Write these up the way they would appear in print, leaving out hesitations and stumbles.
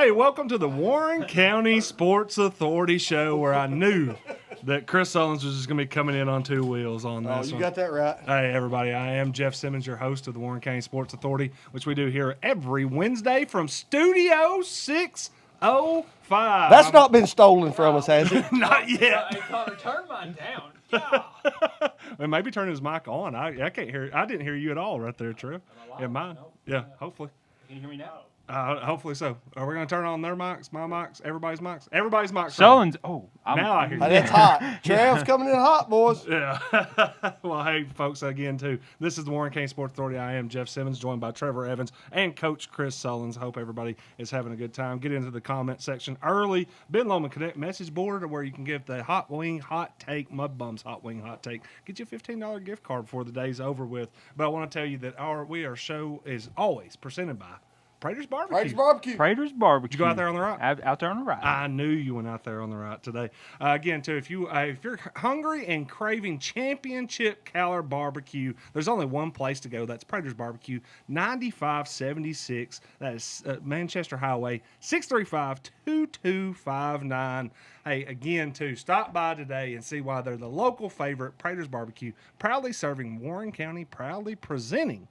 Hey, welcome to the Warren County Sports Authority show, where I knew that Chris Sullins was just going to be coming in on two wheels on this. Oh, you got that right. Hey, everybody. I am Jeff Simmons, your host of the Warren County Sports Authority, which we do here every Wednesday from Studio 605. That's not been stolen from us, has it? Not yet. Hey, Connor, turn mine down. Yeah. Well, maybe turn his mic on. I can't hear. I didn't hear you at all right there, Trev. Yeah, mine. No. Yeah, hopefully. Can you hear me now? Hopefully so. Are we going to turn on their mics, my mics, everybody's mics? Everybody's mics. Sullins. Oh, Now I hear you. Hey, that's hot. Trev's coming in hot, boys. Yeah. Well, hey, folks, again, too. This is the Warren County Sports Authority. I am Jeff Simmons, joined by Trevor Evans and Coach Chris Sullins. Hope everybody is having a good time. Get into the comment section early. Ben Lomond Connect message board where you can give the Hot Wing Hot Take, Mud Bums Hot Wing Hot Take. Get you a $15 gift card before the day's over with. But I want to tell you that our show is always presented by Prater's Barbecue. Prater's Barbecue. Prater's Barbecue. Did you go out there on the right? Out there on the right. I knew you went out there on the right today. Again, too, if you're hungry and craving championship caliber barbecue, there's only one place to go. That's Prater's Barbecue, 9576. That is Manchester Highway, 635-2259. Hey, again, too, stop by today and see why they're the local favorite. Prater's Barbecue, proudly serving Warren County, proudly presenting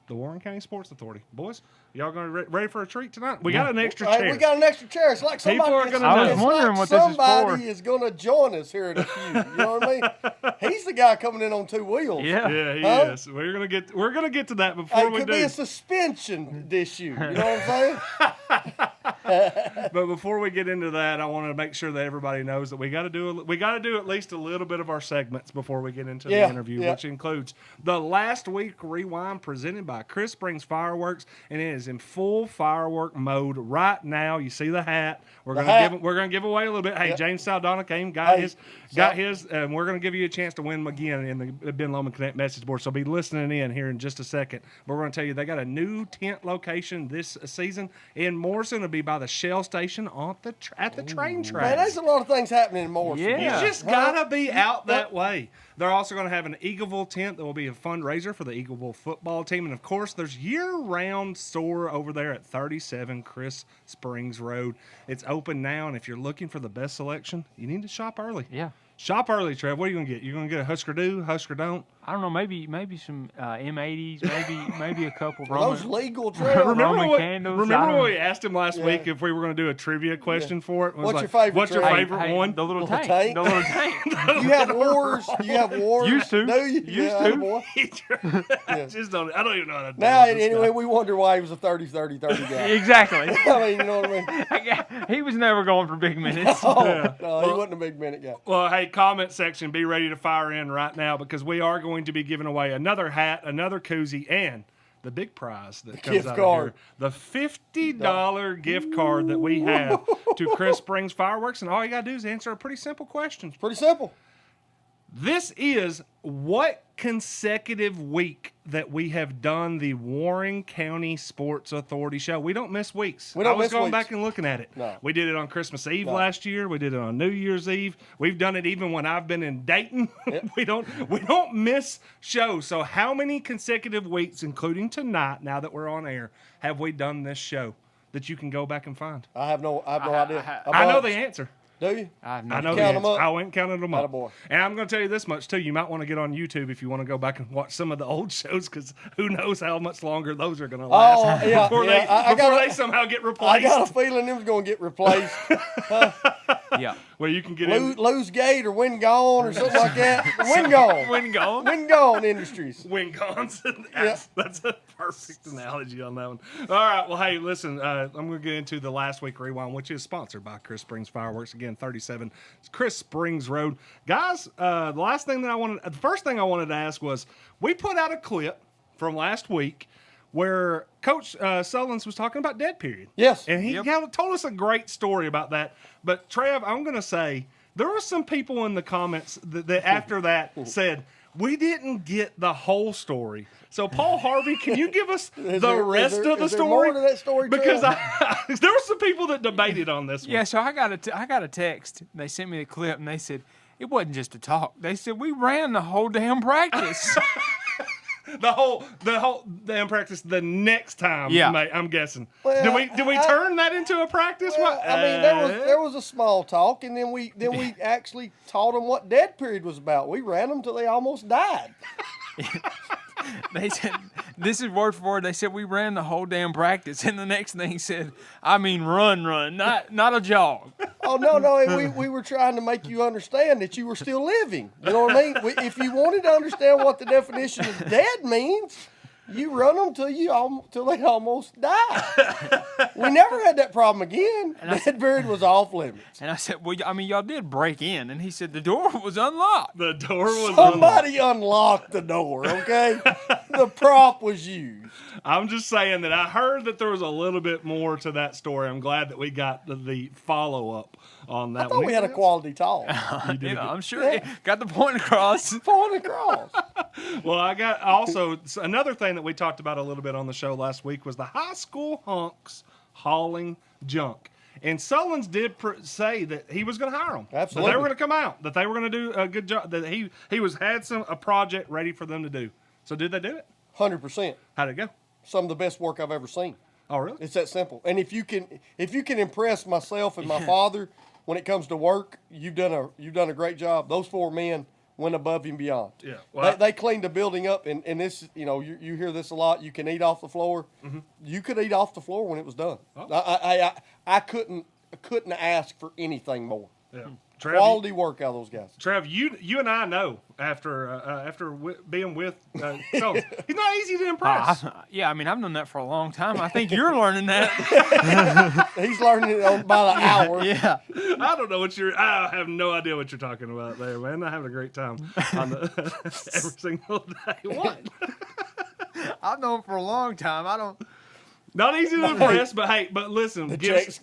the Warren County Sports Authority. Boys, y'all going to ready for a treat tonight? We got an extra chair. Hey, we got an extra chair. It's like somebody, People are gonna I was it's wondering like what this is for. somebody is going to join us here at a few. You know what I mean? He's the guy coming in on two wheels. Yeah. Yeah, he Huh? is. We're gonna get to that Hey, before it we could do. be a suspension issue. You know what I'm saying? But before we get into that, I want to make sure that everybody knows that we got to do at least a little bit of our segments before we get into the interview, which includes the Last Week Rewind presented by Chris Springs Fireworks, and it is in full firework mode right now. You see the hat. We're gonna give away a little bit. Hey, Yep. James Saldana came, got his, and we're gonna give you a chance to win them again in the Ben Lomond Connect message board. So be listening in here in just a second. But we're gonna tell you they got a new tent location this season in Morrison. It'll be by the Shell station at the train track. Man, there's a lot of things happening in Morrison. Yeah. You just gotta be out that way. They're also going to have an Eagleville tent that will be a fundraiser for the Eagleville football team. And, of course, there's year-round store over there at 37 Chris Springs Road. It's open now, and if you're looking for the best selection, you need to shop early. Yeah. Shop early, Trev. What are you going to get? You're going to get a Husker Do, Husker Don't? I don't know. Maybe some M80s. Maybe a couple Are those Roman. legal, Trev? Roman candles. Remember I when don't- we asked him last week if we were going to do a trivia question for it? It was What's your favorite, What's your Trev? favorite one? The little Little tank. tank? The little tank. You have wars. Used to. Do you? Used yeah, to. boy. I don't even know how to do Now, this anyway, guy. we wonder why he was a 30-30-30 guy. Exactly. I mean, you know what I mean? He was never going for big minutes. Oh, Yeah. no, he wasn't a big minute guy. Well, hey, comment section, be ready to fire in right now because we are going to be giving away another hat, another koozie, and the big prize that comes gift out card. of here, the $50 gift card that we have to Chris Springs Fireworks. And all you got to do is answer a pretty simple question. Pretty simple. This is what consecutive week that we have done the Warren County Sports Authority show. We don't miss weeks. We don't I was miss going weeks. back and looking at it. No. We did it on Christmas Eve No. last year. We did it on New Year's Eve. We've done it even when I've been in Dayton. Yep. we don't miss shows. So how many consecutive weeks, including tonight, now that we're on air, have we done this show that you can go back and find? I have no idea. A I know bunch. the answer. Do you? I know the Count 'em answer. up. I went and counted them up. Attaboy. And I'm going to tell you this much, too. You might want to get on YouTube if you want to go back and watch some of the old shows because who knows how much longer those are going to last Oh, yeah. before, yeah. they somehow get I replaced. got a feeling them was going to get replaced. Yeah. Well, you can get in. Lose gate or win gone or something like that. Win gone. Win gone. Win gone industries. Win guns. Yeah. That's a perfect analogy on that one. All right. Well, hey, listen, I'm going to get into the Last Week Rewind, which is sponsored by Chris Springs Fireworks. Again, 37 Chris Springs Road. Guys, the first thing I wanted to ask was we put out a clip from last week where Coach Sullins was talking about dead period. Yes. And he told us a great story about that. But, Trev, I'm going to say there were some people in the comments that after that said, we didn't get the whole story. So, Paul Harvey, can you give us the rest of the is there story? more to that story, Because Trev? there were some people that debated on this one. Yeah, so I got a text. They sent me the clip, and they said, it wasn't just a talk. They said, we ran the whole damn practice. the practice the next time. Yeah. mate, I'm guessing. Well, did we turn that into a practice? Well, What? I mean, there was a small talk, and then we actually taught them what dead period was about. We ran them till they almost died. They said, this is word for word. They said we ran the whole damn practice, and the next thing said, I mean, run, not a jog. Oh no! We were trying to make you understand that you were still living. You know what I mean? If you wanted to understand what the definition of dead means, you run them till they almost die. We never had that problem again. Dead period was off limits. And I said, well, I mean, y'all did break in, and he said the door was unlocked. The door was Somebody unlocked the door. Okay, the prop was used. I'm just saying that I heard that there was a little bit more to that story. I'm glad that we got the follow up on that. I thought we had a quality talk. I'm sure it got the point across. Point across. Well, I got also another thing that we talked about a little bit on the show last week was the high school hunks hauling junk. And Sullins did say that he was going to hire them. Absolutely. That they were going to come out. That they were going to do a good job. That he had a project ready for them to do. So did they do it? 100%. How'd it go? Some of the best work I've ever seen. Oh, really? It's that simple. And if you can impress myself and my father when it comes to work, you've done a great job. Those 4 men went above and beyond. Yeah. Well, They cleaned the building up, and this, you hear this a lot. You can eat off the floor. Mm-hmm. You could eat off the floor when it was done. Oh. I couldn't ask for anything more. yeah. Trev, Quality work out of those guys. Trev, you and I know after being with Sullins, he's not easy to impress. Yeah, I mean, I've known that for a long time. I think you're learning that. He's learning it by the hour. Yeah. I don't know I have no idea what you're talking about there, man. I'm having a great time on every single day. What? I've known for a long time. I don't. Not easy to impress, but listen. The checks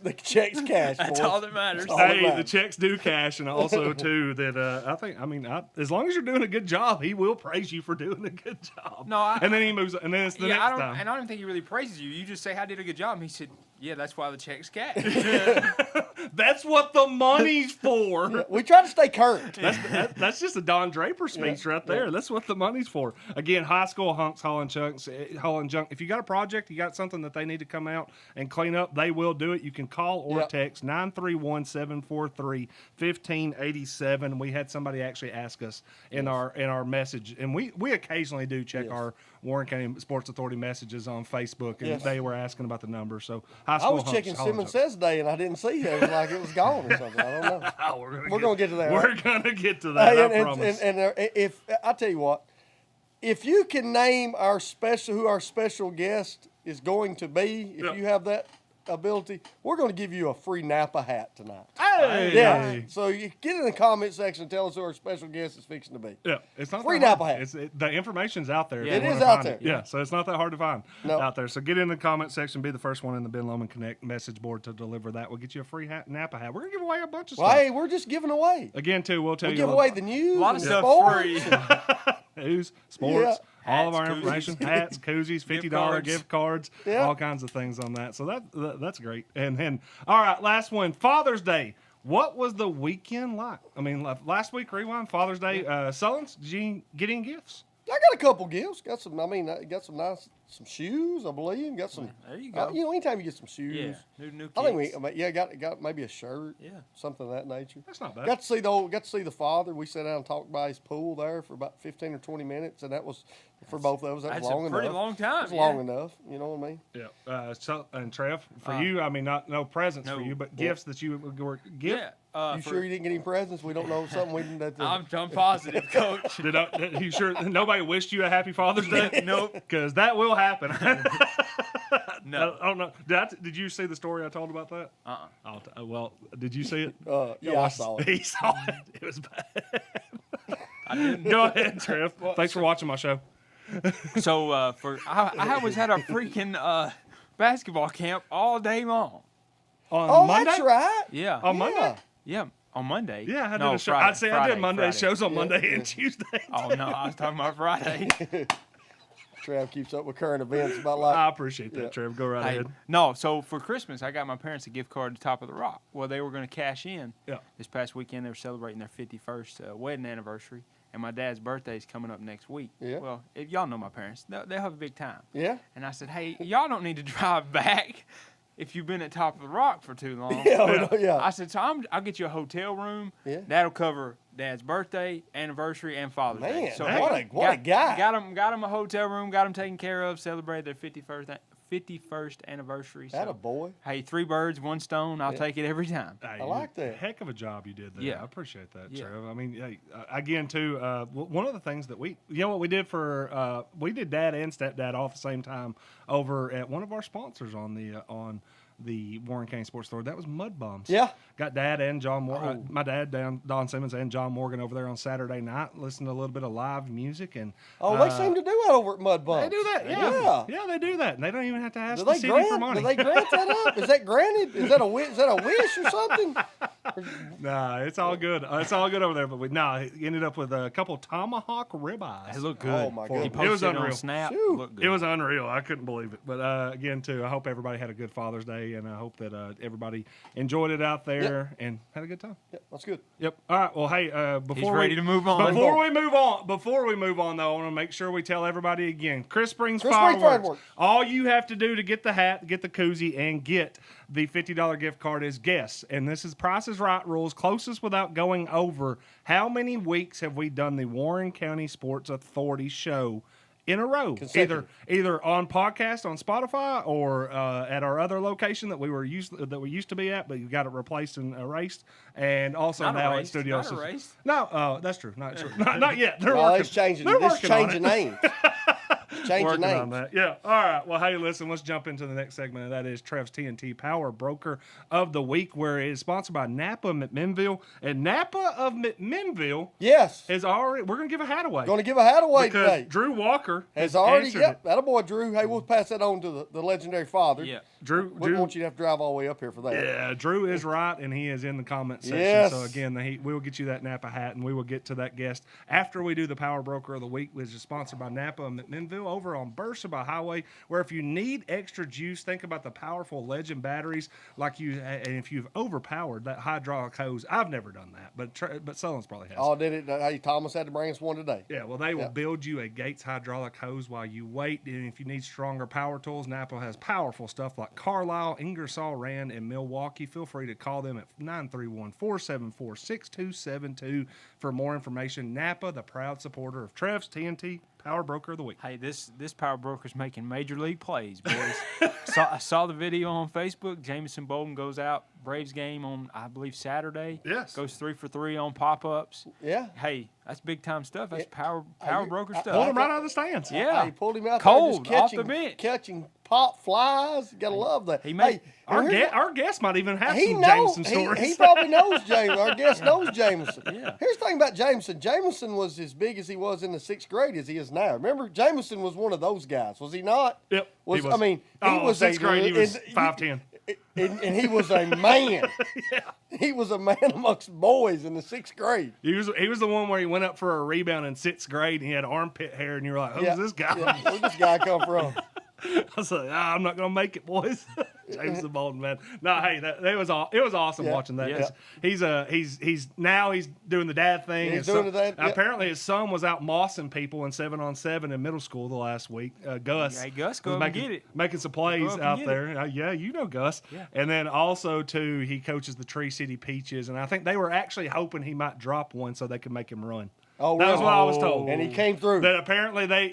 cash. That's boys. all that matters. That's all that Hey, matters. the checks do cash, and also too that as long as you're doing a good job, he will praise you for doing a good job. No, and then he moves, and then it's the next time. And I don't think he really praises you. You just say, "I did a good job." And he said, "Yeah, that's why the check's cash." That's what the money's for. We try to stay current. That's just a Don Draper speech right there. That's what the money's for. Again, high school hunks hauling junk. If you got a project, you got something that they need to come out and clean up, they will do it. You can call or text 931-743-1587. We had somebody actually ask us in our message, and we occasionally do check our Warren County Sports Authority messages on Facebook, and they were asking about the number. So high I school was hunks checking hauling Simmons junk. Says Day, and I didn't see it. It was like it was gone or something. I don't know. Oh, We're gonna get to that. We're gonna get to that. I promise. If I tell you what, if you can name who our special guest is going to be, if you have that ability, we're going to give you a free Napa hat tonight. Hey! Yeah. So you get in the comment section and tell us who our special guest is fixing to be. Yeah, it's not Free that Napa hard. hat. The information's out there. if Yeah, you it wanna is out find there. it. Yeah, so it's not that hard to find No. out there. So get in the comment section, be the first one in the Ben Lomond Connect message board to deliver that. We'll get you a free Napa hat. We're gonna give away a bunch of Well, stuff. hey, we're just giving away. Again, too, we'll tell We you give away the news, A lot of and stuff sports. free. news, sports, all of Hats, our information, hats, koozies, $50 gift cards, Yeah. all kinds of things on that. So that's great. And then, all right, last one, Father's Day. What was the weekend like? I mean, last week, rewind, Father's Day. Sullins, did you get any gifts? I got a couple gifts. Got some. I got some nice shoes. I believe. Got some. There you go. Anytime you get some shoes. Yeah. New I think kicks. got maybe a shirt. Yeah. Something of that nature. That's not bad. Got to see the father. We sat down and talked by his pool there for about 15 or 20 minutes, and that was for both of us. That That's was long a pretty enough. long time. It's long enough. You know what I mean? Yeah. And Trev, for you, I mean, no presents for No. you, but gifts that you were gift. Yeah. You sure you didn't get any presents? We don't know something we didn't. I'm positive, Coach. You sure nobody wished you a happy Father's Day? Nope. Because that will happen. No. I don't know. Did you see the story I told about that? Well, did you see it? Yeah, I saw it. He saw it. It was bad. I didn't. Go ahead, Trev. Thanks for watching my show. So I was at a freaking basketball camp all day long. On Oh, Monday? that's right. Yeah. On Monday? Yeah. On Monday. Yeah, I did No, a show. Friday, I'd say I Friday, did Monday Friday. shows on Monday and Tuesday. Oh no, I was talking about Friday. Trav keeps up with current events about like. I appreciate that, Yeah. Trev. Go right Hey, ahead. no, so for Christmas, I got my parents a gift card to Top of the Rock. Well, they were going to cash in. Yeah. This past weekend, they were celebrating their 51st wedding anniversary, and my dad's birthday is coming up next week. Yeah. Well, if y'all know my parents, they'll have a big time. Yeah. And I said, hey, y'all don't need to drive back if you've been at Top of the Rock for too long. Yeah. I said, so I'll get you a hotel room. Yeah. That'll cover Dad's birthday, anniversary, and Father's Day. Man, So what a guy. Got him a hotel room, got him taken care of, celebrated their 51st anniversary. That a So, boy. hey, 3 birds, 1 stone. I'll take it every time. Hey, I like that. Heck of a job you did there. Yeah. I appreciate that, Yeah. Trev. I mean, hey, again, too, one of the things that we did for, we did dad and stepdad all at the same time over at one of our sponsors on the Warren County Sports Store. That was Mud Bombs. Yeah. Got Dad and John Morgan, my dad, Don Simmons, and John Morgan over there on Saturday night, listening to a little bit of live music. And They seem to do that over at Mud Bumps. they do that, yeah, they do that, and they don't even have to ask Do the they city grant? for money. Do they grant that up? Is that granted? Is that a wish or something? Nah, it's all good. It's all good over there. But he ended up with a couple tomahawk ribeyes. They look good. Oh, my He goodness. posted It was on unreal. Snap. Shoot. Looked good. It was unreal. I couldn't believe it. But again, too, I hope everybody had a good Father's Day, and I hope that everybody enjoyed it out there and had a good time. Yeah, that's good. Yep. All right. Well, hey, before ready to move on. Before we move on, though, I want to make sure we tell everybody again. Chris Springs Chris Springs Fireworks. Fireworks. All you have to do to get the hat, get the koozie, and get the $50 gift card is guess. And this is Price is Right rules. Closest without going over. How many weeks have we done the Warren County Sports Authority show in a row? Consecutive. Either on podcast on Spotify or at our other location that we used to be at, but you got it replaced and erased, and also Not now erased, at Studio. not erased. No, that's true. Not true. Not yet. They're No, working. it's changing. They're It's working on changing it. names. Changing Working names. on that. Yeah. All right. Well, hey, listen, let's jump into the next segment, and that is Trev's TNT Power Broker of the Week, where it is sponsored by Napa McMinnville. And Napa of McMinnville Yes. is already, we're going to give a hat away. Going to give a hat away because today. Drew Walker Has already, answered yep, it. that boy Drew. Hey, we'll pass that on to the legendary father. Yeah. Drew, Wouldn't want you to have to drive all the way up here for that. yeah, Drew is right, and he is in the comment section. Yes. So, again, we will get you that Napa hat, and we will get to that guest after we do the Power Broker of the Week, which is sponsored by Napa and McMinnville over on Beersheba Highway, where if you need extra juice, think about the powerful Legend batteries. And if you've overpowered that hydraulic hose, I've never done that, but Sullen's probably has. Oh, did it? Hey, Thomas had to bring us one today. Yeah, well, they will Yeah. build you a Gates hydraulic hose while you wait. And if you need stronger power tools, Napa has powerful stuff like Carlisle, Ingersoll Rand, and Milwaukee. Feel free to call them at 931-474-6272 for more information. Napa, the proud supporter of Trev's TNT Power Broker of the Week. Hey, this power broker's making major league plays, boys. I saw the video on Facebook. Jamison Bolden goes out Braves game on, I believe, Saturday. Yes. Goes 3 for 3 on pop-ups. Yeah. Hey, that's big time stuff. That's power you- broker I- stuff. Pulled him right out of the stands. Yeah. He pulled him out Cold, there off just the bench. catching pop flies. Gotta love that. He made- Our guest might even have He some knows. Jameson stories. He probably knows Jameson. Our guest knows Jameson. Yeah. Here's the thing about Jameson. Jameson was as big as he was in the 6th grade as he is now. Remember, Jameson was one of those guys, was he not? Yep, he was. I mean, he Oh, was sixth grade, he was and- 5'10". and he was a man. He was a man amongst boys in the 6th grade. He was the one where he went up for a rebound in 6th grade and he had armpit hair, and you were like, "Who's Yeah, this guy?" Yeah, where'd this guy come from? I was like, I'm not gonna make it, boys. Jameson Bolden, man. No, hey, it was awesome Yeah, watching that. yeah. He's now doing the dad thing. He's His doing son- the dad, yeah. Apparently, his son was out mossing people in 7-on-7 in middle school the last week. Gus. Hey, Gus, go was up and get it. Making some plays up and out get there. Yeah, you know Gus. Yeah. And then also too, he coaches the Tree City Peaches, and I think they were actually hoping he might drop one so they could make him run. Oh, That was really? what I was told. And he came through. That apparently they,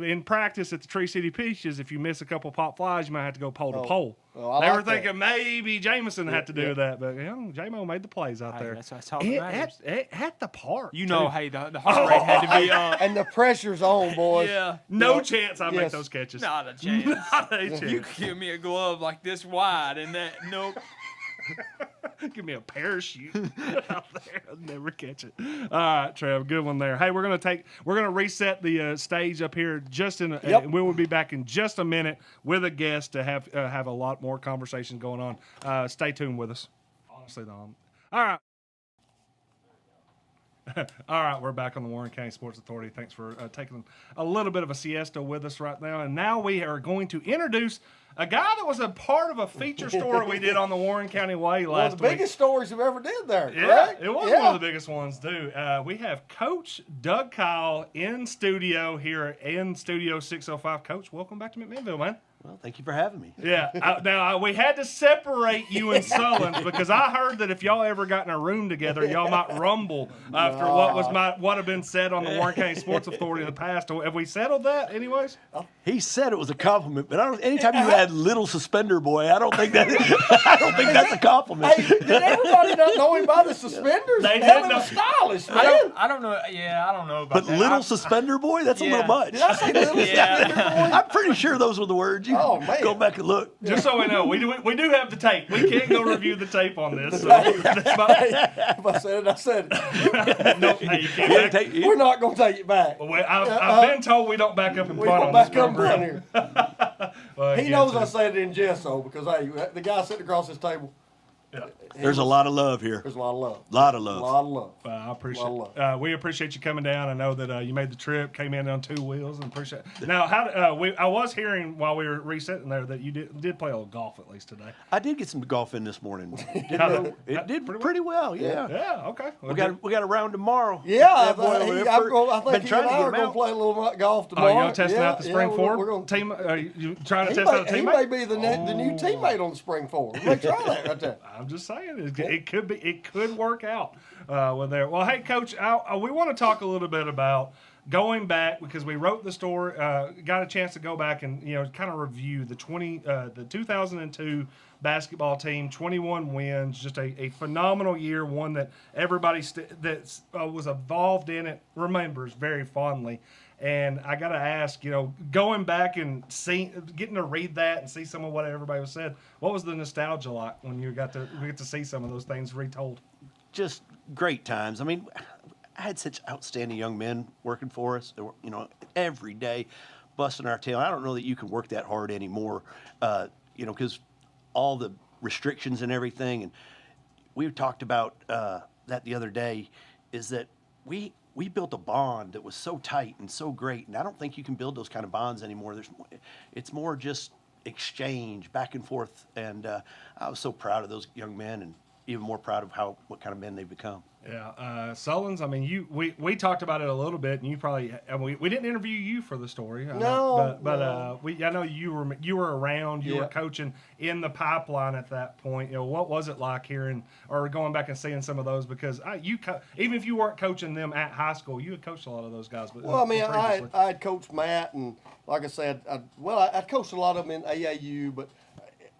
in practice at the Tree City Peaches, if you miss a couple pop flies, you might have to go pole to pole. Oh, I They like were that. thinking maybe Jameson had to do yeah. that, but J-Mo made the plays out Hey, there. that's all that matters. At the park. You know, too. hey, the heart rate had to be up. And the pressure's on, boys. Yeah. No Yeah. chance I make Yes. those catches. Not a chance. Not a chance. You could give me a glove like this wide and that. Nope. Give me a parachute out there. I'll never catch it. All right, Trev, good one there. Hey, we're gonna reset the stage up here just in. Yep. We will be back in just a minute with a guest to have a lot more conversation going on. Stay tuned with us. Honestly, though. All right. All right, we're back on the Warren County Sports Authority. Thanks for taking a little bit of a siesta with us right now. And now we are going to introduce a guy that was a part of a feature story we did on the Warren County Way last week. One of the biggest stories we've ever did there, Yeah, correct? it was one of the biggest ones, too. We have Coach Doug Keil in studio here in Studio 605. Coach, welcome back to McMinnville, man. Well, thank you for having me. Yeah. Now, we had to separate you and Sullins because I heard that if y'all ever got in a room together, y'all might rumble after what have been said on the Warren County Sports Authority in the past. Have we settled that anyways? He said it was a compliment, but anytime you add little suspender boy, I don't think that's a compliment. Hey, did everybody not know him by the suspenders? They Hell, did he was know. stylish, man. I don't know. Yeah, I don't know about But that. little suspender boy, that's a Yeah. little much. Did I say little Yeah. suspender boy? I'm pretty sure those were the words. You Oh, can man. go back and look. Just so we know, we do have the tape. We can go review the tape on this. So that's my, If I said it, I said it. no, hey, you can't Yeah, back- take- We're not going to take it back. Well, I've been told we don't back up and We punt don't on this back up program. here. Well, He again, knows too. I said it in jest, though, because hey, the guy sitting across this table, Yeah. There's a lot of love here. there's a lot of love. Lot of A love. lot of love. I appreciate. Well, We appreciate you coming down. I know that you made the trip, came in on 2 wheels, and appreciate. Now, I was hearing while we were resetting there that you did play a little golf at least today. I did get some golf in this morning. How- It did pretty pretty well, yeah. Yeah. Okay. Well, We got a round tomorrow. Yeah, I That boy over there think been he trying and to I get are him going to out. play a little golf Oh, tomorrow. y'all testing out the spring forward We're going team? Are you trying to he test out a may teammate? be the new teammate on the spring forward. We may try that right there. I'm just saying it could work out with there. Well, hey, Coach, we want to talk a little bit about going back because we wrote the story, got a chance to go back and kind of review the 2002 basketball team, 21 wins, just a phenomenal year, one that everybody that was involved in it remembers very fondly. And I got to ask, going back and getting to read that and see some of what everybody was said, what was the nostalgia like when we get to see some of those things retold? Just great times. I mean, I had such outstanding young men working for us. They were, every day busting our tail. I don't know that you can work that hard anymore, because all the restrictions and everything. And we talked about that the other day, is that we built a bond that was so tight and so great. And I don't think you can build those kind of bonds anymore. It's more just exchange back and forth. And I was so proud of those young men, and even more proud of what kind of men they've become. Yeah, Sullins. I mean, we talked about it a little bit, and you probably we didn't interview you for the story. No, but no. I know you were around. You were Yeah. coaching in the pipeline at that point. What was it like hearing or going back and seeing some of those? Because even if you weren't coaching them at high school, you had coached a lot of those guys. But Well, I mean, previously. I had coached Matt, and like I said, I coached a lot of them in AAU, but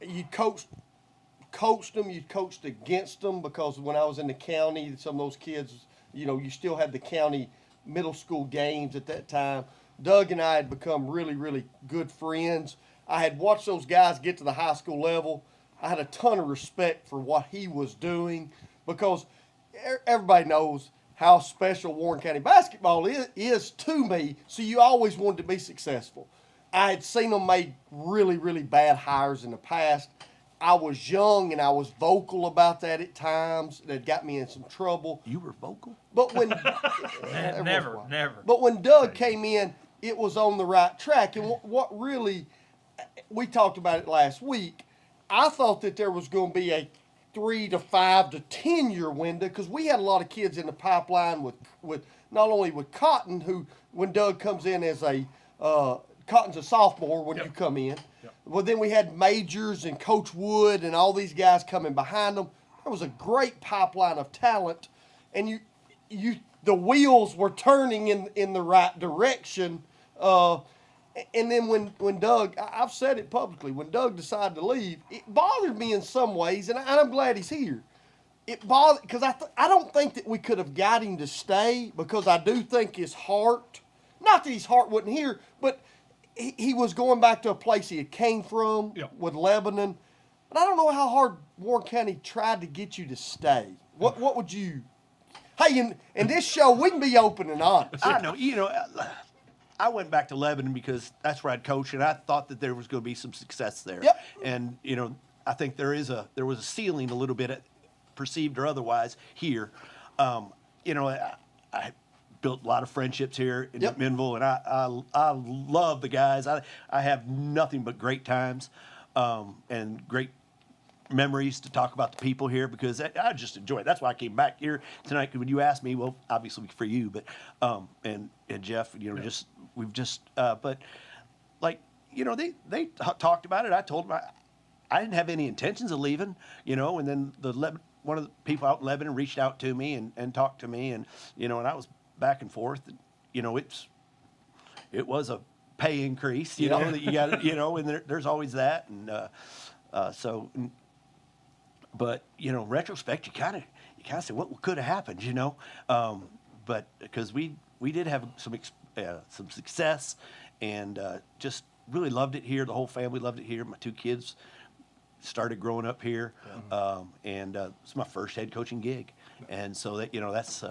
you coached them, you coached against them, because when I was in the county, some of those kids, you still had the county middle school games at that time. Doug and I had become really, really good friends. I had watched those guys get to the high school level. I had a ton of respect for what he was doing, because everybody knows how special Warren County basketball is to me, so you always wanted to be successful. I had seen them make really, really bad hires in the past. I was young and I was vocal about that at times. That got me in some trouble. You were vocal? But when Never. But when Doug came in, it was on the right track. And what really, we talked about it last week. I thought that there was going to be a 3 to 5 to 10 year window, because we had a lot of kids in the pipeline with not only with Cotton, who when Doug comes in as Cotton's a sophomore when you come in. Well, then we had Majors and Coach Wood and all these guys coming behind them. There was a great pipeline of talent, and the wheels were turning in the right direction. And then when Doug, I've said it publicly, when Doug decided to leave, it bothered me in some ways, and I'm glad he's here. It bothered, because I don't think that we could have got him to stay, because I do think his heart, not that his heart wasn't here, but he was going back to a place he had came from with Lebanon. But I don't know how hard Warren County tried to get you to stay. What would you? Hey, in this show, we can be open and honest. I know. I went back to Lebanon because that's where I'd coached, and I thought that there was going to be some success there. Yep. And I think there was a ceiling a little bit, perceived or otherwise, here. I built a lot of friendships here in Yep. Minville, and I love the guys. I have nothing but great times and great memories to talk about the people here because I just enjoy it. That's why I came back here tonight. When you asked me, well, obviously for you, but and Jeff, but like they talked about it. I told them I didn't have any intentions of leaving, and then one of the people out in Lebanon reached out to me and talked to me, and and I was back and forth. And, it was a pay increase, that you got, and there's always that, and but retrospect, you kind of say what could have happened, but because we did have some success, and just really loved it here. The whole family loved it here. My 2 kids started growing up here, and it's my first head coaching gig, and so that that's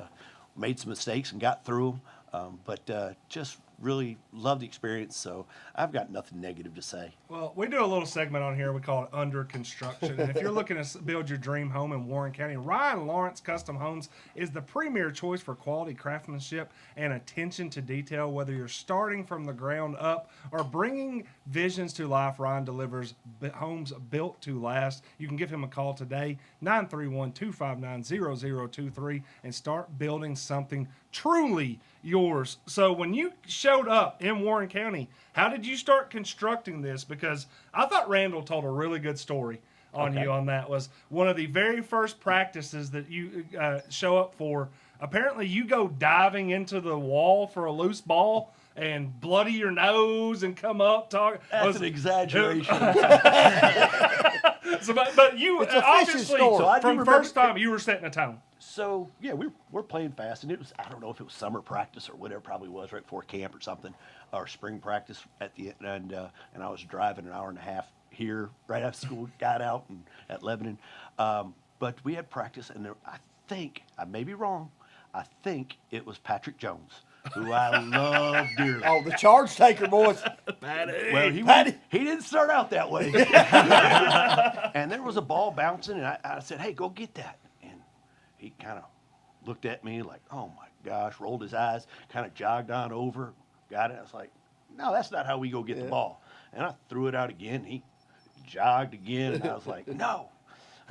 made some mistakes and got through them, but just really love the experience. So I've got nothing negative to say. Well, we do a little segment on here. We call it Under Construction. And if you're looking to build your dream home in Warren County, Ryan Lawrence Custom Homes is the premier choice for quality craftsmanship and attention to detail. Whether you're starting from the ground up or bringing visions to life, Ryan delivers homes built to last. You can give him a call today, 931-259-0023, and start building something truly yours. So when you showed up in Warren County, how did you start constructing this? Because I thought Randall told a really good story on you on that. Was one of the very first practices that you show up for. Apparently you go diving into the wall for a loose ball and bloody your nose and come up talk. That's an exaggeration. So, but you It's a fishing obviously story. So I do from remember- first time you were setting a tone. So yeah, we're playing fast, and it was, I don't know if it was summer practice or whatever, probably was right before camp or something, or spring practice at the end, and I was driving an hour and a half here right after school, got out and at Lebanon, but we had practice, and I may be wrong, I think it was Patrick Jones, who I love dearly. Oh, the charge taker, boys. Well, he didn't start out that way. And there was a ball bouncing, and I said, "Hey, go get that." And he kind of looked at me like, "Oh my gosh," rolled his eyes, kind of jogged on over, got it. I was like, "No, that's not how we go get the ball." And I threw it out again. He jogged again, and I was like, "No.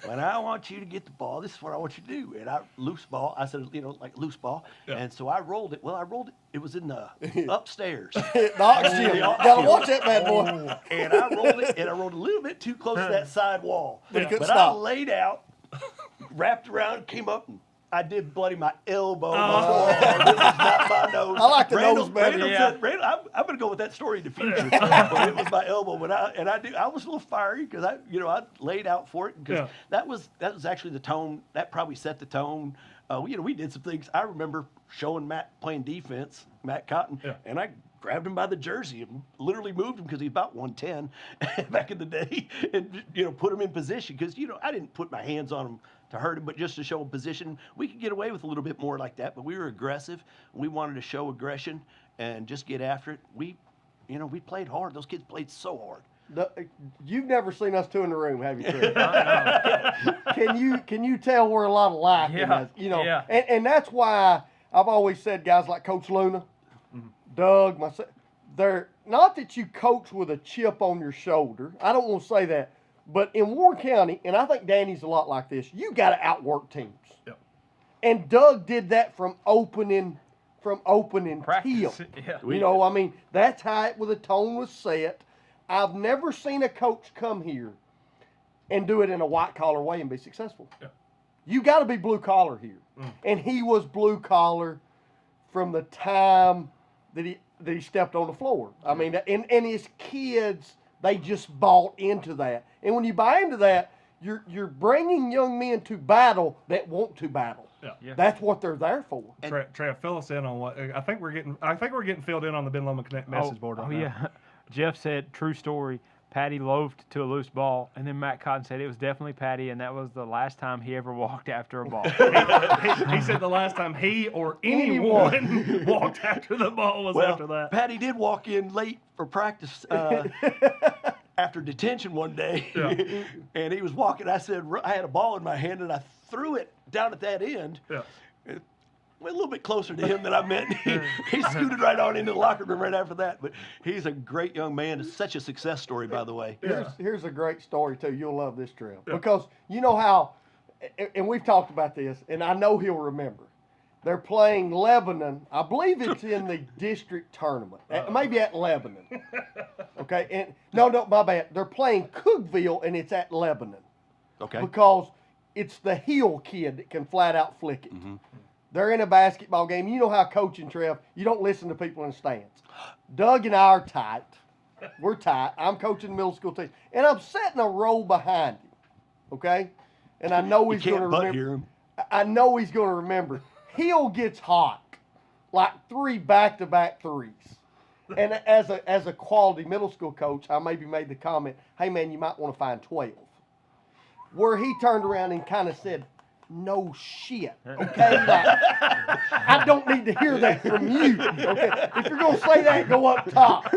When I want you to get the ball, this is what I want you to do." And loose ball. I said, like loose ball. Yeah. And so I rolled it. Well, I rolled it. It was in the upstairs. It knocks you. Gotta watch that bad boy. And I rolled it, and I rolled a little bit too close to that side wall. But he couldn't But I stop. laid out, wrapped around, came up, and I did bloody my elbow. This is not my nose. I like the nose better. Randall, I'm going to go with that story in the future. But it was my elbow. I was a little fiery because I laid out for it because that was actually the tone. That probably set the tone. We did some things. I remember showing Matt playing defense, Matt Cotton, and I grabbed him by the jersey and literally moved him because he's about 110 back in the day, and put him in position because I didn't put my hands on him to hurt him, but just to show him position. We could get away with a little bit more like that, but we were aggressive. We wanted to show aggression and just get after it. We played hard. Those kids played so hard. You've never seen us two in the room, have you, Chris? Can you tell we're a lot alike? Yeah. And that's why I've always said guys like Coach Luna, Doug, myself, they're not that you coach with a chip on your shoulder. I don't want to say that, but in Warren County, and I think Danny's a lot like this, you got to outwork teams. Yep. And Doug did that from opening Practice. Keil. That's how the tone was set. I've never seen a coach come here and do it in a white collar way and be successful. Yeah. You got to be blue collar here, and he was blue collar from the time that he stepped on the floor. And his kids, they just bought into that. And when you buy into that, you're bringing young men to battle that want to battle. Yeah. That's what they're there for. Trev, fill us in on what I think we're getting filled in on the Ben Loma Connect message board. Yeah. Jeff said, true story, Patty loafed to a loose ball, and then Matt Cotton said it was definitely Patty, and that was the last time he ever walked after a ball. he said the last time he or anyone walked after the ball was after that. Patty did walk in late for practice after detention one day, and he was walking. I said, I had a ball in my hand, and I threw it down at that end. Yeah. a little bit closer to him than I meant. He scooted right on into the locker room right after that. But he's a great young man. It's such a success story, by the way. Here's a great story, too. You'll love this, Trev. Because you know how, and we've talked about this, and I know he'll remember. They're playing Lebanon. I believe it's in the district tournament. Maybe at Lebanon. Okay? And no, my bad. They're playing Cookville, and it's at Lebanon. Okay. Because it's the heel kid that can flat out flick it. They're in a basketball game. You know how coaching, Trev, you don't listen to people in the stands. Doug and I are tight. We're tight. I'm coaching the middle school team. And I'm sitting a row behind him. Okay? And I know he's going to remember. I know he's going to remember. Heel gets hot. Like 3 back-to-back threes. And as a quality middle school coach, I maybe made the comment, hey, man, you might want to find 12. Where he turned around and kind of said, no shit, okay? Like, I don't need to hear that from you, okay? If you're going to say that, go up top.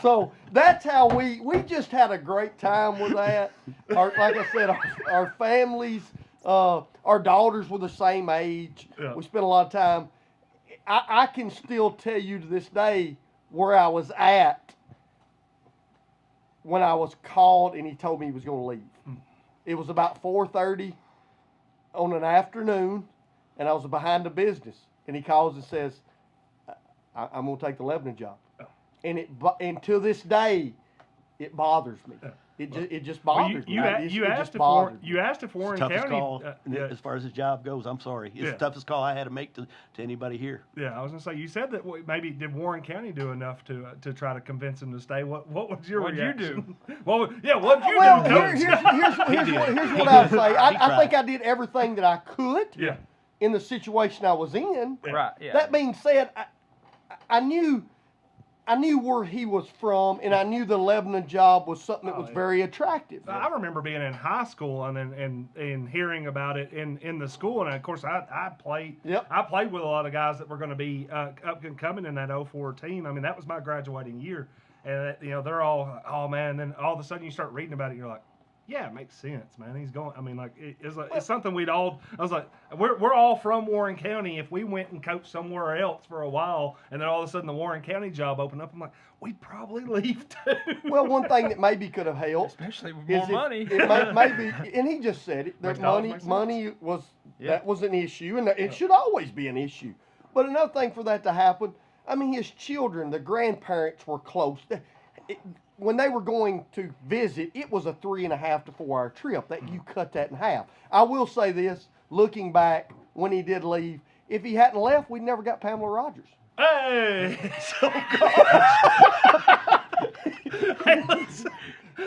So that's how we just had a great time with that. Like I said, our families, our daughters were the same age. Yeah. We spent a lot of time. I can still tell you to this day where I was at when I was called and he told me he was going to leave. It was about 4:30 on an afternoon, and I was behind the business. And he calls and says, I'm going to take the Lebanon job. And to this day, it bothers me. It just bothers me. You asked if Warren County. Call, as far as his job goes, I'm sorry. It's the toughest call I had to make to anybody here. Yeah, I was going to say, you said that maybe did Warren County do enough to try to convince him to stay? What was your reaction? What'd you do? What'd you do? Here's what I'll say. I think I did everything that I could in the situation I was in. Right, yeah. That being said, I knew where he was from, and I knew the Lebanon job was something that was very attractive. I remember being in high school and hearing about it in the school, and of course I played. Yep. I played with a lot of guys that were going to be up and coming in that 04 team. I mean, that was my graduating year, and they're all, oh man. And then all of a sudden you start reading about it, and you're like, yeah, it makes sense, man. He's going. I mean, like it's something we'd all. I was like, we're all from Warren County. If we went and coached somewhere else for a while, and then all of a sudden the Warren County job opened up, I'm like, we'd probably leave too. Well, one thing that maybe could have helped, especially with more money, it maybe, and he just said it. That money was that was an issue, and it should always be an issue. But another thing for that to happen, I mean, his children, the grandparents were close. When they were going to visit, it was a 3.5 to 4 hour trip. That you cut that in half. I will say this, looking back when he did leave, if he hadn't left, we'd never got Pamela Rogers. Hey!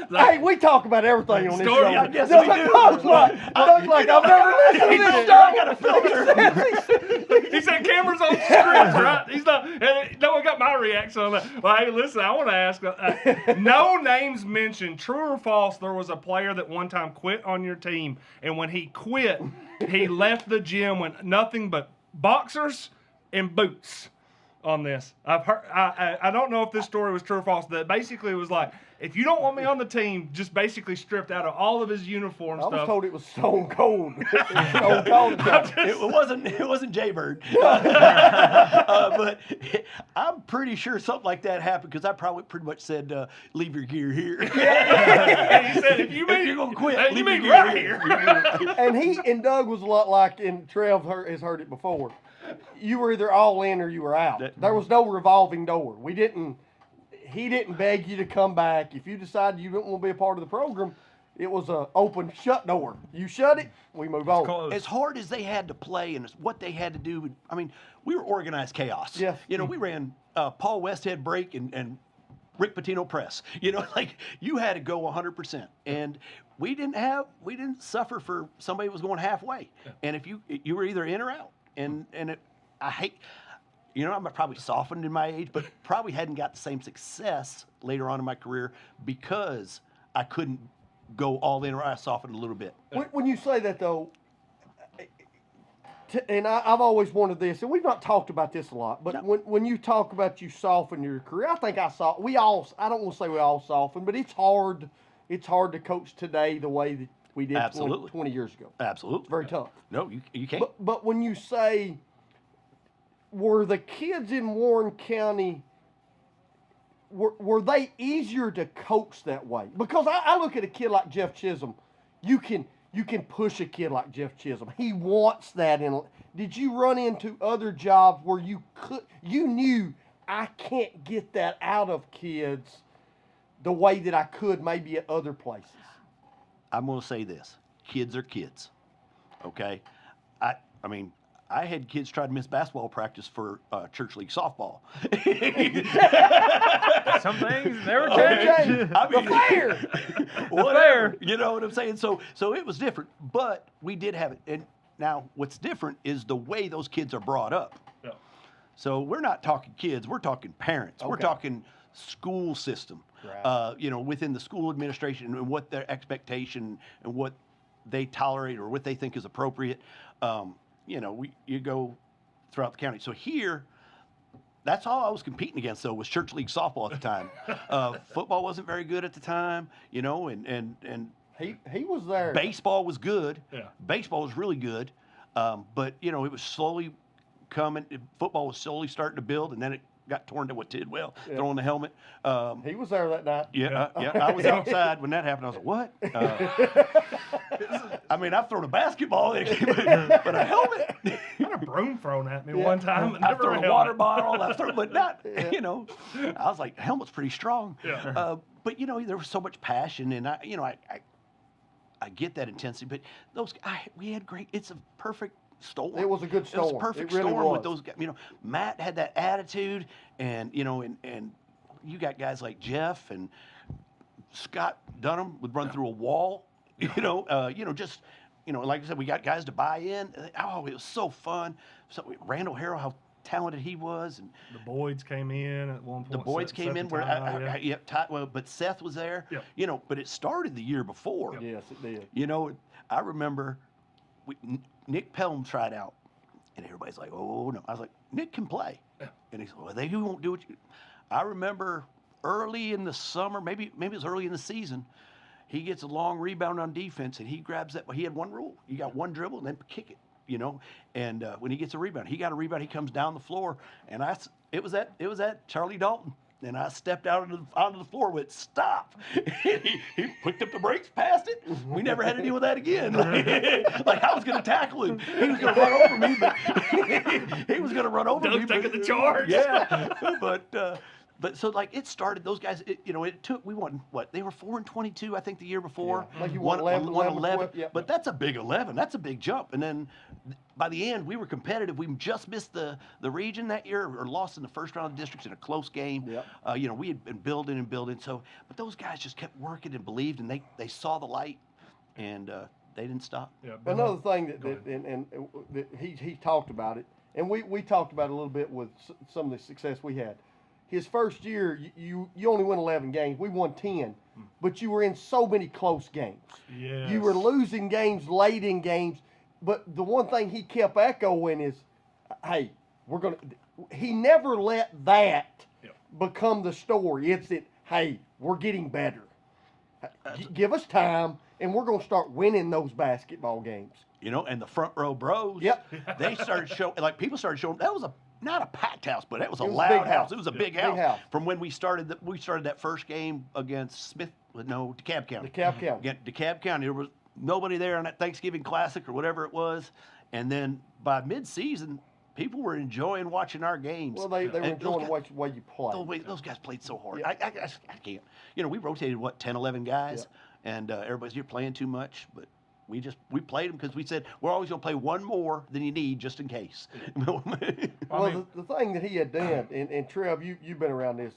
Hey, we talk about everything on this show. I guess we do. Doug's like, I've never listened to this show. I got a filter. He said cameras on the script, right? He's not. No one got my reaction on that. Well, hey, listen, I want to ask. No names mentioned. True or false? There was a player that one time quit on your team, and when he quit, he left the gym with nothing but boxers and boots. On this, I've heard. I don't know if this story was true or false. That basically it was like, if you don't want me on the team, just basically stripped out of all of his uniform stuff. I was told it was Stone Cold. Stone Cold. It wasn't Jaybird. But I'm pretty sure something like that happened because I probably pretty much said, "Leave your gear here." And he said, "If you're gonna quit, you mean right here." And he and Doug was a lot like, and Trev has heard it before. You were either all in or you were out. There was no revolving door. He didn't beg you to come back. If you decided you didn't want to be a part of the program, it was an open, shut door. You shut it, we move on. Closed. As hard as they had to play and what they had to do, I mean, we were organized chaos. Yes. We ran Paul Westhead break and Rick Pitino press. Like you had to go 100%. And we didn't suffer for somebody who was going halfway. And if you were either in or out. And I hate, I'm probably softened in my age, but probably hadn't got the same success later on in my career because I couldn't go all in or I softened a little bit. When you say that, though, and I've always wanted this, and we've not talked about this a lot, but when you talk about you soften your career, I think I don't want to say we all soften, but it's hard to coach today the way that we did 20 years ago. Absolutely. It's very tough. No, you can't. But when you say were the kids in Warren County, were they easier to coach that way? Because I look at a kid like Jeff Chisholm. You can push a kid like Jeff Chisholm. He wants that. Did you run into other jobs where you knew I can't get that out of kids the way that I could maybe at other places? I'm going to say this. Kids are kids. Okay? I mean, I had kids try to miss basketball practice for church league softball. Some things never Okay. change. I mean, Fair. whatever. You know what I'm saying? So it was different, but we did have it. And now what's different is the way those kids are brought up. Yeah. So we're not talking kids, we're talking parents. We're Okay. talking school system. Right. You know, within the school administration and what their expectation and what they tolerate or what they think is appropriate. You know, you go throughout the county. So here, that's all I was competing against, though, was church league softball at the time. Football wasn't very good at the time, you know, and He was there. baseball was good. Yeah. Baseball was really good. But, you know, it was slowly coming. Football was slowly starting to build, and then it got torn to what did well, Yeah. throwing the helmet. He was there that night. Yeah, I was outside when that happened. I was like, what? I mean, I've thrown a basketball, but a helmet. I had a broom thrown at me Yeah. one time. And I've never thrown a held water it. bottle. I've thrown, but not, you know. I was like, helmet's pretty strong. Yeah. But you know, there was so much passion, and I get that intensity. But we had great. It's a perfect storm. It was a good It was a storm. perfect It really storm with was. those guys. You know, Matt had that attitude, and you know, and you got guys like Jeff and Scott Dunham would run through a wall. You know, just. You know, like I said, we got guys to buy in. Oh, it was so fun. So Randall Harrell, how talented he was, and The Boyds came in at one point. the Boyds Seth- came Seth in and where, Ty, yeah. but Seth was there. Yep. You know, but it started the year before. Yes, it did. You know, I remember Nick Pelham tried out, and everybody's like, "Oh no!" I was like, "Nick can play," and he said, "Well, they won't do it." I remember early in the summer, maybe it was early in the season. He gets a long rebound on defense, and he grabs that. He had one rule: you got one dribble and then kick it. You know, and when he gets a rebound, he got a rebound. He comes down the floor, and it was that Charlie Dalton. And I stepped out onto the floor with stop. he picked up the brakes, passed it. We never had to deal with that again. Like I was going to tackle him. He was going to run over me, but he was going to run over me. Doug's taking the charge. Yeah, but so like it started. Those guys, we won what? They were 4-22, I think, the year before. Yeah. Like you won 11, 11. yeah. But that's a big 11. That's a big jump. And then by the end, we were competitive. We just missed the region that year, or lost in the first round of districts in a close game. Yep. You know, we had been building and building. So, but those guys just kept working and believed, and they saw the light, and they didn't stop. Yeah, Another thing that he talked about it, and we talked about it a little bit with some of the success we had. His first year, you only won 11 games. We won 10, but you were in so many close games. Yes. You were losing games late in games, but the one thing he kept echoing is, "Hey, he never let that become the story. It's that, hey, we're getting better. Give us time, and we're going to start winning those basketball games." You know, and the front row bros. Yep. They started showing, like people started showing. That was not a packed house, but it was a was a loud big house. house. It was a Yeah. big Big house. house. From when we started that first game against DeKalb County. DeKalb County. Again, DeKalb County. There was nobody there on that Thanksgiving Classic or whatever it was. And then by mid-season, people were enjoying watching our games. Well, they were And those enjoying guys- the way you play. those guys played so hard. Yeah. I can't. You know, we rotated, 10, 11 guys, and everybody's, you're playing too much. But we played them because we said, we're always going to play one more than you need just in case. Well, the thing that he had done, and Trev, you've been around this,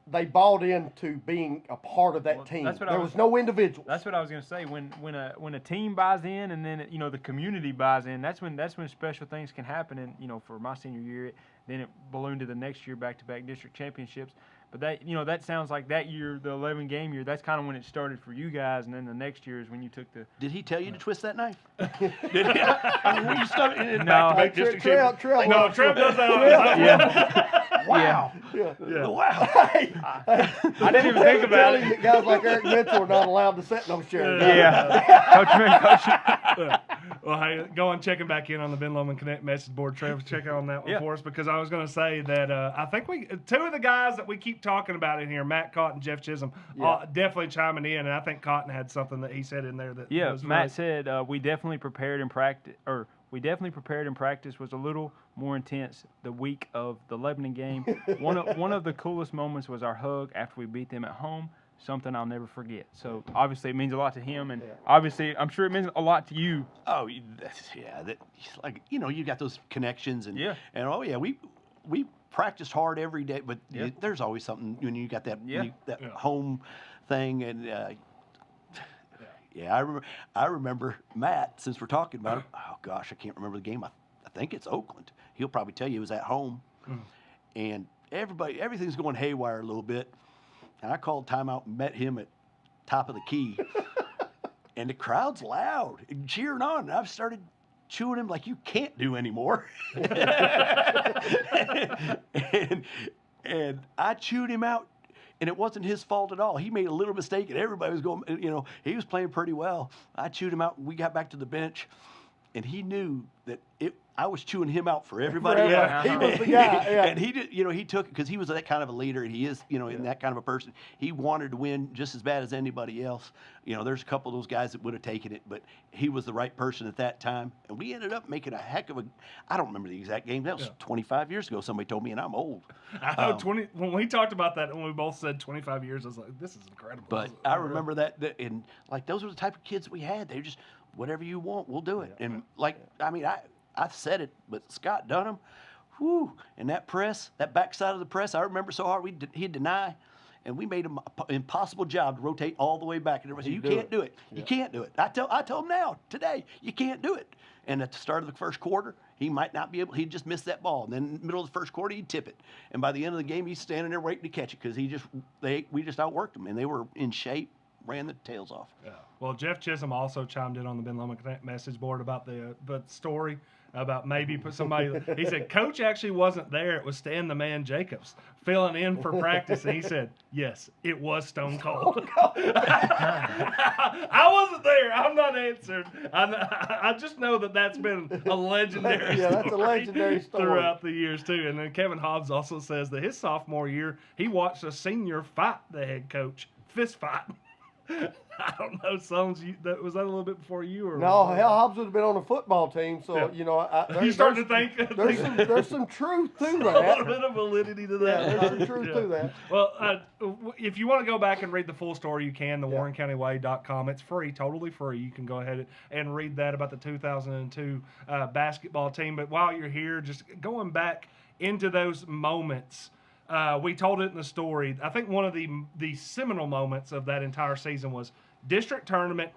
they bought into being a part of that team. that's what I There was- was no individuals. That's what I was gonna say. When a team buys in, and then the community buys in, that's when special things can happen. And for my senior year, then it ballooned to the next year, back-to-back district championships. But that sounds like that year, the 11 game year. That's kind of when it started for you guys, and then the next year is when you took the. Did he tell you to twist that knife? Did he? I mean, when you started in No. back-to-back district champions- Trev, No, Trev does that on his own. Yeah. Wow. Yeah. Wow. I didn't even think about telling it. that guys like Eric Mitchell are not allowed to sit in those chairs. Yeah. Coach. Well, hey, go on checking back in on the Ben Lomond Connect message board. Trevor, check on that one for us, because I was going to say that I think two of the guys that we keep talking about in here, Matt Cotton and Jeff Chisholm, definitely chiming in, and I think Cotton had something that he said in there that was Matt said we definitely prepared in practice, was a little more intense the week of the Lebanon game. One of the coolest moments was our hug after we beat them at home. Something I'll never forget. So obviously it means a lot to him, and obviously I'm sure it means a lot to you. Oh, like you got those connections, and we practiced hard every day, but there's always something when you got that home thing, and I remember Matt. Since we're talking about him, oh gosh, I can't remember the game. I think it's Oakland. He'll probably tell you it was at home, and everything's going haywire a little bit. And I called timeout and met him at top of the key. And the crowd's loud and cheering on. And I've started chewing him like you can't do anymore. and I chewed him out, and it wasn't his fault at all. He made a little mistake, and everybody was going, he was playing pretty well. I chewed him out, and we got back to the bench. And he knew that I was chewing him out for everybody else. He was the guy. Yeah. And he did, he took it because he was that kind of a leader, and he is, in that kind of a person. He wanted to win just as bad as anybody else. There's a couple of those guys that would have taken it, but he was the right person at that time. And we ended up making a heck of I don't remember the exact game. That was 25 years ago. Somebody told me, and I'm old. I know, when we talked about that, and we both said 25 years, I was like, this is incredible. But I remember that, and like those were the type of kids we had. They were just, whatever you want, we'll do it. And I've said it, but Scott Dunham, whew, and that press, that backside of the press, I remember so hard he'd deny, and we made him an impossible job to rotate all the way back. And everybody said, you can't do it. You can't do it. I tell him now, today, you can't do it. And at the start of the first quarter, he might not be able, he'd just miss that ball. And then in the middle of the first quarter, he'd tip it. And by the end of the game, he's standing there waiting to catch it because we just outworked him, and they were in shape. Ran the tails off. Yeah. Well, Jeff Chisholm also chimed in on the Ben Lomond Connect message board about the story about maybe put somebody. He said Coach actually wasn't there. It was Stan the Man Jacobs filling in for practice, and he said, "Yes, it was Stone Cold." I wasn't there. I'm not answered. I just know that's been a legendary. That's a legendary story throughout the years too. And then Kevin Hobbs also says that his sophomore year he watched a senior fight the head coach, fist fight. I don't know, Sons. Was that a little bit before you, or no? Hell, Hobbs would have been on the football team, so you starting to think there's some truth to that. A little bit of validity to that. Yeah, there's some truth to that. Well, if you want to go back and read the full story, you can. The WarrenCountyWay.com. It's free, totally free. You can go ahead and read that about the 2002 basketball team. But while you're here, just going back into those moments. We told it in the story. I think one of the seminal moments of that entire season was district tournament.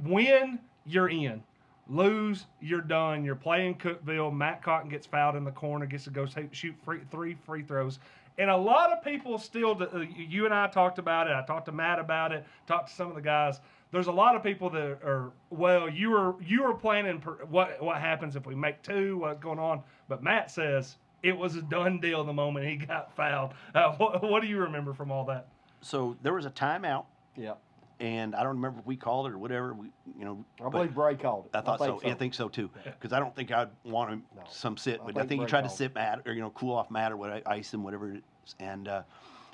Win, you're in. Lose, you're done. You're playing Cookeville. Matt Cotton gets fouled in the corner, gets to go shoot 3 free throws. And a lot of people still, you and I talked about it. I talked to Matt about it, talked to some of the guys. There's a lot of people that are, well, you were planning what happens if we make 2, what's going on. But Matt says, it was a done deal the moment he got fouled. What do you remember from all that? So there was a timeout. Yeah. And I don't remember if we called it or whatever. I believe Bray called it. I thought so. I think so too. Because I don't think I'd want him some sit, but I think he tried to sit Matt or cool off Matt or ice him, whatever it is. And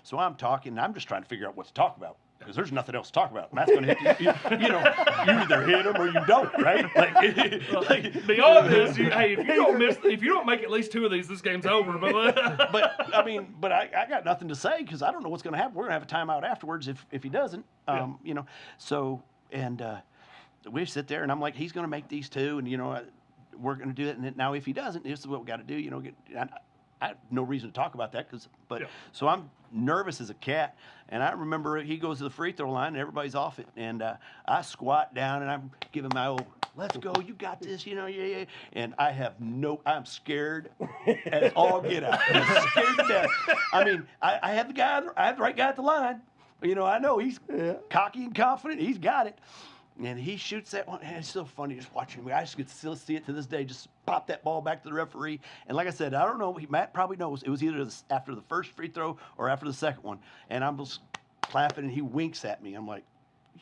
so I'm talking. And I'm just trying to figure out what to talk about. Because there's nothing else to talk about. Matt's going to hit you. You either hit him or you don't, right? Beyond this, if you don't make at least 2 of these, this game's over. But I got nothing to say because I don't know what's going to happen. We're going to have a timeout afterwards if he doesn't. So we sit there and I'm like, he's going to make these 2, and we're going to do it. And now if he doesn't, this is what we got to do. I have no reason to talk about that so I'm nervous as a cat, and I remember he goes to the free throw line and everybody's off it, and I squat down and I'm giving my old, let's go, you got this, yeah, and I'm scared as all get out. I'm scared to death. I mean, I have the right guy at the line. I know he's cocky and confident. He's got it. And he shoots that one, and it's so funny just watching him. I just could still see it to this day. Just pop that ball back to the referee. And like I said, I don't know. Matt probably knows. It was either after the first free throw or after the second one. And I'm just clapping, and he winks at me. I'm like,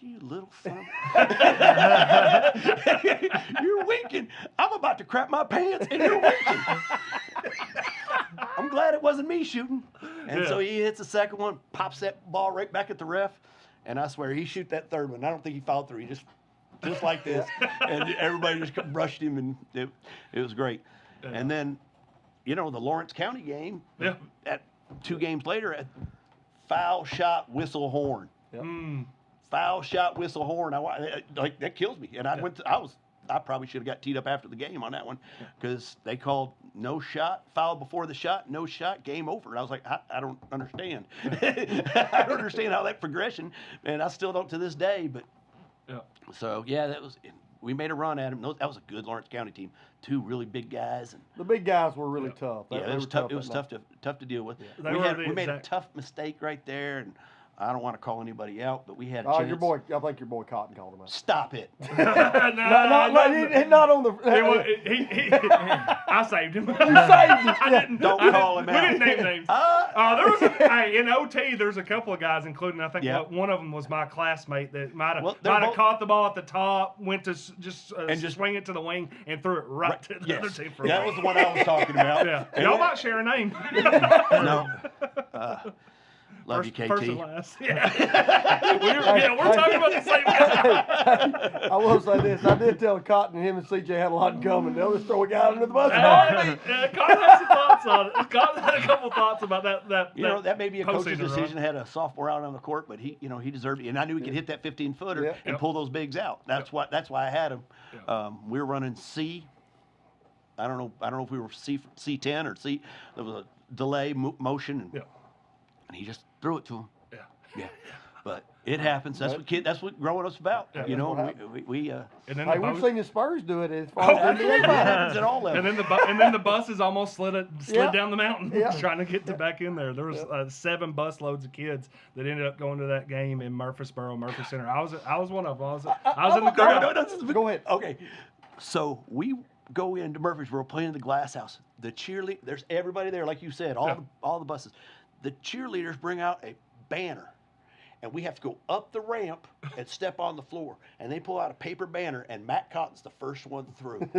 You little son. You're winking. I'm about to crap my pants, and you're winking. I'm glad it wasn't me shooting. And so he hits the second one, pops that ball right back at the ref, and I swear he shoot that third one. I don't think he fouled through. He just like this, and everybody just brushed him, and it was great. Yeah. And then, the Lawrence County game. Yeah. At 2 games later, at foul shot whistle horn. Yep. Foul shot whistle horn. Like that kills me. And I probably should have got teed up after the game on that one because they called no shot, foul before the shot, no shot, game over. And I was like, I don't understand. I don't understand how that progression, and I still don't to this day. But so we made a run at him. That was a good Lawrence County team. 2 really big guys. And the big guys were really tough. it was tough. It was tough to deal with. Yeah. We made a tough mistake right there, and I don't want to call anybody out, but we had a Oh, chance. I think your boy Cotton called him out. Stop it. Not on the. I saved him. You saved him. I didn't. Don't call him out. We didn't name names. There was in OT. There's a couple of guys, including I think one of them was my classmate that might have caught the ball at the top, went to just swing it to the wing and threw it right to the other team. That was the one I was talking about. Y'all might share a name. No. Love you, KT. First and last. Yeah. we're talking about the same guy. I will say this. I did tell Cotton and him and CJ had a lot in common. They'll just throw a guy under the bus. Cotton had some thoughts on it. Cotton had a couple thoughts about that. That may be a coach's decision. Run. Had a sophomore out on the court, but he deserved it. And I knew he could hit that 15-footer and pull those bigs out. That's why I had him. Yeah. We were running C. I don't know if we were C10 or C. There was a delay motion, and he just threw it to him. Yeah. But it happens. That's what growing up's about. Yeah. We and then we've seen the Spurs do it as far as it happens at all levels. And then the buses almost slid down the mountain trying to get back in there. There was 7 bus loads of kids that ended up going to that game in Murphy Center. I was one of them. I was in the crowd. No, go ahead. Okay. So we go into Murfreesboro, playing the Glass House. The cheerleader, there's everybody there, like you said, all the buses. The cheerleaders bring out a banner, and we have to go up the ramp and step on the floor. And they pull out a paper banner, and Matt Cotton's the first one through.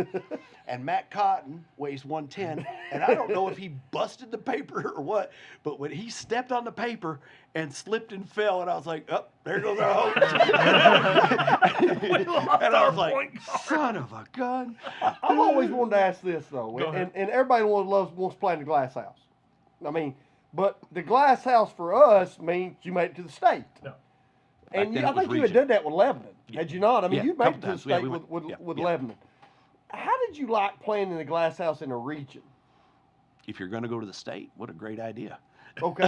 And Matt Cotton weighs 110, and I don't know if he busted the paper or what, but when he stepped on the paper and slipped and fell, and I was like, oh, there goes our host. And I was like, son of a gun. I've always wanted to ask this, though, and everybody wants to play in the Glass House. I mean, but the Glass House for us means you made it to the state. No. And I think you had done that with Lebanon, had you not? I mean, you made it to the state with Lebanon. How did you like playing in the Glass House in a region? If you're going to go to the state, what a great idea. Okay.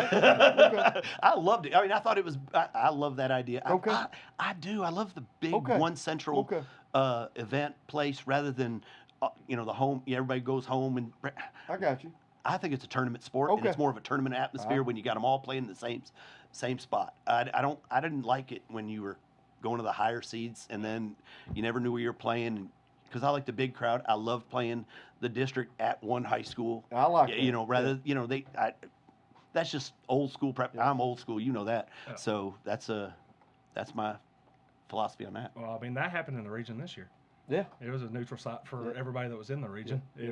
I loved it. I mean, I thought it was, I love that idea. Okay. I do. I love the big one central event place rather than, the home, everybody goes home and. I got you. I think it's a tournament sport, and it's more of a tournament atmosphere when you got them all playing in the same spot. I didn't like it when you were going to the higher seeds, and then you never knew where you were playing. Because I like the big crowd. I loved playing the district at one high school. I like it. Rather that's just old school prep. I'm old school, you know that. Yeah. So that's my philosophy on that. Well, I mean that happened in the region this year. Yeah, it was a neutral site for everybody that was in the region. Yeah.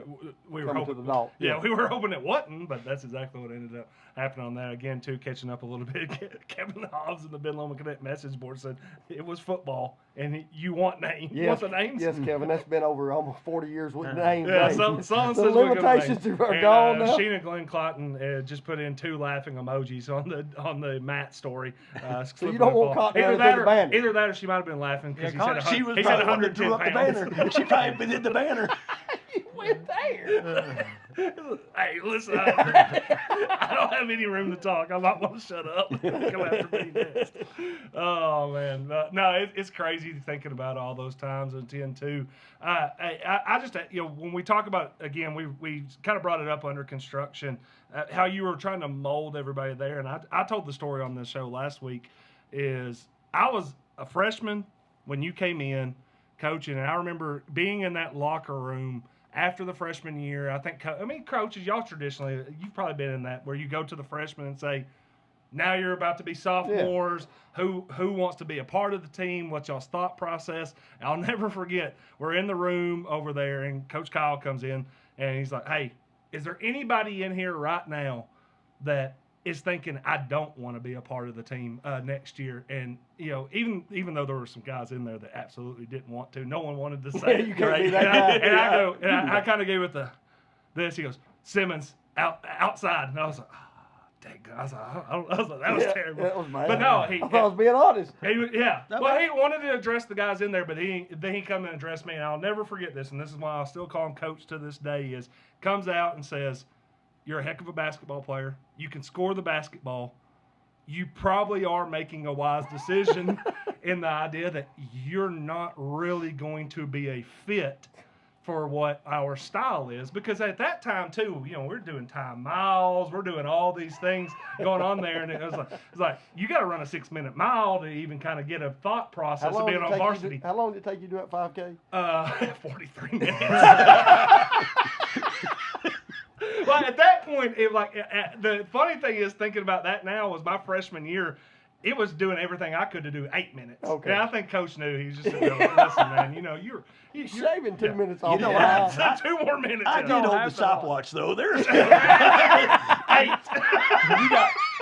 We were hoping, we were hoping it wasn't, but that's exactly what ended up happening on that. Again, too, catching up a little bit. Kevin Hobbs in the Ben Loma Cadet message board said it was football, and you want names. Yes. You want the names? Yes, Kevin. That's been over almost 40 years with names. Yeah, the limitations are gone now. Sheena Glenn Cotton just put in 2 laughing emojis on the Matt story. So you don't want Cotton either that or she might have been laughing because he said 110 pounds. She probably been in the banner. You went there. Hey, listen, I don't have any room to talk. I might want to shut up. Come after me next. Oh, man. No, it's crazy thinking about all those times in 10-2. I just, when we talk about, again, we kind of brought it up under construction, how you were trying to mold everybody there. And I told the story on this show last week is I was a freshman when you came in coaching, and I remember being in that locker room after the freshman year. I think, coaches, y'all traditionally, you've probably been in that, where you go to the freshmen and say, now you're about to be sophomores. Who wants to be a part of the team? What's y'all's thought process? I'll never forget. We're in the room over there, and Coach Keil comes in, and he's like, "Hey, is there anybody in here right now that is thinking I don't want to be a part of the team next year?" And even though there were some guys in there that absolutely didn't want to, no one wanted to say. You can't be that guy. And I kind of gave it this. He goes, "Simmons outside," and I was like, I was like, that was terrible. That was bad. But no, I thought I was being honest. Well, he wanted to address the guys in there, but then he come and addressed me, and I'll never forget this, and this is why I still call him Coach to this day, is comes out and says, "You're a heck of a basketball player. You can score the basketball. You probably are making a wise decision in the idea that you're not really going to be a fit for what our style is." Because at that time too, we're doing time miles, we're doing all these things going on there, and it's like you got to run a 6-minute mile to even kind of get a thought process of being on varsity. How long did it take you to do that 5K? 43 minutes. Well, at that point, the funny thing is, thinking about that now, was my freshman year. It was doing everything I could to do 8 minutes. Okay. And I think Coach knew. He was just like, "Listen, man, you're shaving 2 minutes off. So 2 more minutes. I did hold the stopwatch though. There's 8.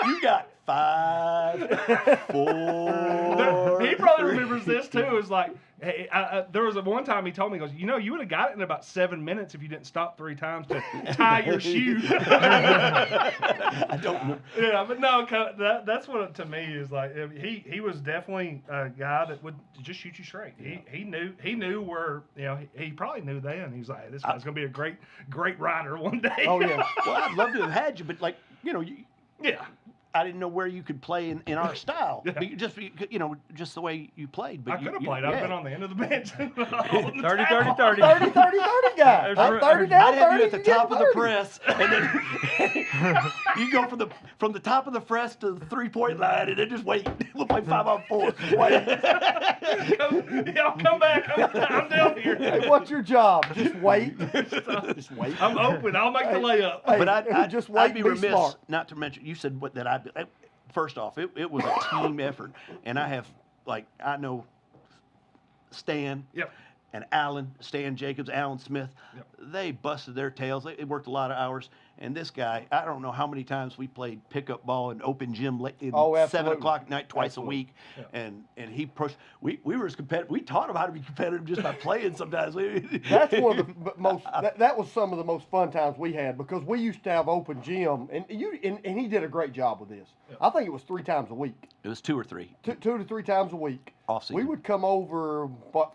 you got 5, 4. He probably remembers this too. It's like, hey, there was one time he told me, he goes, you would have got it in about 7 minutes if you didn't stop 3 times to tie your shoe. I don't know. Yeah, but no, that's what to me is like. He was definitely a guy that would just shoot you straight. He knew where, he probably knew then. He's like, this guy's gonna be a great rider one day. Oh yeah. Well, I'd love to have had you, but Yeah. I didn't know where you could play in our style. Just the way you played. But I could have played. I've been on the end of the bench. 30, 30, 30. 30 guy. I'm 30 down, I'd have 30. you at the top of the press, and then you go from the top of the press to the 3-point line, and then just wait. We'll play 5-on-4. Y'all come back. I'm down here. Hey, what's your job? Just wait. Just wait. I'm open. I'll make the layup. Hey, But I'd just wait. I'd be remiss smart. not to mention. You said that first off, it was a team effort, and I know Stan. Yep. And Stan Jacobs, Alan Smith, they busted their tails. They worked a lot of hours. And this guy, I don't know how many times we played pickup ball in open gym in 7 o'clock at night twice a week. Yeah. And he pushed. We were as competitive. We taught him how to be competitive just by playing sometimes. That's one of the most. That was some of the most fun times we had, because we used to have open gym, and he did a great job with this. Yeah. I think it was 3 times a week. It was 2 or 3. 2 to 3 times a week. Off season. We would come over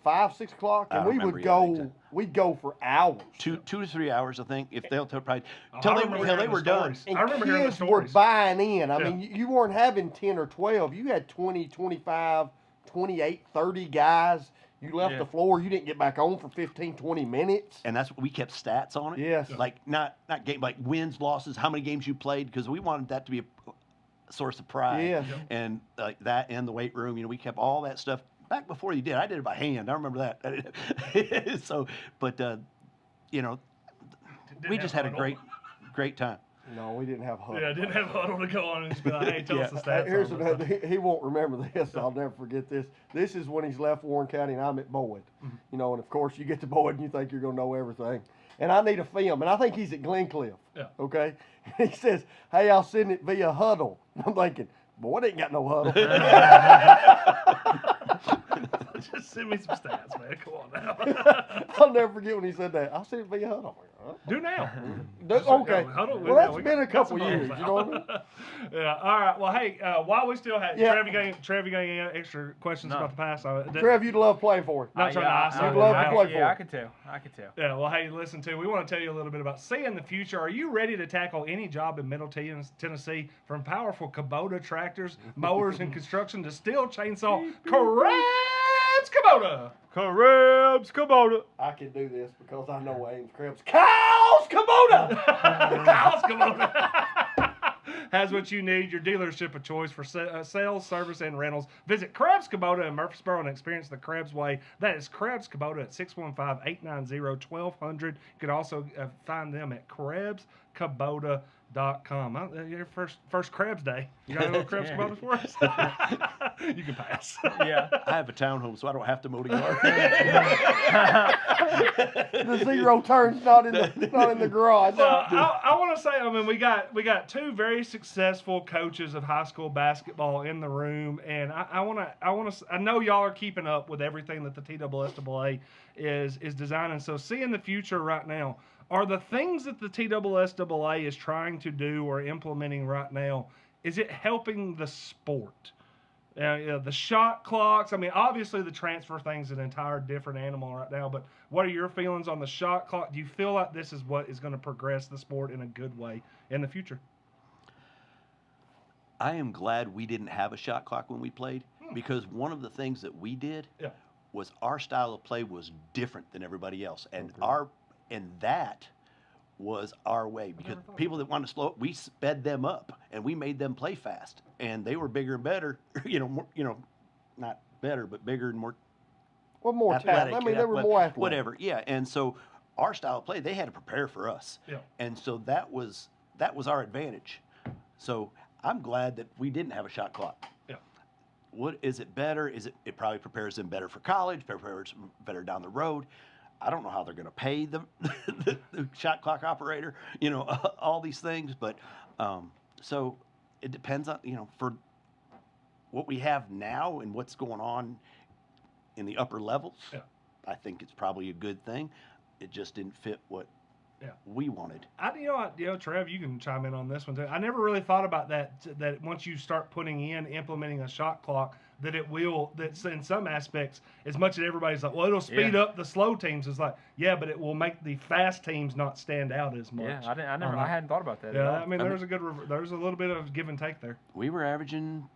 5, 6 o'clock, and we would go. We'd go for hours. 2 to 3 hours, I think. If they'll probably till they were done. And I remember hearing the kids were stories. buying in. I mean, you weren't having 10 or 12. You had 20, 25, 28, 30 guys. You left the floor. You didn't get back on for 15, 20 minutes. And that's what we kept stats on it. Yes. Like not game, like wins, losses, how many games you played, because we wanted that to be a source of pride. Yeah. And that and the weight room, we kept all that stuff. Back before you did, I did it by hand. I remember that. So, but we just had a great time. No, we didn't have huddle. Yeah, I didn't have huddle to go on and just be like, "Hey, tell us the stats." Here's another. He won't remember this. I'll never forget this. This is when he's left Warren County, and I'm at Boyd. And of course you get to Boyd and you think you're gonna know everything. And I need a film, and I think he's at Glencliff. Yeah. Okay. And he says, "Hey, I'll send it via huddle." I'm thinking, "Boy, they ain't got no huddle." Just send me some stats, man. Come on now. I'll never forget when he said that. I'll send it via huddle. Do now. Okay. Huddle, well, that's been a couple years. You know what I mean? Yeah. All right. Well, hey, while we still have Trev, you got any extra questions about the past? Trev, you'd love playing for it. Not trying to ice You'd love to play for it. Yeah, I could tell. Yeah. Well, hey, listen to. We want to tell you a little bit about See in the Future. Are you ready to tackle any job in Middle Tennessee, from powerful Kubota tractors, mowers, and construction to steel chainsaw? Krebs Kubota. Krebs Kubota. I can do this because I know Ames Krebs. Kyle's Kubota. Kyle's Kubota has what you need. Your dealership of choice for sales, service, and rentals. Visit Krebs Kubota in Murfreesboro and experience the Krebs way. That is Krebs Kubota at 615-890-1200. You can also find them at KrebsKubota.com. Your first Crabs Day. You got a little Crabs kebab for us? You can pass. Yeah. I have a townhome, so I don't have to mow the yard. The zero turn's not in the garage. Well, I want to say, I mean, we got two very successful coaches of high school basketball in the room, and I know y'all are keeping up with everything that the TSSAA is designing. So, seeing the future right now, are the things that the TSSAA is trying to do or implementing right now, is it helping the sport? The shot clocks. I mean, obviously the transfer thing's an entire different animal right now, but what are your feelings on the shot clock? Do you feel like this is what is going to progress the sport in a good way in the future? I am glad we didn't have a shot clock when we played, because one of the things that we did was our style of play was different than everybody else, and that was our way, because people that wanted to slow up, we sped them up and we made them play fast, and they were bigger and better, not better, but bigger and more more athletic. talent. I mean, they were more athletic. Whatever, yeah. And so our style of play, they had to prepare for us. Yeah. And so that was our advantage. So I'm glad that we didn't have a shot clock. Yeah. What is it better? It probably prepares them better for college, prepares them better down the road. I don't know how they're going to pay the shot clock operator, all these things. But so it depends on, for what we have now and what's going on in the upper levels. Yeah. I think it's probably a good thing. It just didn't fit what we wanted. Trev, you can chime in on this one too. I never really thought about that once you start implementing a shot clock, that in some aspects, as much as everybody's like, well, it'll speed up the slow teams. It's like, yeah, but it will make the fast teams not stand out as much. Yeah, I hadn't thought about that. Yeah, I mean, there's a little bit of give and take there. We were averaging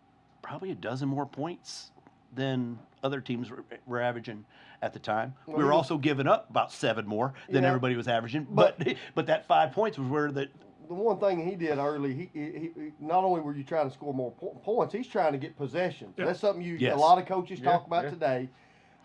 probably a dozen more points than other teams were averaging at the time. We were also giving up about 7 more than everybody was averaging, but that 5 points was where the one thing he did early, he not only were you trying to score more points, he's trying to get possessions. Yeah. That's something a lot of coaches talk about today.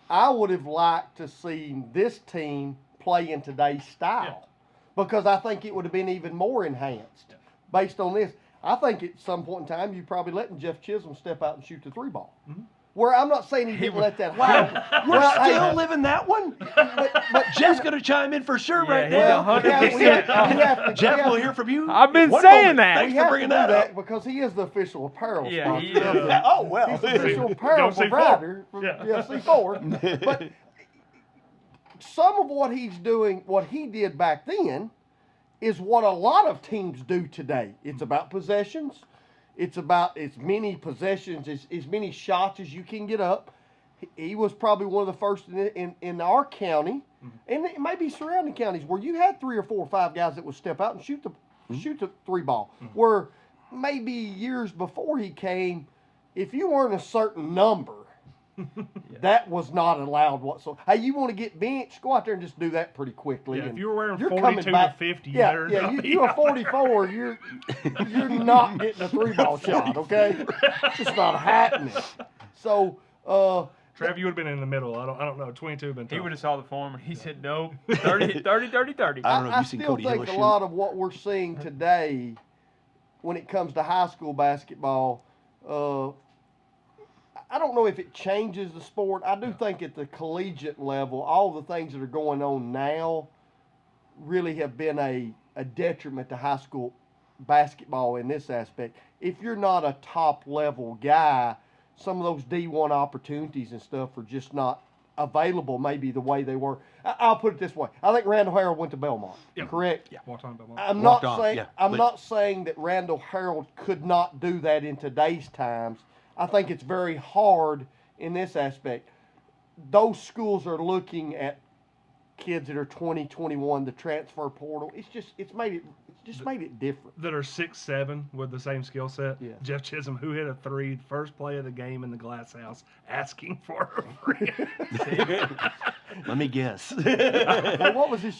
I would have liked to see this team play in today's style because I think it would have been even more enhanced based on this. I think at some point in time, you probably letting Jeff Chisholm step out and shoot the 3-ball. Mm-hmm. Where I'm not saying he didn't let that happen. We're still living that one? But Jeff's going to chime in for sure right now. Jeff, we'll hear from you. I've been saying that. Thanks for bringing that up. Because he is the official apparel sponsor. He is. Oh, well. He's the official apparel provider from C4. But some of what he's doing, what he did back then, is what a lot of teams do today. It's about possessions. It's about as many possessions, as many shots as you can get up. He was probably one of the first in our county, and it may be surrounding counties, where you had 3 or 4 or 5 guys that would step out and shoot the 3-ball. Where maybe years before he came, if you weren't a certain number, that was not allowed whatsoever. Hey, you want to get benched? Go out there and just do that pretty quickly. Yeah, and if you were wearing 42 to 50, you're a 44. You're not getting a 3-ball shot. Okay, it's just not happening. So, Trev, you would have been in the middle. I don't know. 22 would have been tough. He would have saw the form and he said no. 30. I don't know if you've seen Cody I still think a lot of what we're seeing today, when it comes to high school basketball. I don't know if it changes the sport. I do think at the collegiate level, all the things that are going on now really have been a detriment to high school basketball in this aspect. If you're not a top-level guy, some of those D1 opportunities and stuff are just not available maybe the way they were. I'll put it this way. I think Randall Harold went to Belmont, correct? Yeah, walked on Belmont. I'm not saying that Randall Harold could not do that in today's times. I think it's very hard in this aspect. Those schools are looking at kids that are 20, 21, the transfer portal. It's made it different. That are 6'7" with the same skill set. Yeah. Jeff Chisholm, who hit a 3 first play of the game in the glass house, asking for a free. Let me guess. Well, what was his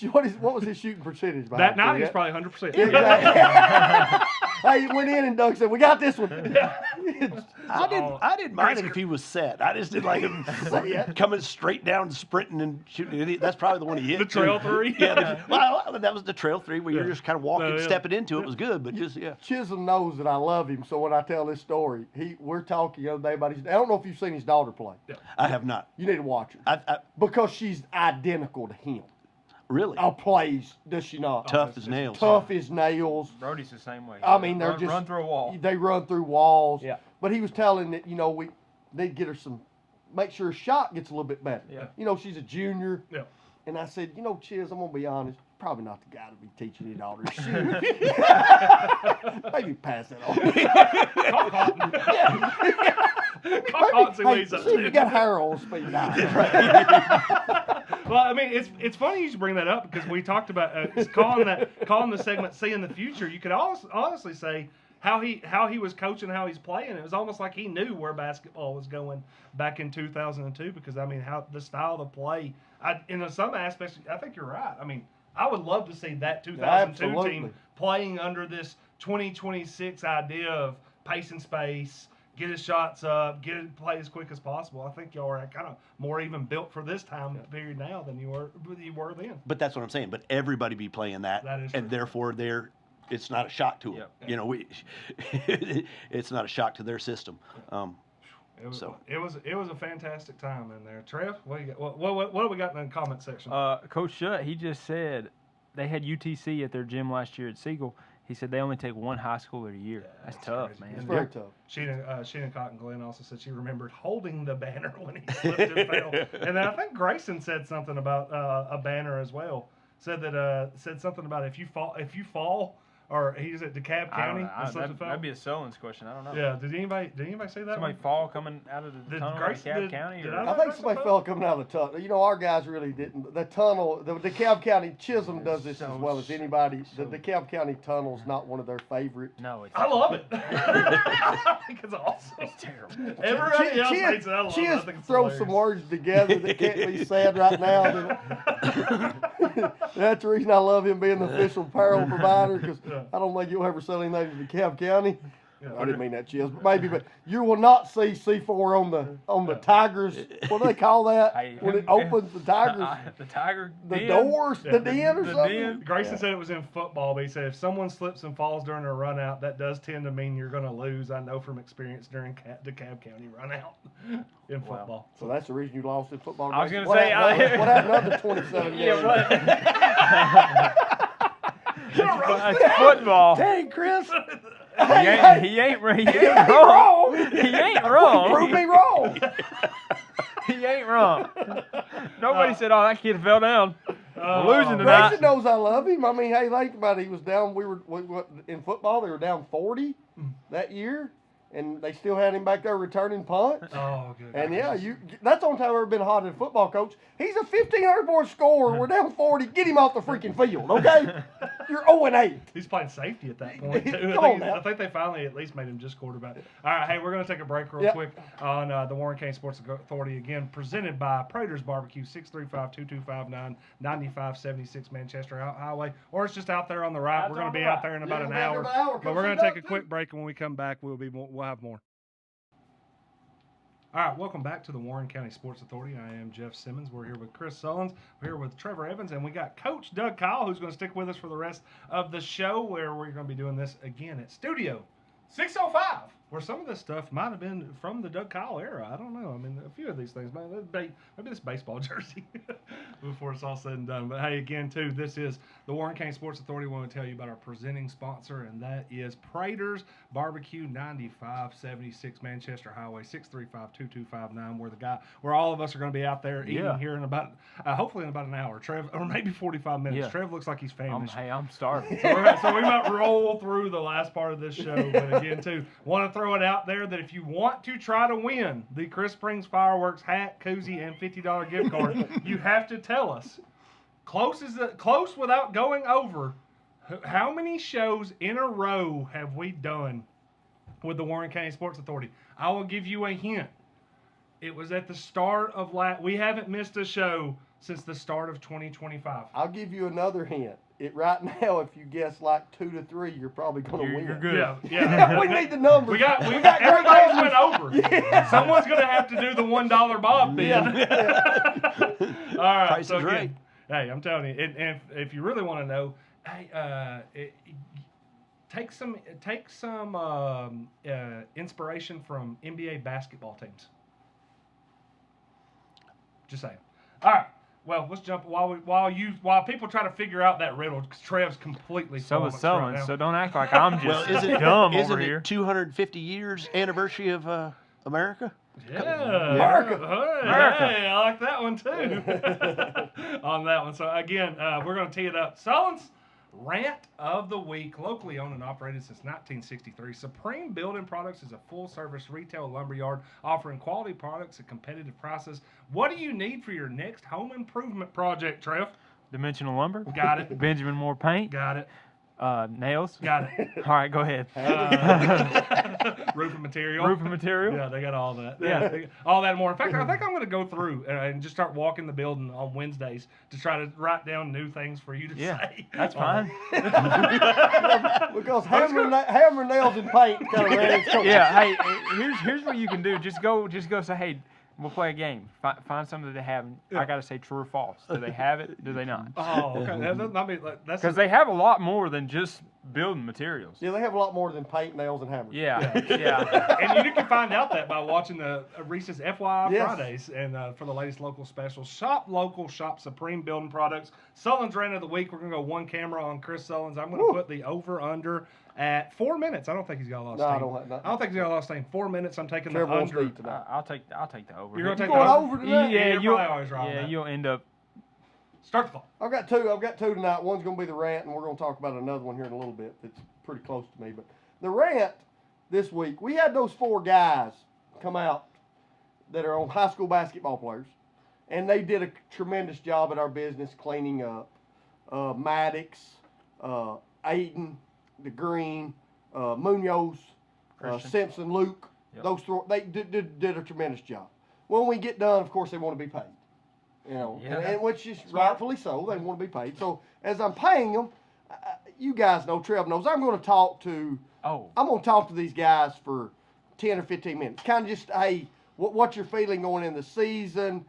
shooting percentage? That night he's probably 100%. Exactly. Hey, he went in and Doug said, "We got this one." I didn't mind it if he was set. I just didn't like him coming straight down, sprinting and shooting. That's probably the one he hit. The trail three? Well, that was the trail three where you're just kind of walking, Yeah. stepping into it. Was good, but just Chisholm knows that I love him, so when I tell this story, we're talking the other day about I don't know if you've seen his daughter play. I have not. You need to watch her. Because she's identical to him. Really? Plays, does she not? Tough as nails. Tough as nails. Brody's the same way. I mean, they're run through a wall. They run through walls. Yeah. But he was telling that, we need to get her make sure her shot gets a little bit better. Yeah. She's a junior. Yeah. And I said, Chiz, I'm going to be honest, probably not the guy to be teaching your daughter to shoot. Maybe pass it on. See what he's up See if you to. got hair on speed now. Well, I mean, it's funny you should bring that up because we talked about calling the segment "Seeing the Future." You could honestly say how he was coaching, how he's playing. It was almost like he knew where basketball was going back in 2002 because I mean, how the style of play. In some aspects, I think you're right. I mean, I would love to see that 2002 Absolutely. team playing under this 2026 idea of pace and space. Get his shots up, play as quick as possible. I think y'all are kind of more even built for this time period now than you were then. But that's what I'm saying. But everybody be playing that, That is and true. therefore it's not a shock to them. Yep. It's not a shock to their system. It was a fantastic time in there. Trev, what do you got? What do we got in the comment section? Coach Shutt, he just said they had UTC at their gym last year at Siegel. He said they only take one high schooler a year. That's tough, crazy. man. It's very tough. Sheena Cotton Glenn also said she remembered holding the banner when he slipped and fell. And then I think Grayson said something about a banner as well. Said something about if you fall, or he's at DeKalb County. That'd be a Solon's question. I don't know. Yeah. Did anybody say that? Somebody fall coming out of the Did tunnel Grayson- in DeKalb did- County? did Or? I- I think somebody fell coming out of the tunnel. Our guys really didn't. The tunnel, the DeKalb County, Chisholm does this as well as anybody. The DeKalb County tunnel's not one of their favorite. No, it's I love it. I think it's awesome. It's terrible. Everybody else hates it. I love it. I think it's throw hilarious. some words together that can't be said right now. That's the reason I love him being the official apparel provider because I don't think you'll ever sell anything to DeKalb County. I didn't mean that, Chiz, but maybe. But you will not see C4 on the Tigers. What do they call that Hey, when it opens the Tigers? The Tiger The den. doors, the den or The something. den. Grayson said it was in football, but he said if someone slips and falls during a run out, that does tend to mean you're going to lose. I know from experience during DeKalb County run out in football. So that's the reason you lost in football. I was Grayson. gonna say, what happened to the 27 Yeah, games? what? It's football. Dang, Chris. He ain't wrong. He ain't wrong. Prove me wrong. He ain't wrong. Nobody said, "Oh, that kid fell down." We're losing Grayson tonight. knows I love him. I mean, hey, think about it. He was down. We in football. They were down 40 that year, and they still had him back there returning punts. Oh, good. And yeah, that's the only time I've ever been hot as a football coach. He's a 1,500 point scorer. We're down 40. Get him off the freaking field, okay? You're 0-8. He's playing safety at that point, too. Come on now. I think they finally at least made him just quarterback. All right, hey, we're going to take a break real quick on the Warren County Sports Authority, again, presented by Prater's Barbecue, 635-2259, 9576 Manchester Highway. Or it's just out there on the right. We're going to be out there in about an hour. But we're going to take a quick break, and when we come back, we'll have more. All right, welcome back to the Warren County Sports Authority. I am Jeff Simmons. We're here with Chris Sullins. We're here with Trevor Evans, and we got Coach Doug Keil, who's going to stick with us for the rest of the show, where we're going to be doing this again at Studio 605, where some of this stuff might have been from the Doug Keil era. I don't know. I mean, a few of these things, maybe this baseball jersey before it's all said and done. But hey, again, too, this is the Warren County Sports Authority. We want to tell you about our presenting sponsor, and that is Prater's Barbecue, 9576 Manchester Highway, 635-2259, where all of us are going to be out there eating here in about, hopefully in about an hour, Trev, or maybe 45 minutes. Yeah. Trev looks like he's famished. I'm starving. So we might roll through the last part of this show, but again, too, want to throw it out there that if you want to try to win the Chris Springs Fireworks hat, koozie, and $50 gift card, you have to tell us, close without going over, how many shows in a row have we done with the Warren County Sports Authority? I will give you a hint. It was at the start of we haven't missed a show since the start of 2025. I'll give you another hint. right now, if you guess like 2 to 3, you're probably going to win. You're good. Yeah. We need the numbers. We got great everybody's numbers. went over. Someone's gonna have to do the $1 Bob bid. All right. Price so is again, right. hey, I'm telling you, and if you really want to know, hey, take some inspiration from NBA basketball teams. Just saying. All right. Well, let's jump while people try to figure out that riddle, because Trev's completely So is flummoxed Sullen, right now. so don't act like I'm just Well, is it dumb isn't over it here. 250 years anniversary of America? Yeah, America. Hey, America. hey, I like that one too. On that one. So again, we're going to tee it up. Sullen's Rant of the Week, locally owned and operated since 1963. Supreme Building Products is a full-service retail lumberyard offering quality products at competitive prices. What do you need for your next home improvement project, Trev? Dimensional lumber. Got it. Benjamin Moore paint. Got it. Nails. Got it. All right, go ahead. Roofing material. Roofing material. Yeah, they got all that. Yeah. They got all that and more. In fact, I think I'm going to go through and just start walking the building on Wednesdays to try to write down new things for you to Yeah, say. that's fine. Because hammer nails and paint kind of ran its course. Yeah. Hey, here's what you can do. Just go say, hey, we'll play a game. Find something that they have. I got to say true or false. Do they have it? Do they not? Oh, okay. That's Because they have a lot more than just building materials. Yeah, they have a lot more than paint, nails, and hammers. Yeah. and you can find out that by watching the Reese's FYI Yes. Fridays and for the latest local specials. Shop local, shop Supreme Building Products. Sullen's Rant of the Week. We're going to go one camera on Chris Sullen's. I'm going to put the over-under at 4 minutes. I don't think he's got a lot of steam. I don't think he's got a lot of steam. 4 minutes, I'm taking Trevor the won't under. speak tonight. I'll take the over. You're going to take going the over tonight? Yeah, Yeah, you're probably always right on yeah, that. you'll end up. Start the clock. I've got two tonight. One's going to be the rant, and we're going to talk about another one here in a little bit that's pretty close to me. But the rant this week, we had those 4 guys come out that are on high school basketball players, and they did a tremendous job at our business cleaning up. Maddox, Aiden, the Green, Munoz, Christian. Simpson, Luke. Yep. Those 3, they did a tremendous job. When we get done, of course, they want to be paid. You know, Yeah. and which is rightfully so. They want to be paid. So as I'm paying them, you guys know, Trev knows, I'm going to talk to these guys for 10 or 15 minutes. Kind of just, hey, what's your feeling going in the season?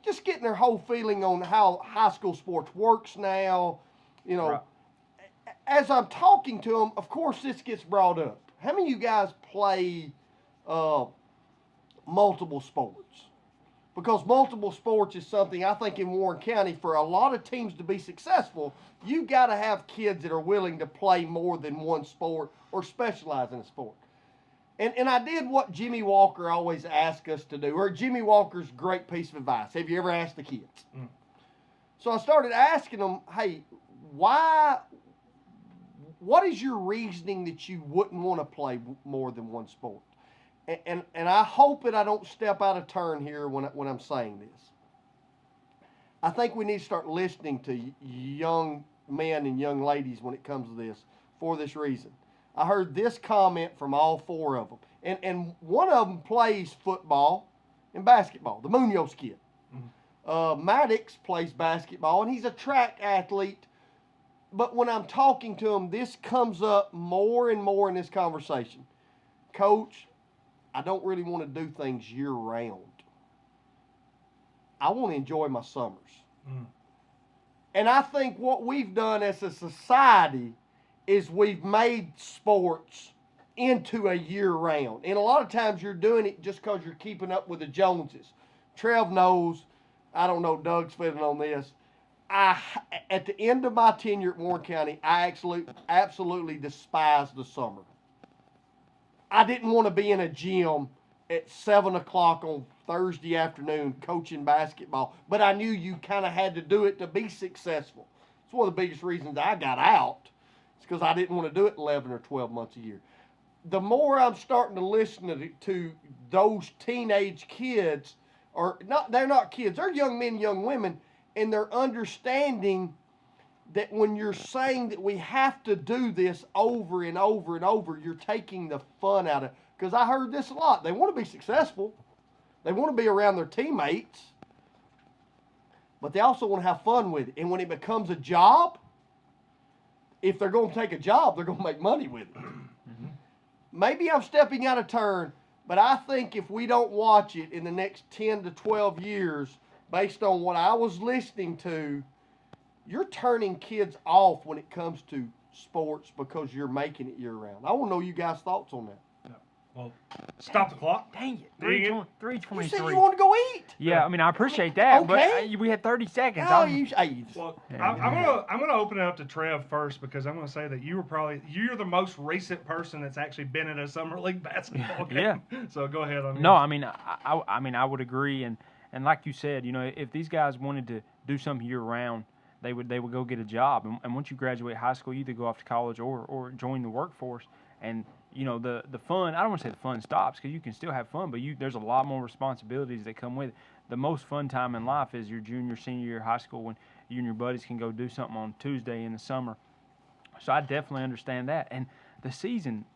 Just getting their whole feeling on how high school sports works now. You know, Right. As I'm talking to them, of course, this gets brought up. How many of you guys play multiple sports? Because multiple sports is something I think in Warren County, for a lot of teams to be successful, you got to have kids that are willing to play more than one sport or specialize in a sport. And I did what Jimmy Walker always asked us to do, or Jimmy Walker's great piece of advice. Have you ever asked the kids? So I started asking them, hey, what is your reasoning that you wouldn't want to play more than one sport? And I hope that I don't step out of turn here when I'm saying this. I think we need to start listening to young men and young ladies when it comes to this for this reason. I heard this comment from all 4 of them. And one of them plays football and basketball, the Munoz kid. Maddox plays basketball, and he's a track athlete. But when I'm talking to him, this comes up more and more in this conversation. Coach, I don't really want to do things year-round. I want to enjoy my summers. And I think what we've done as a society is we've made sports into a year-round. And a lot of times you're doing it just because you're keeping up with the Joneses. Trev knows, I don't know, Doug's feeling on this. At the end of my tenure at Warren County, I absolutely despised the summer. I didn't want to be in a gym at 7 o'clock on Thursday afternoon coaching basketball, but I knew you kind of had to do it to be successful. It's one of the biggest reasons I got out. It's because I didn't want to do it 11 or 12 months a year. The more I'm starting to listen to those teenage kids, they're not kids, they're young men, young women, and they're understanding that when you're saying that we have to do this over and over and over, you're taking the fun out of it. Because I heard this a lot. They want to be successful. They want to be around their teammates. But they also want to have fun with it. And when it becomes a job, if they're going to take a job, they're going to make money with it. Maybe I'm stepping out of turn, but I think if we don't watch it in the next 10 to 12 years, based on what I was listening to, you're turning kids off when it comes to sports because you're making it year round. I want to know you guys' thoughts on that. Well, stop the clock. Dang it. Dang it. 3:23. You said you want to go eat. Yeah, I mean, I appreciate that, Okay. but we had 30 seconds. Oh, I'm- Well, Yeah. I'm gonna open it up to Trev first because I'm gonna say that you're the most recent person that's actually been in a summer league basketball game. So go ahead. No, I mean, I mean, I would agree, and like you said, you know, if these guys wanted to do something year round, they would go get a job, and once you graduate high school, you either go off to college or join the workforce, and you know the fun. I don't want to say the fun stops because you can still have fun, but there's a lot more responsibilities that come with it. The most fun time in life is your junior, senior year of high school when you and your buddies can go do something on Tuesday in the summer. So I definitely understand that, and the season,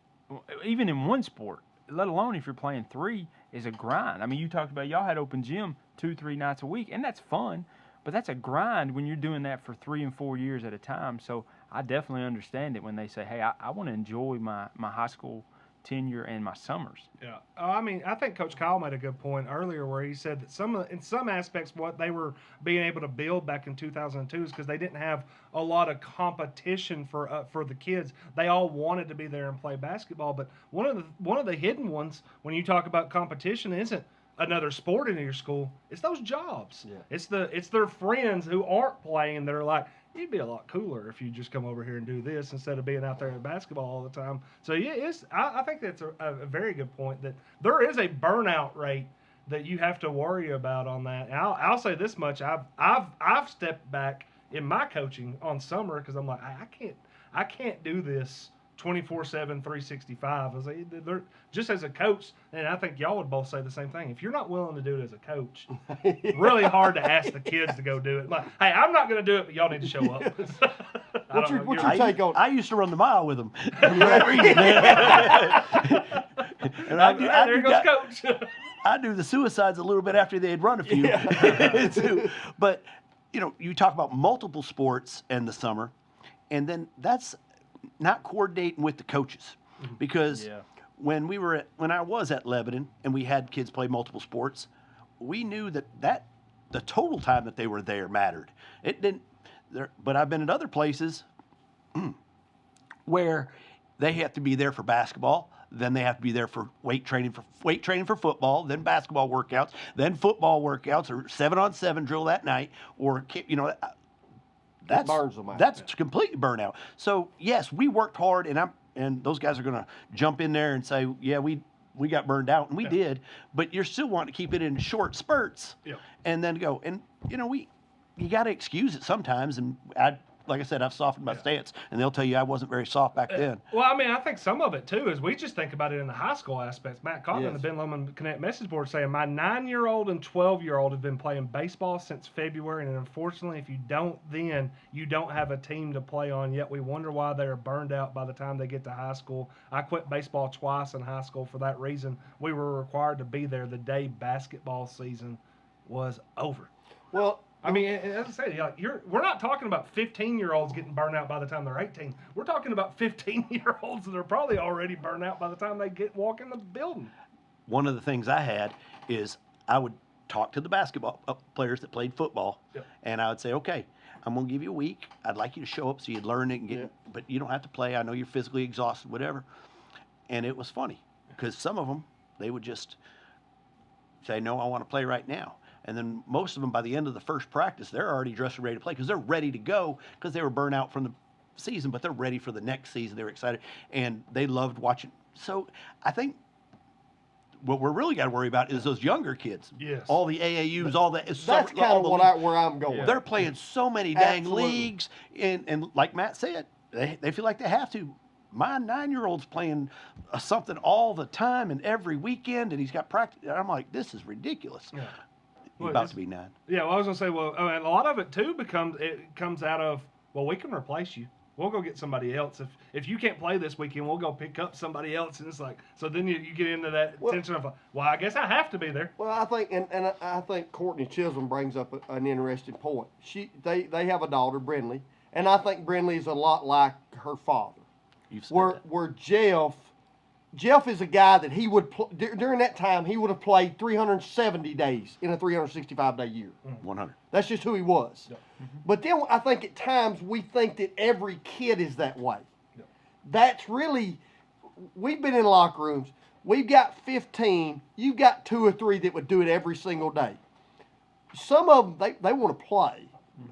even in one sport, let alone if you're playing three, is a grind. I mean, you talked about y'all had open gym 2-3 nights a week, and that's fun, but that's a grind when you're doing that for 3 and 4 years at a time. So I definitely understand it when they say, hey, I want to enjoy my high school tenure and my summers. Yeah, I mean, I think Coach Keil made a good point earlier where he said that in some aspects, what they were being able to build back in 2002 is because they didn't have a lot of competition for the kids. They all wanted to be there and play basketball, but one of the hidden ones when you talk about competition isn't another sport in your school. It's those jobs. Yeah. It's their friends who aren't playing that are like, it'd be a lot cooler if you just come over here and do this instead of being out there in basketball all the time. So yeah, I think that's a very good point that there is a burnout rate that you have to worry about on that. And I'll say this much: I've stepped back in my coaching on summer because I'm like, I can't do this 24/7, 365. I was like, just as a coach, and I think y'all would both say the same thing. If you're not willing to do it as a coach, really hard to ask the kids to go do it. Like, hey, I'm not going to do it, but y'all need to show up. What's your take on? I used to run the mile with them. And there goes Coach. I do the suicides a little bit after they had run a few. too. But, you know, you talk about multiple sports in the summer, and then that's not coordinating with the coaches. Because when I was at Lebanon and we had kids play multiple sports, we knew that the total time that they were there mattered. It didn't. But I've been at other places where they have to be there for basketball, then they have to be there for weight training for football, then basketball workouts, then football workouts, or 7-on-7 drill that night, or that's burns them out. That's completely burnout. So yes, we worked hard, and those guys are going to jump in there and say, yeah, we got burned out, and we did. But you're still wanting to keep it in short spurts, and then go. And you got to excuse it sometimes. And like I said, I've softened my stance, and they'll tell you I wasn't very soft back then. Well, I mean, I think some of it too is we just think about it in the high school aspects. Matt Cotton on the Ben Lomond Connect message board saying my 9-year-old and 12-year-old have been playing baseball since February, and unfortunately, if you don't then, you don't have a team to play on. Yet we wonder why they are burned out by the time they get to high school. I quit baseball twice in high school for that reason. We were required to be there the day basketball season was over. Well, I mean, as I say, we're not talking about 15-year-olds getting burned out by the time they're 18. We're talking about 15-year-olds that are probably already burned out by the time they walk in the building. One of the things I had is I would talk to the basketball players that played football, and I would say, okay, I'm going to give you a week. I'd like you to show up so you'd learn it and get but you don't have to play. I know you're physically exhausted, whatever. And it was funny because some of them, they would just say, no, I want to play right now. And then most of them, by the end of the first practice, they're already dressed and ready to play because they're ready to go because they were burnt out from the season, but they're ready for the next season. They're excited, and they loved watching. So I think what we're really got to worry about is those younger kids. Yes. All the AAUs, all that. that's kind of where I'm going. They're playing so many dang Absolutely. leagues, and like Matt said, they feel like they have to. My 9-year-old's playing something all the time and every weekend, and he's got practice. And I'm like, this is ridiculous. Yeah. He's about to be 9. Yeah, well, I was going to say, I mean, a lot of it, too, comes out of, well, we can replace you. We'll go get somebody else. If you can't play this weekend, we'll go pick up somebody else. And it's like, so then you get into that tension of, well, I guess I have to be there. Well, I think, and I think Courtney Chisholm brings up an interesting point. They have a daughter, Brindley, and I think Brindley is a lot like her father. You've said Where that. where Jeff is a guy that he would during that time he would have played 370 days in a 365-day year. 100. That's just who he was. But then I think at times we think that every kid is that way. That's really, we've been in locker rooms. We've got 15. You've got 2 or 3 that would do it every single day. Some of them, they want to play.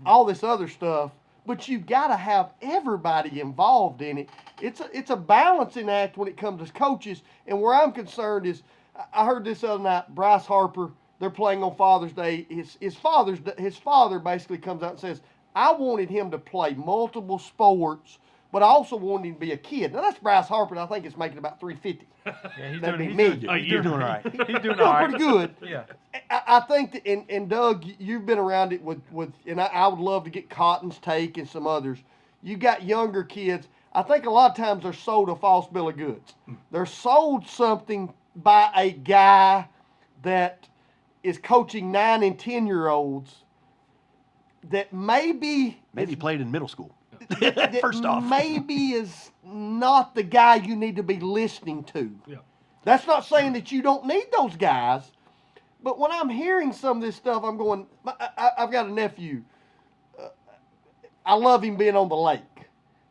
All this other stuff. But you've got to have everybody involved in it. It's a balancing act when it comes to coaches. And where I'm concerned is, I heard this other night, Bryce Harper, they're playing on Father's Day. His father basically comes out and says, I wanted him to play multiple sports, but I also wanted him to be a kid. Now that's Bryce Harper, and I think it's making about $350. Yeah, he's That'd doing, be he's me. doing, You're doing all right. he's doing all right. Pretty good. Yeah. I think that, and Doug, you've been around it with and I would love to get Cotton's take and some others. You got younger kids. I think a lot of times they're sold a false bill of goods. They're sold something by a guy that is coaching 9 and 10-year-olds that maybe Played in middle school. that First off. maybe is not the guy you need to be listening to. Yeah. That's not saying that you don't need those guys, but when I'm hearing some of this stuff, I'm going, I've got a nephew. I love him being on the lake.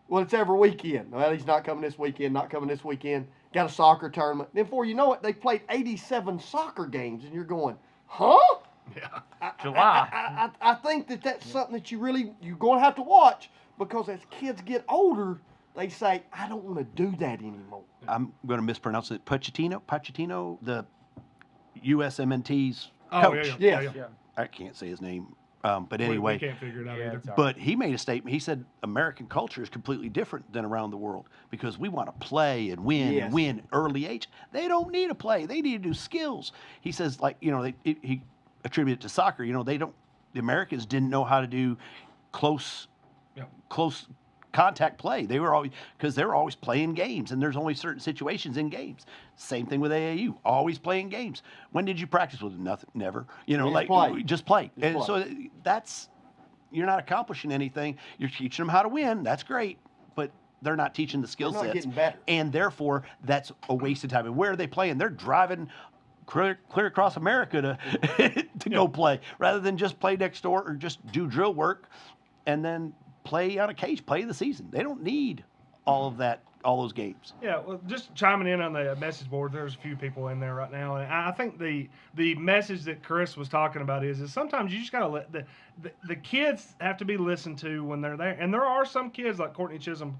Well, it's every weekend. Well, he's not coming this weekend, not coming this weekend. Got a soccer tournament. Then before you know it, they played 87 soccer games, and you're going, huh? Yeah. July. I think that's something that you're going to have to watch, because as kids get older, they say, I don't want to do that anymore. I'm going to mispronounce it. Pochettino, the USMNT's Oh, coach. yeah. Yeah. I can't say his name. But We anyway, can't figure it out Yeah, either. it's all but he made a statement. He said American culture is completely different than around the world, because we want to play and win Yes. and win early age. They don't need to play. They need to do skills. He says, like, he attributed it to soccer. The Americans didn't know how to do close contact play. They were always playing games, and there's only certain situations in games. Same thing with AAU, always playing games. When did you practice with them? Nothing, never. Just play. And so you're not accomplishing anything. You're teaching them how to win. That's great, but they're not teaching the skill They're not sets. getting better. And therefore, that's a waste of time. And where are they playing? They're driving clear across America to go play, rather than just play next door or just do drill work and then play on a cage, play the season. They don't need all of that, all those games. Yeah, well, just chiming in on the message board, there's a few people in there right now, and I think the message that Chris was talking about is sometimes you just gotta let the kids have to be listened to when they're there, and there are some kids like Courtney Chisholm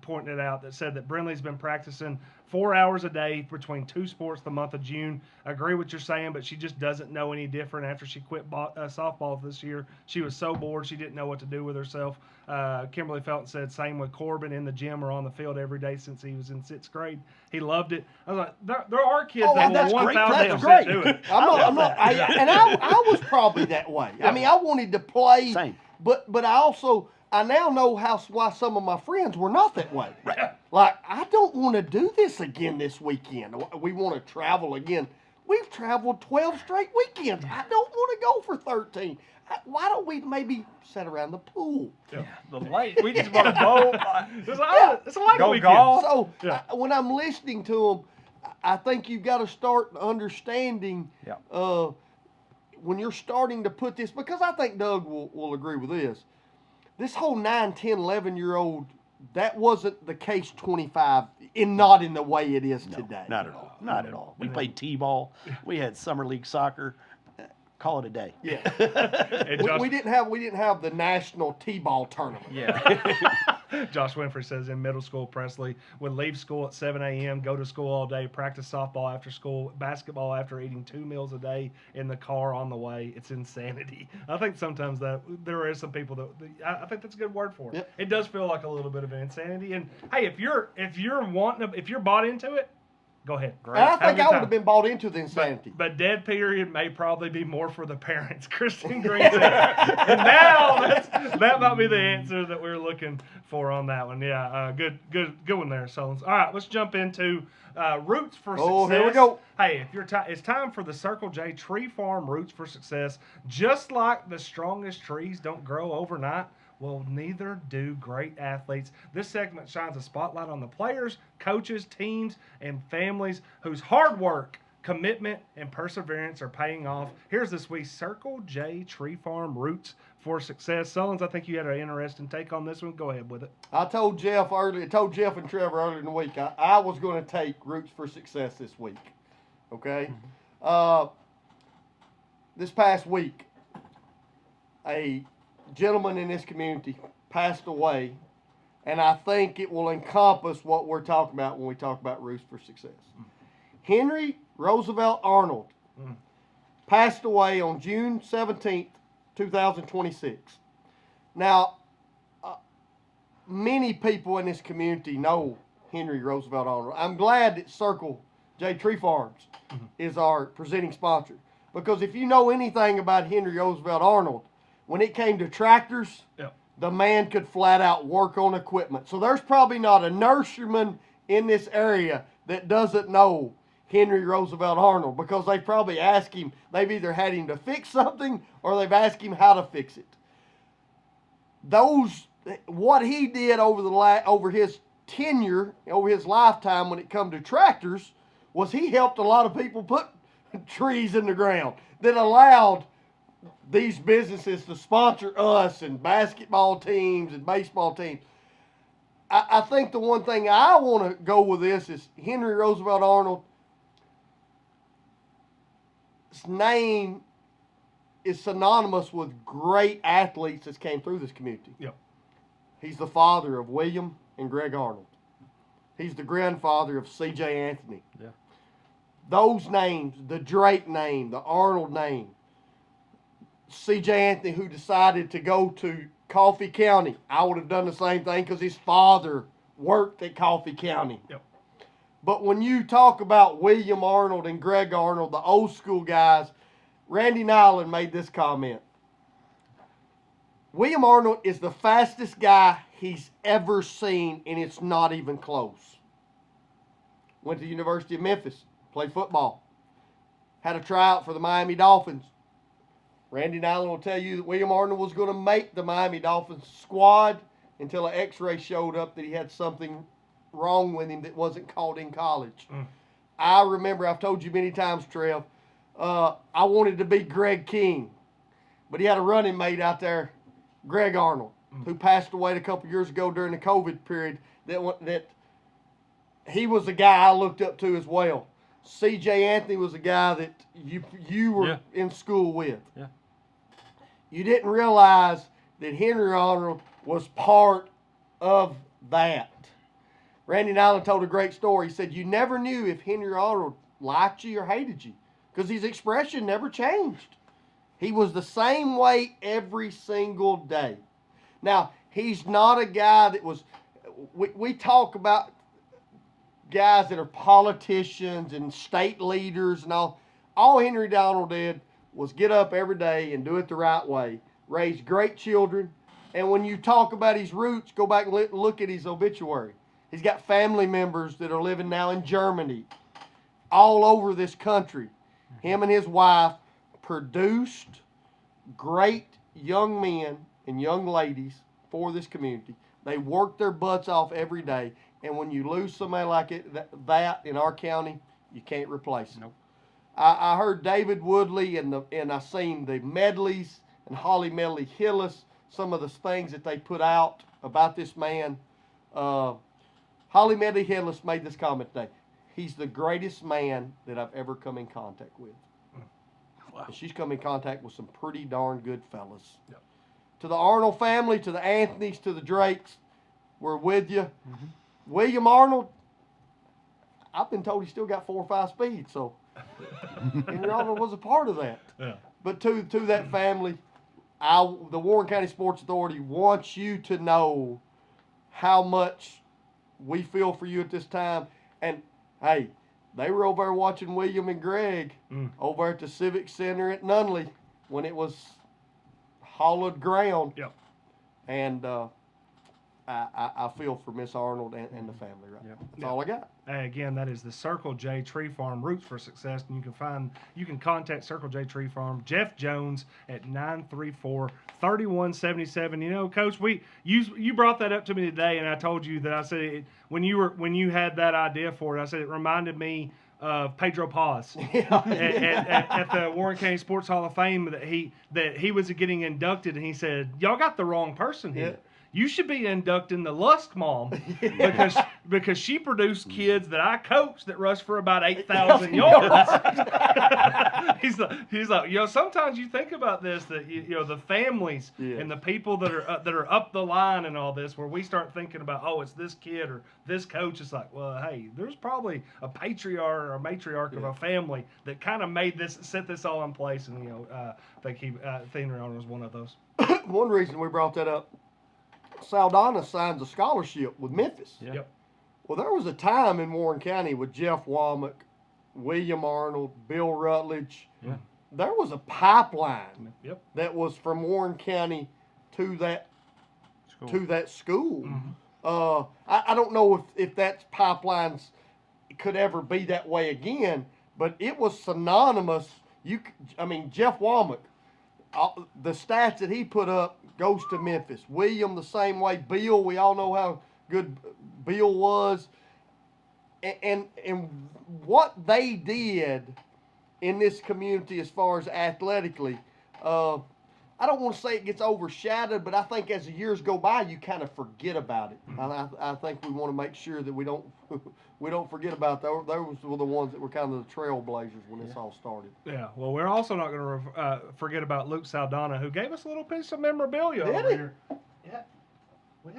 pointed it out that said that Brinley's been practicing 4 hours a day between 2 sports the month of June. I agree with what you're saying, but she just doesn't know any different after she quit softball this year. She was so bored she didn't know what to do with herself. Kimberly Felton said same with Corbin, in the gym or on the field every day since he was in 6th grade. He loved it. I was like, there are kids that that's will great. 1,000% do it. I was probably that way. I mean, I wanted to play, Same. but I now know why some of my friends were not that way. Right. Like, I don't want to do this again this weekend. We want to travel again. We've traveled 12 straight weekends. I don't want to go for 13. Why don't we maybe sit around the pool? The lake. We just want to boat. It's a lake Go weekend. golf. So Yeah. when I'm listening to them, I think you've got to start understanding when you're starting to put this, because I think Doug will agree with this. This whole 9, 10, 11-year-old, that wasn't the case 25, not in the way it is today. Not at all. Not at all. We played t-ball. We had summer league soccer. Call it a day. Yeah. And Josh, we didn't have the national t-ball tournament. Yeah. Josh Winfrey says in middle school, Presley would leave school at 7 a.m., go to school all day, practice softball after school, basketball after eating 2 meals a day in the car on the way. It's insanity. I think sometimes that there is some people that I think that's a good word for it. Yep. It does feel like a little bit of an insanity. And hey, if you're bought into it, go ahead. And I think I would have been bought into the insanity. But dead period may probably be more for the parents. Kristen Green said. And now that might be the answer that we're looking for on that one. Yeah, good one there, Solons. All right, let's jump into Roots for Success. Oh, here we go. Hey, it's time for the Circle J Tree Farm Roots for Success. Just like the strongest trees don't grow overnight, Well, neither do great athletes. This segment shines a spotlight on the players, coaches, teams, and families whose hard work, commitment, and perseverance are paying off. Here's this week's Circle J Tree Farm Roots for Success. Sullins, I think you had an interesting take on this one. Go ahead with it. I told Jeff and Trevor earlier in the week I was going to take Roots for Success this week. Okay? This past week, a gentleman in this community passed away, and I think it will encompass what we're talking about when we talk about Roots for Success. Henry Roosevelt Arnold passed away on June 17th, 2026. Now, many people in this community know Henry Roosevelt Arnold. I'm glad that Circle J Tree Farms is our presenting sponsor, because if you know anything about Henry Roosevelt Arnold, when it came to tractors, the man could flat out work on equipment. So there's probably not a nurseryman in this area that doesn't know Henry Roosevelt Arnold, because they've probably asked him, they've either had him to fix something or they've asked him how to fix it. What he did over his tenure, over his lifetime when it come to tractors, was he helped a lot of people put trees in the ground that allowed these businesses to sponsor us and basketball teams and baseball teams. I think the one thing I want to go with this is Henry Roosevelt Arnold's name is synonymous with great athletes that came through this community. Yep. He's the father of William and Greg Arnold. He's the grandfather of C.J. Anthony. Yeah. Those names, the Drake name, the Arnold name, C.J. Anthony, who decided to go to Coffee County. I would have done the same thing because his father worked at Coffee County. Yep. But when you talk about William Arnold and Greg Arnold, the old school guys, Randy Nyland made this comment. William Arnold is the fastest guy he's ever seen, and it's not even close. Went to the University of Memphis, played football. Had a tryout for the Miami Dolphins. Randy Nyland will tell you that William Arnold was going to make the Miami Dolphins squad until an x-ray showed up that he had something wrong with him that wasn't caught in college. I remember, I've told you many times, Trev, I wanted to be Greg King, but he had a running mate out there, Greg Arnold, who passed away a couple years ago during the COVID period. That he was a guy I looked up to as well. C.J. Anthony was a guy that you were in school with. Yeah. You didn't realize that Henry Arnold was part of that. Randy Nyland told a great story. He said, you never knew if Henry Arnold liked you or hated you because his expression never changed. He was the same way every single day. Now, he's not a guy that was, we talk about guys that are politicians and state leaders and all. All Henry Arnold did was get up every day and do it the right way, raise great children. And when you talk about his roots, go back and look at his obituary. He's got family members that are living now in Germany, all over this country. Him and his wife produced great young men and young ladies for this community. They work their butts off every day. And when you lose somebody like that in our county, you can't replace them. Nope. I heard David Woodley and I seen the Medleys and Holly Medley Hillis, some of the things that they put out about this man. Holly Medley Hillis made this comment today. He's the greatest man that I've ever come in contact with. Wow. And she's come in contact with some pretty darn good fellas. Yep. To the Arnold family, to the Anthonys, to the Drakes, we're with you. Mm-hmm. William Arnold, I've been told he still got 4 or 5 speeds, so Henry Arnold was a part of that. Yeah. But to that family, the Warren County Sports Authority wants you to know how much we feel for you at this time. And, hey, they were over there watching William and Greg over at the Civic Center at Nunley when it was hollowed ground. Yep. And I feel for Miss Arnold and the family. Right. Yep. That's all I got. Hey, again, that is the Circle J Tree Farm Roots for Success, and you can contact Circle J Tree Farm Jeff Jones at 934-3177. You know, Coach, you brought that up to me today, and I told you that I said when you had that idea for it, I said it reminded me of Pedro Paz at the Warren County Sports Hall of Fame that he was getting inducted, and he said, "Y'all got the wrong person here. Yeah. You should be inducting the Lusk Mom because she produced kids that I coached that rushed for about 8,000 yards." he's like, sometimes you think about this, that the families and the people that are up the line and all this, where we start thinking about, oh, it's this kid or this coach. It's like, well, hey, there's probably a patriarch or a matriarch of a family that kind of set this all in place, and I think Thienery was one of those. One reason we brought that up, Saldana signs a scholarship with Memphis. Yeah. Yep. Well, there was a time in Warren County with Jeff Womack, William Arnold, Bill Rutledge. Yeah. There was a pipeline Yep. that was from Warren County to that school. Mm-hmm. I don't know if that pipelines could ever be that way again, but it was synonymous. Jeff Womack, the stats that he put up goes to Memphis. William the same way. Bill, we all know how good Bill was. And what they did in this community as far as athletically, I don't want to say it gets overshadowed, but I think as the years go by, you kind of forget about it. I think we want to make sure that we don't forget about those. Those were the ones that were kind of the trailblazers when this all started. Yeah, well, we're also not going to forget about Luke Saldana, who gave us a little piece of memorabilia over here. Yeah, we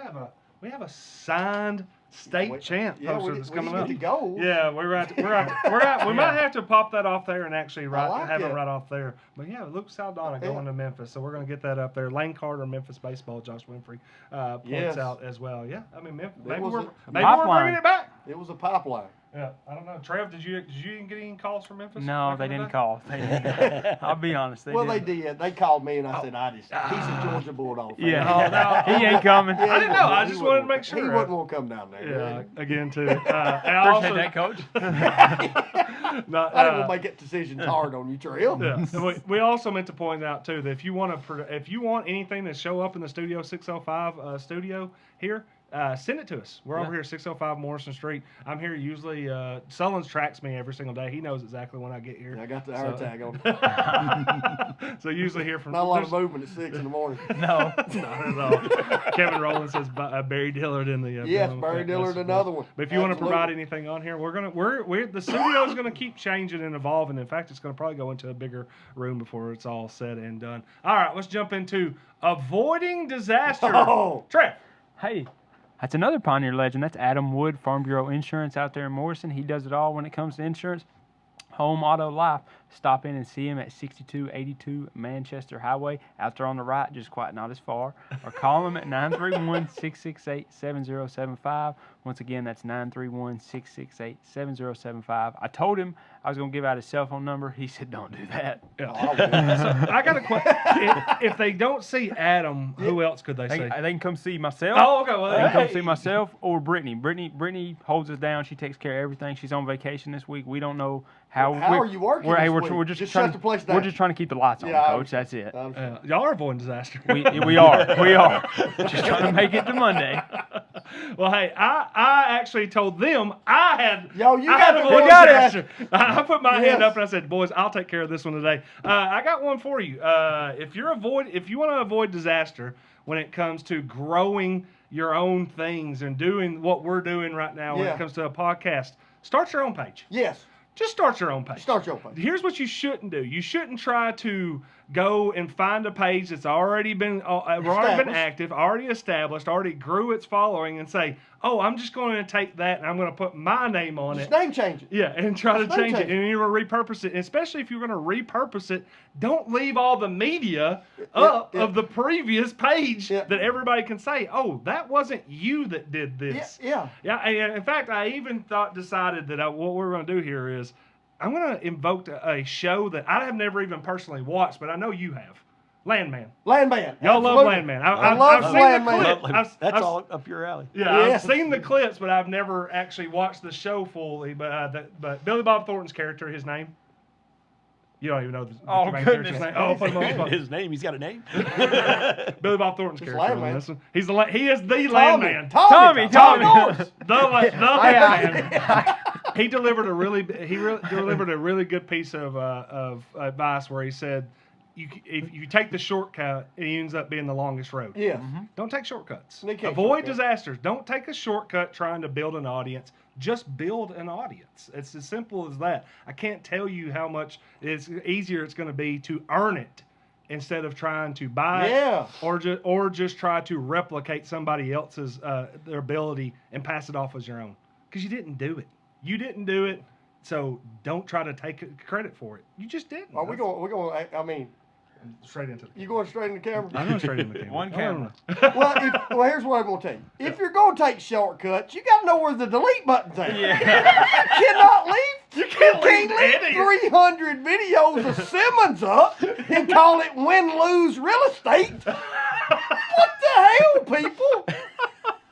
have a signed state champ poster that's coming up. To go. Yeah, we might have to pop that off there and actually have it right off there. But yeah, Luke Saldana going to Memphis, so we're going to get that up there. Lane Carter, Memphis baseball. Josh Winfrey points out as well. Yeah, I mean, maybe we're bringing it back. It was a pipeline. Yeah, I don't know. Trev, did you even get any calls from Memphis? No, they didn't call. I'll be honest. They did. They called me and I said, he's a Georgia Bulldog fan. Yeah, he ain't coming. I didn't know. I just wanted to make sure. He wouldn't want to come down there. Yeah, again too. Appreciate that, Coach. I didn't want to make it decisions hard on you, Trail. Yeah. We also meant to point out too that if you want anything to show up in the Studio 605 studio here, send it to us. We're over here, 605 Morrison Street. I'm here usually. Sullins tracks me every single day. He knows exactly when I get here. Yeah, I got the air tag on. So usually here from not a lot of movement at 6 in the morning. No, not at all. Kevin Rowland says Barry Dillard in the. Yes, Barry Dillard, another one. But if you want to provide anything on here, the studio is gonna keep changing and evolving. In fact, it's gonna probably go into a bigger room before it's all said and done. All right, let's jump into avoiding disaster. Oh, Trev. hey. That's another Pioneer legend. That's Adam Wood, Farm Bureau Insurance out there in Morrison. He does it all when it comes to insurance. Home, auto, life. Stop in and see him at 6282 Manchester Highway. Out there on the right, just quite not as far. Or call him at 931-668-7075. Once again, that's 931-668-7075. I told him I was going to give out his cell phone number. He said, don't do that. Yeah. So I got a question. If they don't see Adam, who else could they see? They can come see myself. Oh, okay. Well, They can come see myself or Brittany. Brittany holds us down. She takes care of everything. She's on vacation this week. We don't know how. How are you working this week? We're just shut trying the place we're down. just trying to keep the lights on, Coach. That's it. Y'all are avoiding disaster. We are. Just trying to make it to Monday. Well, hey, I actually told them I had. Yo, you I got had the avoided we got it. disaster. I put my hand up and I said, "Boys, I'll take care of this one today." I got one for you. If you want to avoid disaster when it comes to growing your own things and doing what we're doing right now when it comes to a podcast, start your own page. Yes. Just start your own page. Start your own page. Here's what you shouldn't do. You shouldn't try to go and find a page that's already been active, already established, already grew its following, and say, "Oh, I'm just going to take that and I'm going to put my name on Just it." name change it. Yeah, and try to change it, change it. and you're going to repurpose it. And especially if you're going to repurpose it, don't leave all the media up of the previous page that everybody can say, "Oh, that wasn't you that did this." Yeah. And in fact, I even decided that what we're going to do here is I'm going to invoke a show that I have never even personally watched, but I know you have. Landman. Landman. Y'all love Absolutely. Landman. I I've love seen Landman. the clip. That's all up your alley. Yeah, Yes. I've seen the clips, but I've never actually watched the show fully. But Billy Bob Thornton's character, his name. You don't even know the main character's goodness. name. Oh, put him on the spot. His name. He's got a name. Billy Bob Thornton's It's character. Landman. This one. He is the Landman. Tommy. Tommy. Norris. The Landman. He delivered a really delivered a really good piece of advice where he said, if you take the shortcut, it ends up being the longest road. Yeah. Don't take shortcuts. They can't Avoid shortcut. disasters. Don't take a shortcut trying to build an audience. Just build an audience. It's as simple as that. I can't tell you how much easier it's going to be to earn it instead of trying to buy Yeah. it or just try to replicate somebody else's their ability and pass it off as your own. Because you didn't do it. You didn't do it, so don't try to take credit for it. You just didn't. Are we going? We're going. I mean, straight into the you going straight in the camera? I'm going straight into the camera. One camera. Well, here's what I'm going to tell you. If you're going to take shortcuts, you got to know where the delete button's at. Yeah. You cannot leave. You can't leave leave 300 videos of Simmons up and call it win-lose real estate. What the hell, people?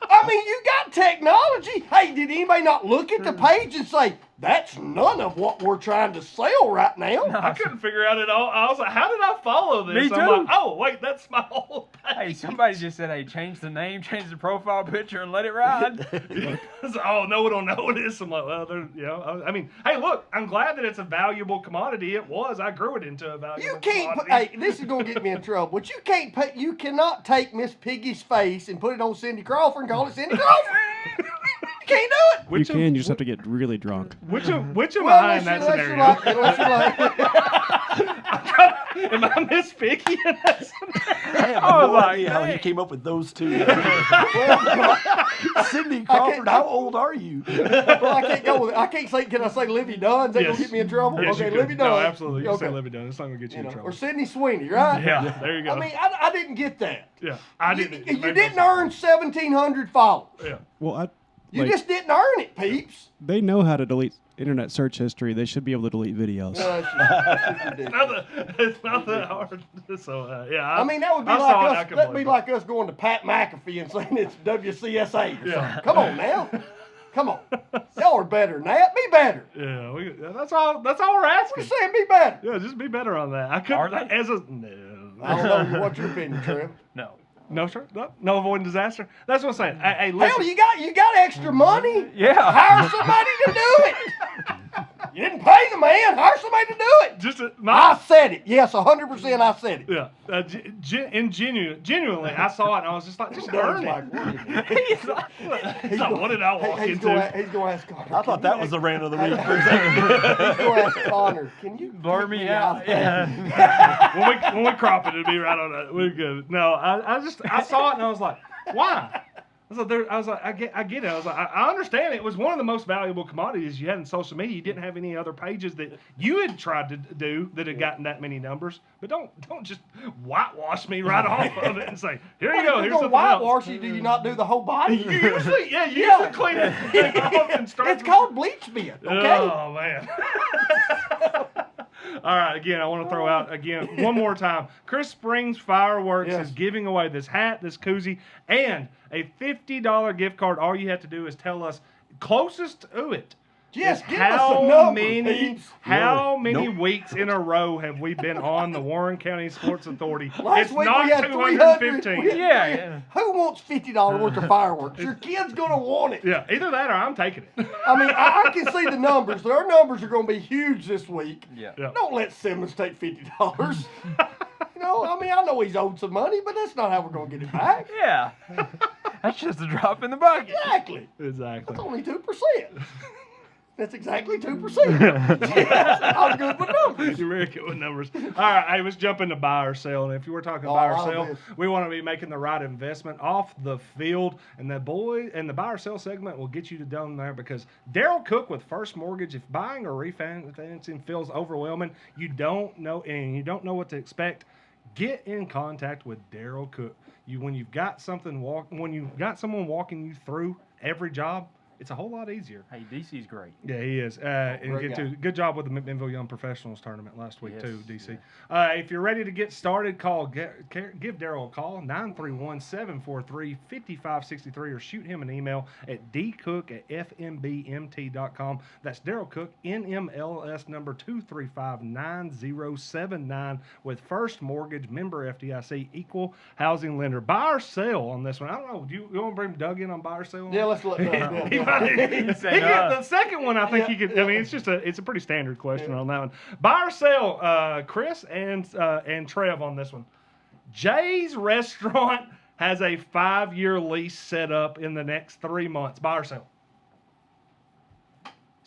I mean, you got technology. Hey, did anybody not look at the page and say, that's none of what we're trying to sell right now? I couldn't figure out it all. I was like, how did I follow this? Me I'm too. like, oh, wait, that's my whole Hey, page. somebody just said, hey, change the name, change the profile picture, and let it ride. So, oh, no one will know what it is. I'm like, well, I mean, hey, look, I'm glad that it's a valuable commodity. It was. I grew it into a valuable You can't put, commodity. hey, this is going to get me in trouble, but you cannot take Miss Piggy's face and put it on Cindy Crawford and call it Cindy Crawford. You can't do it. Which you just have to get really drunk. Which am Well, I in that unless you scenario? like- unless you like- Am I Miss Piggy in that scenario? I have I was no like, idea how you dang. came up with those two. Cindy Crawford, how old are you? Well, I can't go with it. I can't say. Can I say Livy Dunn? Is that gonna get me in trouble? Yes, Okay, you Livy could. Dunn. No, absolutely. You can say Okay. Livy Dunn. It's not going to get you, in trouble. Or Sydney Sweeney, right? Yeah, there you go. I mean, I didn't get that. yeah, I You, didn't. you didn't earn 1,700 followers. Yeah. Well, You just didn't earn it, peeps. they know how to delete internet search history. They should be able to delete videos. That's ridiculous. It's not that hard. So, yeah. I mean, that would be I saw it, I like us. couldn't That'd be believe like us going to Pat McAfee and saying it's WCSA. Or Yeah. something. Come on now. Come on. Y'all are better than that. Be better. Yeah, that's all we're asking. We're saying be better. Yeah, just be better on that. I Are couldn't. they? As a I don't know. What's your opinion, Trev? No. no, sir, no avoiding disaster. That's what I'm saying. Hey, listen. Hell, you got extra money. Yeah. Hire somebody to do it. You didn't pay the man. Hire somebody to do it. Just I said it. Yes, 100% I said it. yeah, genuinely, I saw it and I was just like, just Doug's earn like, it. what is it? He's like, what did I walk He's into? going to ask Connor. I thought that was the rant of the week. He's going to ask Connor. Can you Blur take me out out. there? Yeah. when we crop it, it'll be right on that. We're good. No, I saw it and I was like, why? I get it. I was like, I understand it was one of the most valuable commodities you had in social media. You didn't have any other pages that you had tried to do that had gotten that many numbers. But don't just whitewash me right off of it and say, here you go. If Here's you're something going to else. whitewash you, do you not do the whole body? You usually clean it off and start. It's called bleach bin, okay? Oh man. All right, again, I want to throw out one more time. Chris Springs Fireworks Yes. is giving away this hat, this koozie, and a $50 gift card. All you have to do is tell us closest to it. Just is give us a number, peeps. How many Nope. weeks in a row have we been on the Warren County Sports Authority? Last It's week not we had 215. Yeah. Who wants $50 worth of fireworks? Your kid's going to want it. Yeah, either that or I'm taking it. I mean, I can see the numbers. Our numbers are going to be huge this week. Yeah. Yeah. Don't let Simmons take $50. I mean, I know he's owed some money, but that's not how we're going to get it back. Yeah. That's just a drop in the bucket. Exactly. Exactly. That's only 2%. That's exactly 2%. Yes, I'm good with numbers. You're very good with numbers. All right, I was jumping to buy or sell, and if you were talking buy I or love sell, this. we want to be making the right investment off the field, and the buy or sell segment will get you to down there because Daryl Cook with First Mortgage. If buying or refinancing feels overwhelming, you don't know what to expect. Get in contact with Daryl Cook. When you've got someone walking you through every job. it's a whole lot easier. Hey, DC's great. Yeah, he is. And Great guy. good job with the McMinnville Young Professionals tournament last week, Yes, too, DC. yeah. If you're ready to get started, give Daryl a call, 931-743-5563, or shoot him an email at dcook@fmbmt.com. That's Daryl Cook, NMLS number 2359079, with First Mortgage, member FDIC, equal housing lender. Buy or sell on this one? I don't know. Do you want to bring Doug in on buy or sell? Yeah, let's look. The second one, I think he could. I mean, it's a pretty standard question on that one. Buy or sell, Chris and Trev on this one. Jay's Restaurant has a 5-year lease set up in the next 3 months. Buy or sell?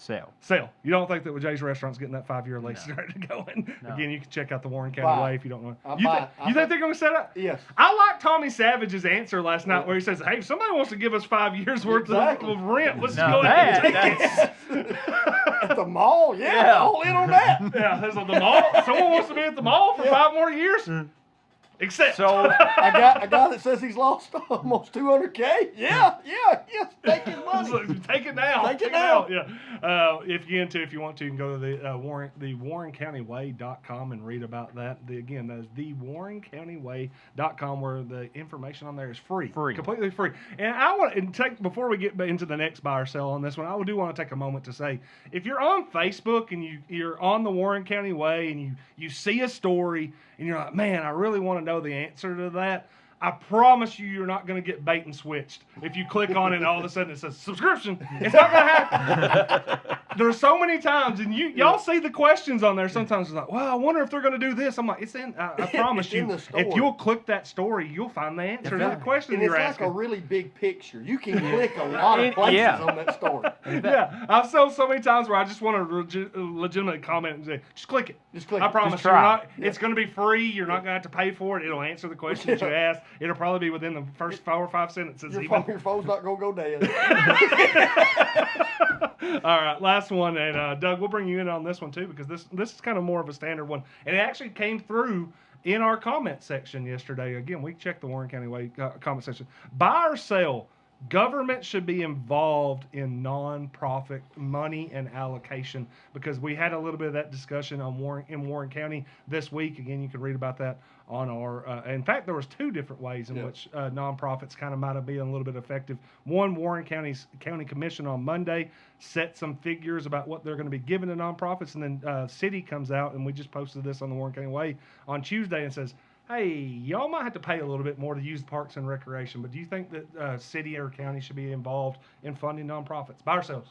Sell. Sell. You don't think that Jay's Restaurant's getting that 5-year lease No. ready to go in? No. Again, you can check out the Warren County Buy. Way if you don't know. I'll You, buy. you think they're going to set up? Yes. I like Tommy Savage's answer last night where he says, "Hey, if somebody wants to give us 5 years worth Exactly. of rent, let's Now go ahead and take that, it." At the mall, yeah, all in on that. Yeah, there's the mall. Someone wants to be at the mall for 5 more years. Except. So I got a guy that says he's lost almost $200K. Yeah, yes, take his money. Take it down. Take it down. Yeah. If you want to, you can go to the WarrenCountyWay.com and read about that. Again, that is the WarrenCountyWay.com, where the information on there is free, completely free. And I want to take, before we get into the next buy or sell on this one, I do want to take a moment to say, if you're on Facebook and you're on the Warren County Way and you see a story and you're like, man, I really want to know the answer to that, I promise you're not going to get bait and switched. If you click on it and all of a sudden it says subscription, it's not going to happen. There's so many times, and y'all see the questions on there. Sometimes it's like, well, I wonder if they're going to do this. I'm like, it's in. I promise It's you, in the story. if you'll click that story, you'll find the answer to the question And you're it's asking. like a really big picture. You can click a lot of places Yeah. on that story. Yeah, I've sold so many times where I just want to legitimately comment and say, just click it. Just click I it. promise Just you're try. not. It's going to be free. You're not going to have to pay for it. It'll answer the question that you asked. It'll probably be within the first 4 or 5 sentences. Your phone's not gonna go dead. All right, last one, and Doug, we'll bring you in on this one too, because this is kind of more of a standard one, and it actually came through in our comment section yesterday. Again, we checked the Warren County Way comment section. Buy or sell? Government should be involved in nonprofit money and allocation, because we had a little bit of that discussion on Warren County this week. Again, you can read about that on our. In fact, there was 2 different ways in which nonprofits kind of might have been a little bit effective. One, Warren County's County Commission on Monday set some figures about what they're going to be giving to nonprofits, and then city comes out, and we just posted this on the Warren County Way on Tuesday and says, hey, y'all might have to pay a little bit more to use Parks and Recreation, but do you think that city or county should be involved in funding nonprofits? Buy or sell?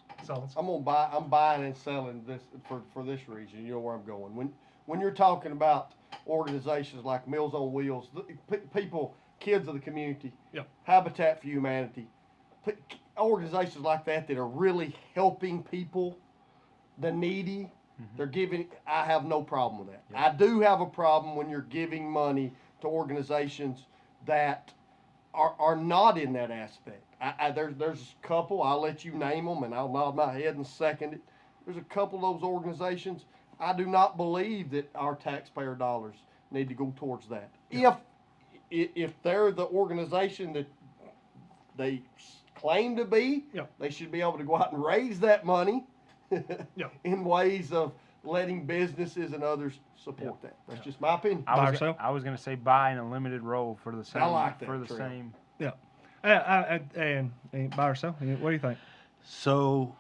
I'm buying and selling this for this reason. You know where I'm going. When you're talking about organizations like Meals on Wheels, people, kids of the community, Habitat for Humanity, organizations like that are really helping people, the needy. They're giving. I have no problem with that. I do have a problem when you're giving money to organizations that are not in that aspect. There's a couple. I'll let you name them, and I'll nod my head and second it. There's a couple of those organizations. I do not believe that our taxpayer dollars need to go towards that. If they're the organization that they claim to be, they should be able to go out and raise that money in ways of letting businesses and others support that. That's just my opinion. I was going to say buy in a limited role for the same. I like that, for the Trey. same. Yeah. And buy or sell? What do you think? So,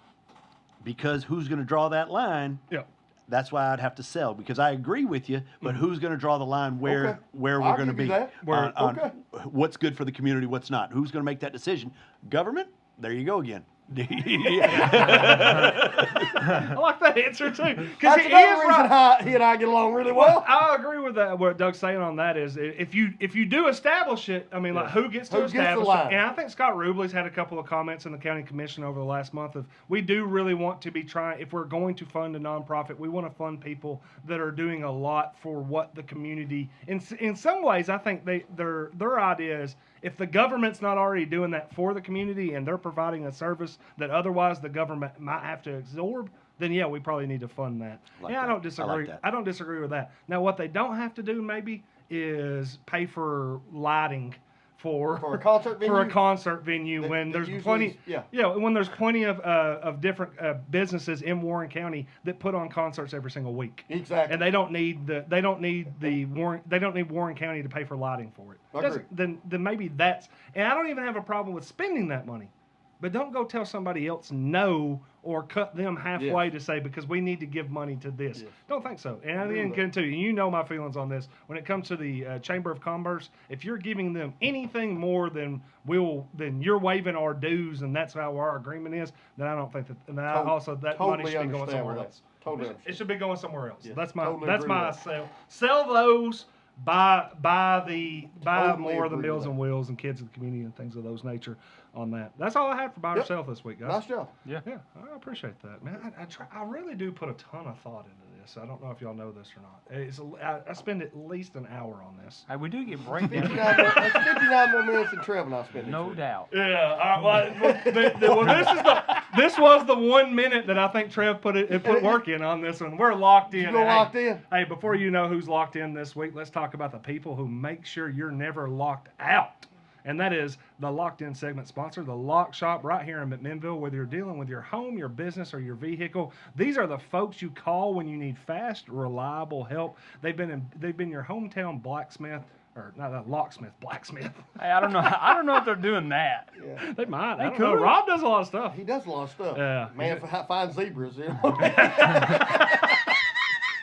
because who's going to draw that line? Yeah. That's why I'd have to sell, because I agree with you. But who's going to draw the line where Okay. we're I'll going to give you be that. on Okay. what's good for the community, what's not? Who's going to make that decision? Government? There you go again. I like that answer too. Because That's he another is reason right. he and I get along really well. I agree with that. What Doug's saying on that is, if you do establish it, I mean, like who gets to Who gets the establish line? it? And I think Scott Rubley's had a couple of comments in the county commission over the last month of, we do really want to be trying, if we're going to fund a nonprofit, we want to fund people that are doing a lot for what the community. In some ways, I think their idea is, if the government's not already doing that for the community and they're providing a service that otherwise the government might have to absorb, then yeah, we probably need to fund that. Like I that. don't disagree. I like that. I don't disagree with that. Now, what they don't have to do maybe is pay for lighting For a concert venue? For a concert venue when that there's usually plenty, when there's plenty of different businesses in Warren County that put on concerts every single week. Exactly. And they don't need Warren County to pay for lighting for it. I agree. Then maybe that's, and I don't even have a problem with spending that money. But don't go tell somebody else no or cut them halfway to say, because we need to give money to this. Yes. Don't think so. And I didn't get into, and you know my feelings on this. When it comes to the Chamber of Commerce, if you're giving them anything more than you're waiving our dues, and that's how our agreement is, then I don't think that. And that money should be going somewhere else. Totally It should be going somewhere else. Yes, That's my totally that's agree my with that. sell those. Buy Totally more of the agree with Meals that. on Wheels and Kids of the Community and things of those nature on that. That's all I had for buy or sell this week, guys. Nice job. Yeah, I appreciate that, man. I really do put a ton of thought into this. I don't know if y'all know this or not. I spend at least an hour on this. Hey, we do get 59 breakdown. more, that's 59 more minutes than Trev and I spent. No doubt. Yeah, this was the 1 minute that I think Trev put work in on this one. We're locked in. You go locked in. Hey, before you know who's locked in this week, let's talk about the people who make sure you're never locked out. And that is the Locked In segment sponsor, the Lock Shop right here in McMinnville. Whether you're dealing with your home, your business, or your vehicle, these are the folks you call when you need fast, reliable help. They've been your hometown blacksmith, or not locksmith, blacksmith. Hey, I don't know if they're doing that. Yeah. They might. I don't could. know. Rob does a lot of stuff. He does a lot of stuff. Yeah. Man, find zebras. You know?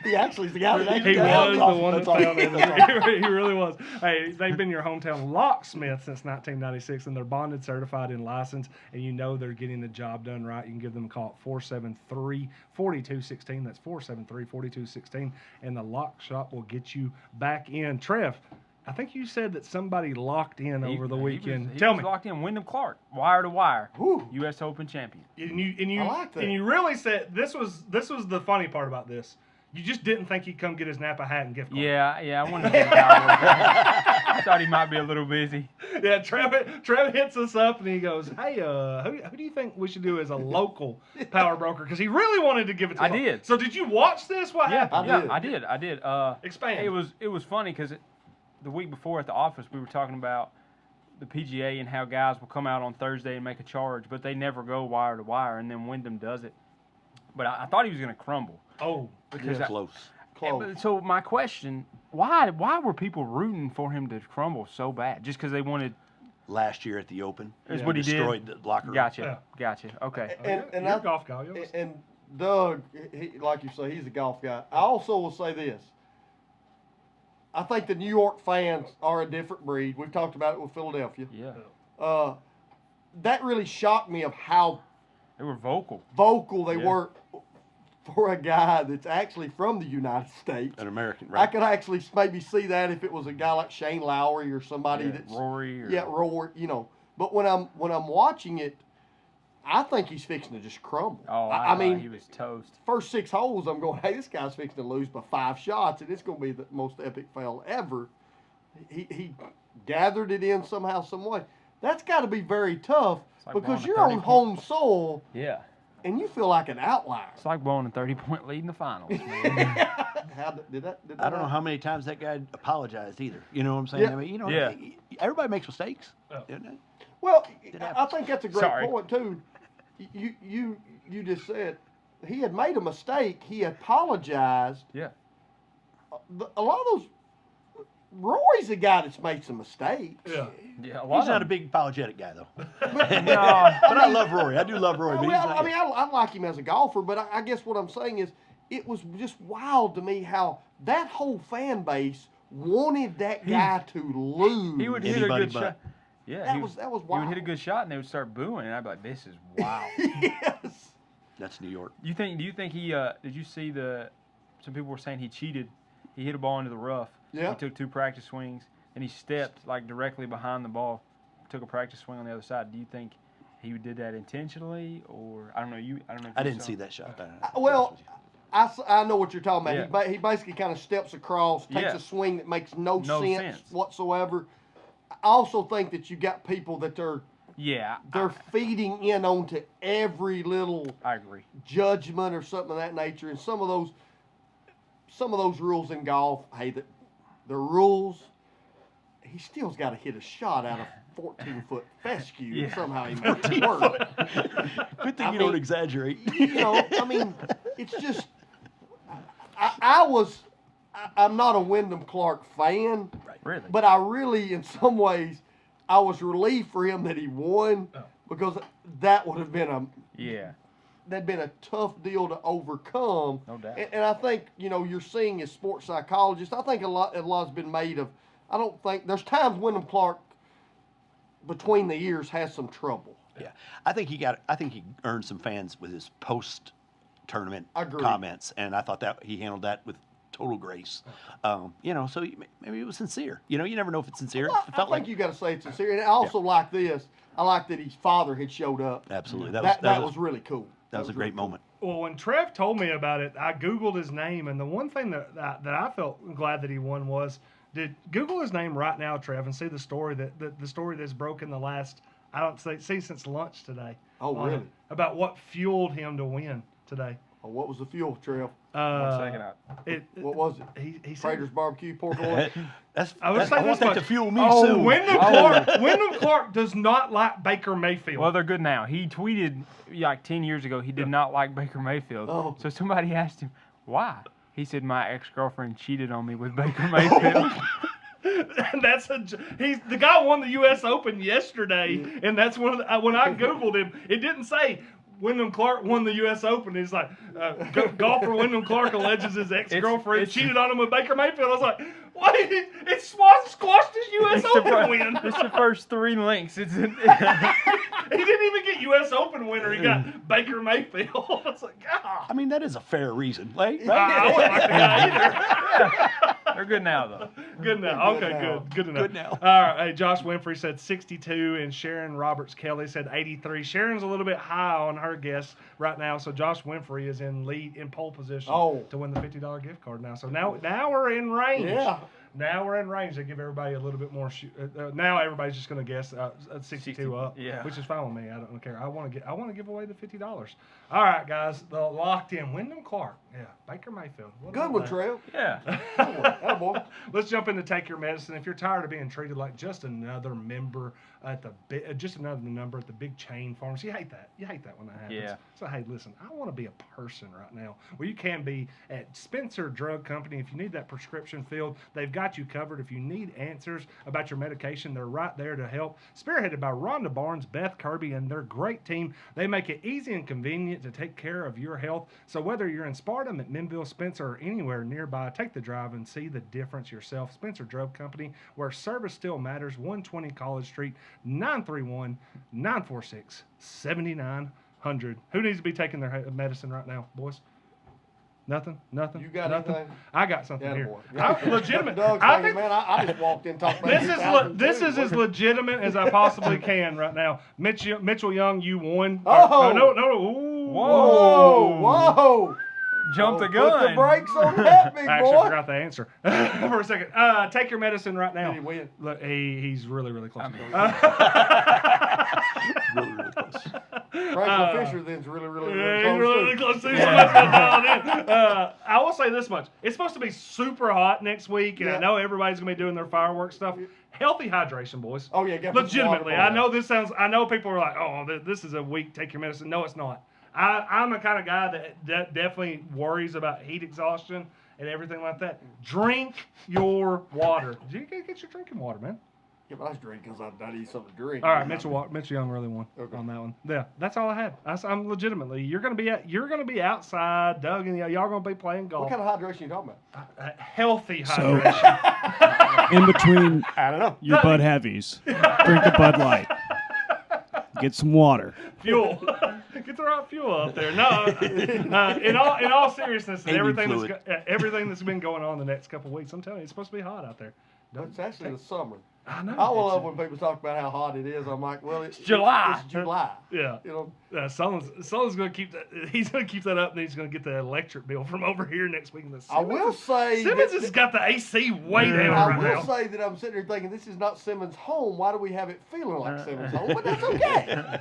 He actually is the guy that actually He was the one that That's found it. He really was. Hey, they've been your hometown locksmith since 1996, and they're bonded, certified, and licensed, and you know they're getting the job done right. You can give them a call at 473-4216. That's 473-4216, and the Lock Shop will get you back in. Trev, I think you said that somebody locked in over the weekend. He Tell was me. locked in. Wyndham Clark, wire to wire, Whew. U.S. Open champion. And you I like that. and you really said this was the funny part about this. You just didn't think he'd come get his Napa hat and gift card. Yeah, I wanted to get I thought he might be a little busy. Yeah, Trev hits us up and he goes, "Hey, who do you think we should do as a local power broker?" Because he really wanted to give it to I us. did. So did you watch this? What happened? I did. Expand. It was funny because the week before at the office we were talking about the PGA and how guys will come out on Thursday and make a charge, but they never go wire to wire, and then Wyndham does it. But I thought he was going to crumble. Oh, Because Close. So my question, why were people rooting for him to crumble so bad? Just because they wanted? Last year at the Open, Is what he did? destroyed the locker room. Gotcha. Okay. And you're a golf guy. And Doug, like you say, he's a golf guy. I also will say this. I think the New York fans are a different breed. We've talked about it with Philadelphia. Yeah. That really shocked me of how They were vocal. they were for a guy that's actually from the United States. An American, I right? could actually maybe see that if it was a guy like Shane Lowry or somebody that's Rory. Rory, But when I'm watching it, I think he's fixing to just crumble. Oh, I thought mean, he was toast. first 6 holes, I'm going, hey, this guy's fixing to lose by 5 shots, and it's going to be the most epic fail ever. He gathered it in somehow, some way. That's got to be very tough like because blowing a you're 30 on home soil Yeah. and you feel like an outlier. It's like blowing a 30-point lead in the finals, man. How did that I don't know how many times that guy apologized either. You know what I'm saying? Yeah. I mean, Yeah. everybody makes mistakes. Oh. Isn't it? Well, It I happens. think that's a great Sorry. point too. You just said he had made a mistake. He apologized. Yeah. A lot of those. Rory's a guy that's made some mistakes. Yeah. Yeah. A lot He's not a of big apologetic guy, though. No. But I love Rory. I do love Rory. But Well, he's I mean, I like him as a golfer, but I guess what I'm saying is it was just wild to me how that whole fan base wanted that guy to lose. He would hit a Anybody good but. shot. Yeah. That he was He would wild. hit a good shot and they would start booing, and I'd be like, "This is wow." Yes. That's New York. Do you think he? Did you see some people were saying he cheated. He hit a ball into the rough. Yeah. He took 2 practice swings and he stepped like directly behind the ball, took a practice swing on the other side. Do you think he did that intentionally, or I don't know? I don't know. If I you didn't saw see it. that shot. Well, I know what you're talking about. Yeah. He basically kind of steps across, takes Yeah. a swing that makes no sense. sense whatsoever. I also think that you got people that Yeah. they're feeding in onto every little I agree. judgment or something of that nature, and some of those rules in golf, hey, the rules. he still's got to hit a shot out of 14-foot fescue. Yeah. Somehow he makes it work. Good thing you don't exaggerate. I mean, it's just, I'm not a Wyndham Clark fan, Really? but I really, in some ways, I was relieved for him that he won because that would have been that'd been a tough deal to overcome. No doubt. And I think, you're seeing as sports psychologists, I think a lot's been made of, I don't think, there's times Wyndham Clark between the years has some trouble. Yeah, I think he earned some fans with his post-tournament Agreed. comments, and I thought that he handled that with total grace. So maybe it was sincere. You never know if it's sincere. Well, It I felt think like you got to say it's sincere. And I also like this. I like that his father had showed up. absolutely That was really cool. that was a great moment. Well, when Trev told me about it, I Googled his name, and the one thing that I felt glad that he won was, did Google his name right now, Trev, and see the story the story that's broken the last, I don't see since lunch today. Oh, on really? it, about what fueled him to win today. Oh, what was the fuel, Trail? 1 second out. What was it? He said, Trader's barbecue pork oil? I would say I want this that to much. fuel me Oh, soon. Wyndham Clark does not like Baker Mayfield. Well, they're good now. He tweeted like 10 years ago he did not like Baker Mayfield. Oh. So somebody asked him, why? He said, my ex-girlfriend cheated on me with Baker Mayfield. And the guy won the U.S. Open yesterday, and that's when I Googled him, it didn't say Wyndham Clark won the U.S. Open. He's like, golfer Wyndham Clark alleges his ex-girlfriend It's- cheated on him with Baker Mayfield. I was like, wait, it squashed his U.S. Open win. It's the first 3 links. It's He didn't even get U.S. Open winner. He got Baker Mayfield. I was like, God. I mean, that is a fair reason, right? I wouldn't like the guy either. They're good now, though. Good now. Good Okay, now. good enough. Good now. All right. Hey, Josh Winfrey said 62, and Sharon Roberts Kelly said 83. Sharon's a little bit high on her guess right now, so Josh Winfrey is in pole position to win the $50 gift card now. So now we're in range. Yeah. Now we're in range. They give everybody a little bit more. Now everybody's just going to guess 62 up, yeah. which is fine with me. I don't care. I want to give away the $50. All right, guys. The locked in Wyndham Clark. Yeah, Baker Mayfield. What Good about one, that? Trail. Yeah. Attaboy. Let's jump in to take your medicine. If you're tired of being treated like just another member at just another number at the big chain pharmacy, you hate that. You hate that when that happens. Yeah. So hey, listen, I want to be a person right now. Well, you can be at Spencer Drug Company. If you need that prescription filled, they've got you covered. If you need answers about your medication, they're right there to help. Spearheaded by Rhonda Barnes, Beth Kirby, and their great team, they make it easy and convenient to take care of your health. So whether you're in Sparta, McMinnville, Spencer, or anywhere nearby, take the drive and see the difference yourself. Spencer Drug Company, where service still matters. 120 College Street, 931-946-7900. Who needs to be taking their medicine right now, boys? Nothing. You got Nothing. anything? I got something here. Attaboy. Legitimate. Doug's I thinking, think man, I just walked in talking about this is as legitimate as I possibly can right now. Mitchell Young, you won. Oh! No. Ooh. Whoa! Jump the Put gun. the brakes on that, big Actually, I boy. forgot the answer for a second. Take your medicine right now. Did he win? Look, he's really, really close. Really, really close. Franklin Fisher then's really, really, really Yeah, he's close. really too. close. Somebody's gonna dial it in. I will say this much: it's supposed to be super hot next week, and I Yeah. know everybody's gonna be doing their fireworks stuff. Healthy hydration, boys. Oh, yeah, get some legitimately. water. I know this sounds. I know people are like, "Oh, this is a week. Take your medicine." No, it's not. I'm the kind of guy that definitely worries about heat exhaustion and everything like that. Drink your water. You gotta get your drinking water, man. Yeah, but I was drinking because I need something to drink. All right, Mitchell Young really won Okay. on that one. Yeah, that's all I had. I'm legitimately. You're gonna be outside, Doug, and y'all gonna be playing golf. What kind of hydration you talking about? Healthy So- hydration. In between I don't know. your Bud Heavies, drink a Bud Light. Get some water. Fuel. Get the right fuel up there. No, in all seriousness, and Engine everything that's been going on the next couple of weeks, I'm telling you, it's supposed to be hot out there. It's actually the summer. I know. I love when people talk about how hot it is. I'm like, well, it's July. It's July. Yeah. You know, Sullivan's going to keep that. He's going to keep that up, and he's going to get the electric bill from over here next week. I will say Simmons that- has got the AC way down I right will now. say that I'm sitting here thinking this is not Simmons' home. Why do we have it feeling like Simmons' home? But that's okay.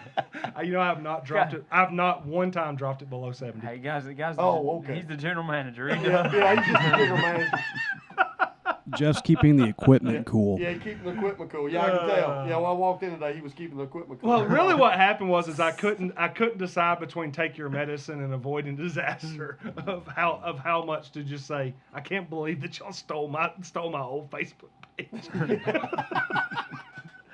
I have not dropped it. I've not one time dropped it below 70. Hey, guys, Oh, okay. He's the general manager. He yeah, does. yeah, he's just a bigger man. Jeff's keeping the equipment cool. Yeah, keeping the equipment cool. Yeah, I can tell. Yeah, when I walked in today, he was keeping the equipment cool. Well, really, what happened was I couldn't decide between take your medicine and avoiding disaster of how much to just say. I can't believe that y'all stole my old Facebook page.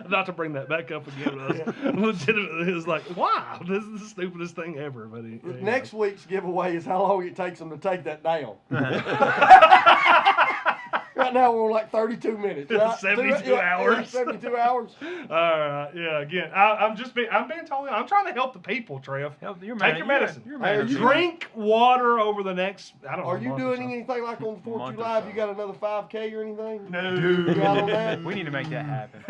Not to bring that back up again, but I was legitimately, it was like, wow, this is the stupidest thing ever. But Next week's giveaway is how long it takes them to take that down. Right now we're on like 32 minutes. Right? 72 hours. Yeah, 72 hours. all right, yeah. Again, I'm being totally. I'm trying to help the people, Trev. Take your medicine. Drink water over the next. I don't know. Are you month or doing so. anything like on 4th of Month or July? so. You got another 5K or anything? No. You got on that? We need to make that happen.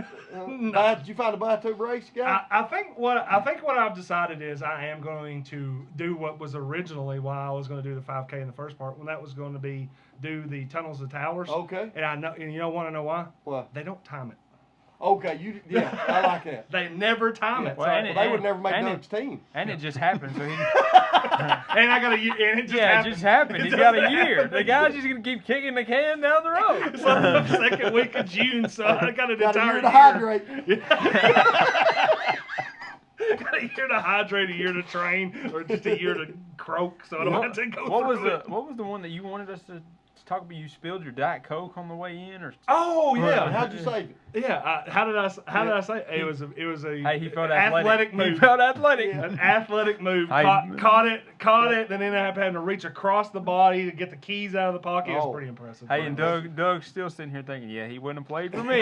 Did you find a bathtub race guy? I think what I've decided is I am going to do what was originally why I was going to do the 5K in the first part, when that was going to be do the tunnels of towers. Okay. And I know, and you don't want to know why? What? They don't time it. Okay, yeah, I like that. They never time it. Well, So- and Well, they would never make and Doug's team. And it just happened. So he, and I got a year, and it just yeah, happened. it just happened. He's got a year. The guy's just gonna keep kicking the can down the road. It's like the second week of June, so I got an Got a entire year to hydrate. Got a year to hydrate, a year to train, or just a year to croak, so I don't have to go What through was it. what was the one that you wanted us to talk about? You spilled your Diet Coke on the way in, or Oh yeah, How'd you save it? yeah. How did I say it? It was a hey, he felt athletic move. He felt athletic. An athletic move. Hey. Caught it, and then I having to reach across the body to get the keys out of the pocket. It was pretty impressive. Hey, and Doug's still sitting here thinking, yeah, he wouldn't have played for me.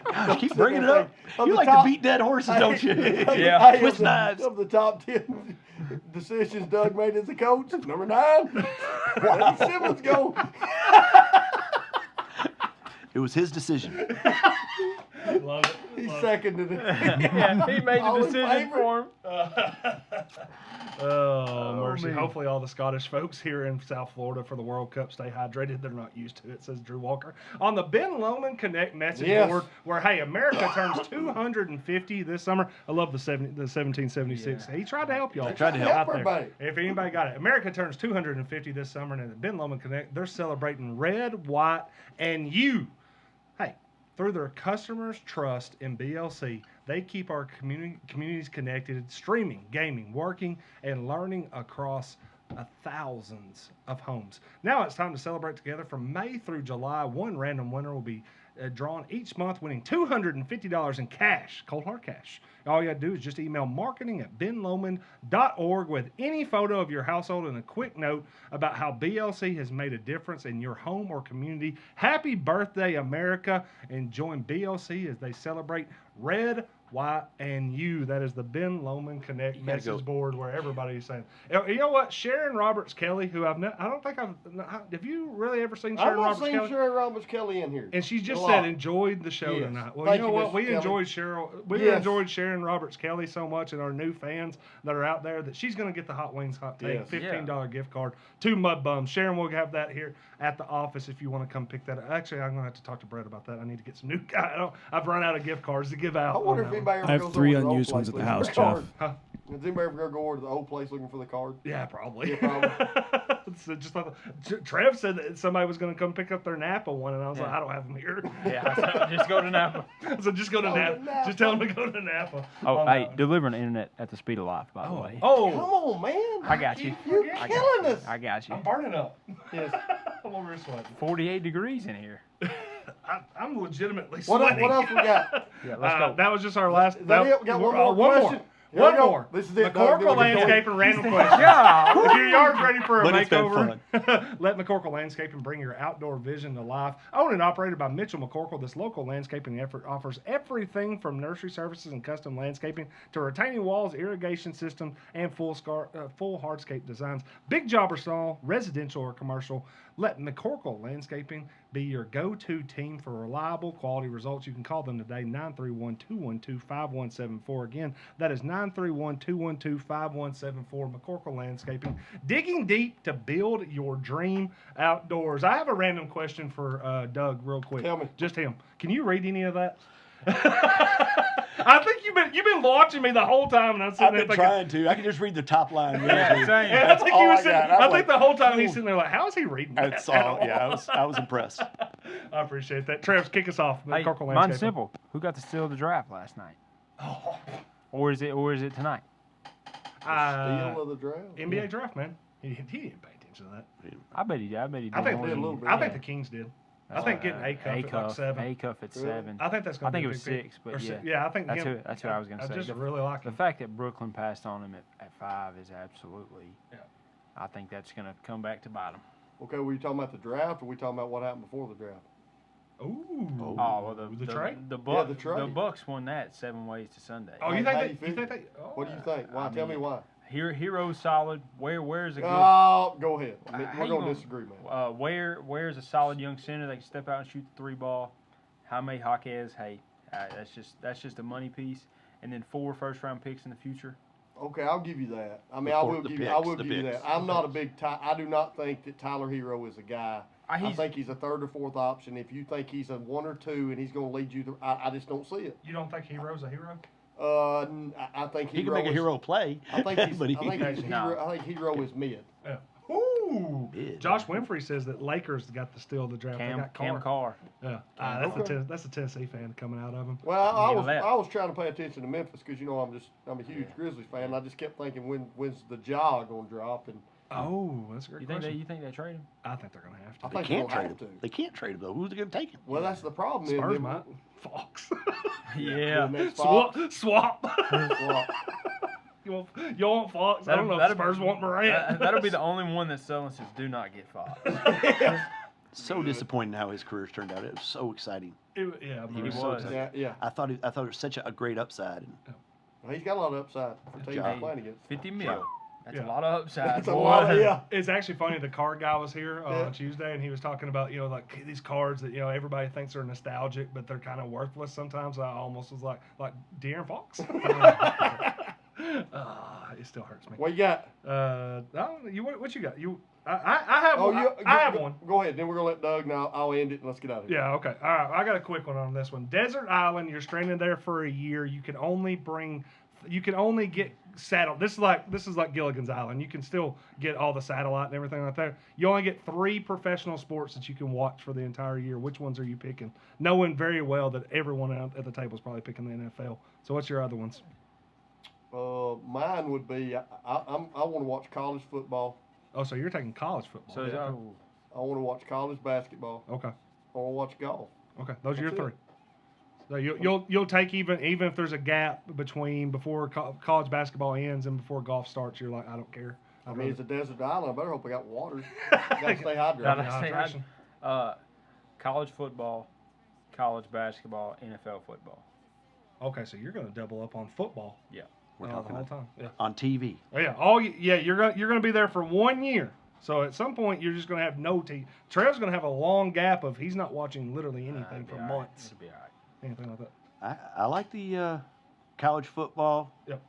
Gosh, keep bringing it up. Of You the like top- to beat dead horses, don't you? Yeah. Hey, Twist knives. Of the top 10 decisions Doug made as a coach, number 9, let Simmons go. It was his decision. Love it. He seconded it. yeah, he made All the in decision favor? for him. Oh, mercy. man. Hopefully all the Scottish folks here in South Florida for the World Cup stay hydrated. They're not used to it, says Drew Walker. On the Ben Lomond Connect message Yes. board, where, hey, America turns 250 this summer. I love the 1776. He tried to help y'all. tried to help. out Help there. everybody. If anybody got it. America turns 250 this summer, and at the Ben Lomond Connect, they're celebrating red, white, and you. Hey, through their customers' trust in BLC, they keep our communities connected, streaming, gaming, working, and learning across thousands of homes. Now it's time to celebrate together. From May through July, one random winner will be drawn each month, winning $250 in cash, cold hard cash. All you got to do is just email marketing@benlomond.org with any photo of your household and a quick note about how BLC has made a difference in your home or community. Happy birthday, America, and join BLC as they celebrate red, white, and you. That is the Ben Lomond Connect gotta message go. board where everybody's saying, you know what? Sharon Roberts Kelly, who I don't think have you really ever seen I've Sharon not Roberts seen Kelly? Sharon Roberts Kelly in here. And she just A said lot. enjoyed the show Yes. tonight. Well, Thank you know you, what? Mrs. We Kelly. enjoyed Yes. Sharon Roberts Kelly so much, and our new fans that are out there, that she's going to get the Hot Wings Hot Take Yes. $15 gift card to Mud Bums. Sharon will have that here at the office if you want to come pick that up. Actually, I'm going to have to talk to Brett about that. I need to get some new guys. I've run out of gift cards to give out. I wonder on if that anybody ever I have goes 3 over to the old unused place ones at the looking for house, the card. Jeff. Huh? Does anybody ever go over to the old place looking for the card? Yeah, probably. Yeah, probably. So just like, Trev said that somebody was going to come pick up their Napa one, and I was like, Yeah. I don't have them here. Yeah, so just go to Napa. So just go to Go to Napa. Napa. Just tell them to go to Napa. Oh, On hey, that. delivering the internet at the speed of light, by the way. Oh, Come on, man. I got you. You're I killing got us. I got you. I'm burning up. Yes. I'm over here sweating. 48 degrees in here. I'm legitimately What sweating. else we got? Yeah, let's go. That was just our last. Is that it? We got one more question? Here we One go. more. This is it, Doug. McCorkle Then we can Landscaping random question. Yeah. If your yard's ready for a But it's been makeover, let McCorkle Landscaping bring your outdoor vision to life. Owned and operated by Mitchell McCorkle, this local landscaping effort offers everything from nursery services and custom landscaping to retaining walls, irrigation system, and full hardscape designs. Big job or small, residential or commercial, let McCorkle Landscaping be your go-to team for reliable quality results. You can call them today, 931-212-5174. Again, that is 931-212-5174, McCorkle Landscaping. Digging deep to build your dream outdoors. I have a random question for Doug real quick. Tell me. Just him. Can you read any of that? I think you've been watching me the whole time, and I'm sitting I've there been thinking. trying to. I can just read the top line. Yeah, same. And I That's think all he was I sitting, got. I'm I think like, the whole time he's "Ooh." sitting there like, how is he reading that? That's at all. Yeah, I was impressed. I appreciate that. Travis, kick us off. Hey, Corcoran mine's Landscaping. simple. Who got to steal the draft last night? Or is it tonight? Steal of the draft. NBA draft, man. He didn't pay attention to that. I bet he did. I bet he did. I think more did a than- little bit. I think the Kings did. I think getting A A-Cuff at like 7. A-Cuff at Really? 7. I think that's going I to be think a it was big pick. 6, but Or yeah. yeah, I think That's him, who I was going to I say. just The- really like The him. fact that Brooklyn passed on him at 5 is absolutely. Yeah. I think that's going to come back to bite him. Okay, were you talking about the draft, or were we talking about what happened before the draft? Ooh. Oh, well, the trade? The Yeah, the trade. The Bucks won that 7 ways to Sunday. Oh, you How think do you that? You think figure? that? Oh, What do you think? Why? I Tell me mean, why. Hero's solid. Where's a good? Oh, go ahead. I mean, How we're you gonna gonna- disagree, man. Where's a solid young center that can step out and shoot the 3 ball? Jaime Jaquez, hey, that's just a money piece. And then 4 first-round picks in the future. Okay, I'll give you that. I mean, The I por- will the give you. picks, I will the give you picks. that. I'm not a big. I do not think that Tyler Hero is a guy. I He's- think he's a 3rd or 4th option. If you think he's a 1 or 2 and he's going to lead you, I just don't see it. You don't think Hero's a hero? I think He can Hero make a is- hero play. I think he's. but I think he's No. Hero. I think Hero is mid. Yeah. Ooh. Mid. Josh Winfrey says that Lakers got to steal the draft. They got Cam Carr. Yeah. Okay. That's a Tennessee fan coming out of him. Well, I Yeah, was that- I was trying to pay attention to Memphis because I'm a huge Grizzlies fan. And I just kept thinking when's the jaw gonna drop, and Oh, that's a great question. You think they trade him? I think they're going to have to. I They think can't they'll trade have him. to. They can't trade him though. Who's going to take him? Well, that's the problem. Spurs Then might. Fox. Yeah. the next Swap. Fox- Swap. Well, you want Fox? I don't know if Spurs want Morant. That'll be the only one that Sullivan says do not get Fox. So disappointing how his career's turned out. It was so exciting. Yeah, He was was. so exciting. yeah. I thought it was such a great upside. And He's got a lot of upside for teams job. he's playing against. 50 mil. That's Yeah. a lot of upside. That's a boy. lot. Yeah. It's actually funny. The card guy was here Yeah. on Tuesday, and he was talking about like these cards that everybody thinks are nostalgic, but they're kind of worthless sometimes. I almost was like De'Aaron Fox. It still hurts me. What you got? What you got? I have one. I have one. Go ahead. Then we're gonna let Doug. Now I'll end it and let's get out of here. Yeah, okay. All right, I got a quick one on this one. Desert Island, you're stranded there for a year. You can only get satellite. This is like Gilligan's Island. You can still get all the satellite and everything like that. You only get 3 professional sports that you can watch for the entire year. Which ones are you picking? Knowing very well that everyone out at the table is probably picking the NFL. So what's your other ones? Mine would be I want to watch college football. Oh, so you're taking college football. So Yeah. I want to watch college basketball. Okay. I want to watch golf. Okay. Those are your That's 3. it. So you'll take even if there's a gap before college basketball ends and before golf starts. You're like, I don't care. I mean, it's a desert island. I better hope I got water. Gotta stay hydrated. Gotta stay hydration. college football, college basketball, NFL football. Okay, so you're going to double up on football. Yeah. we're the talking whole about time. Yeah. on TV. Oh, yeah. You're going to be there for 1 year. So at some point you're just going to have no team. Trev's going to have a long gap of he's not watching literally anything for months. It'll be all right. Anything like that. I like the college football, Yep.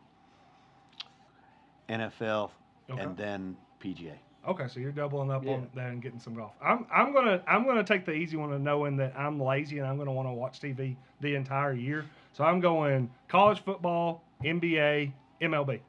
NFL, Okay. and then PGA. Okay, so you're doubling up Yeah. on that and getting some golf. I'm gonna take the easy one of knowing that I'm lazy and I'm gonna want to watch TV the entire year. So I'm going college football, NBA, MLB,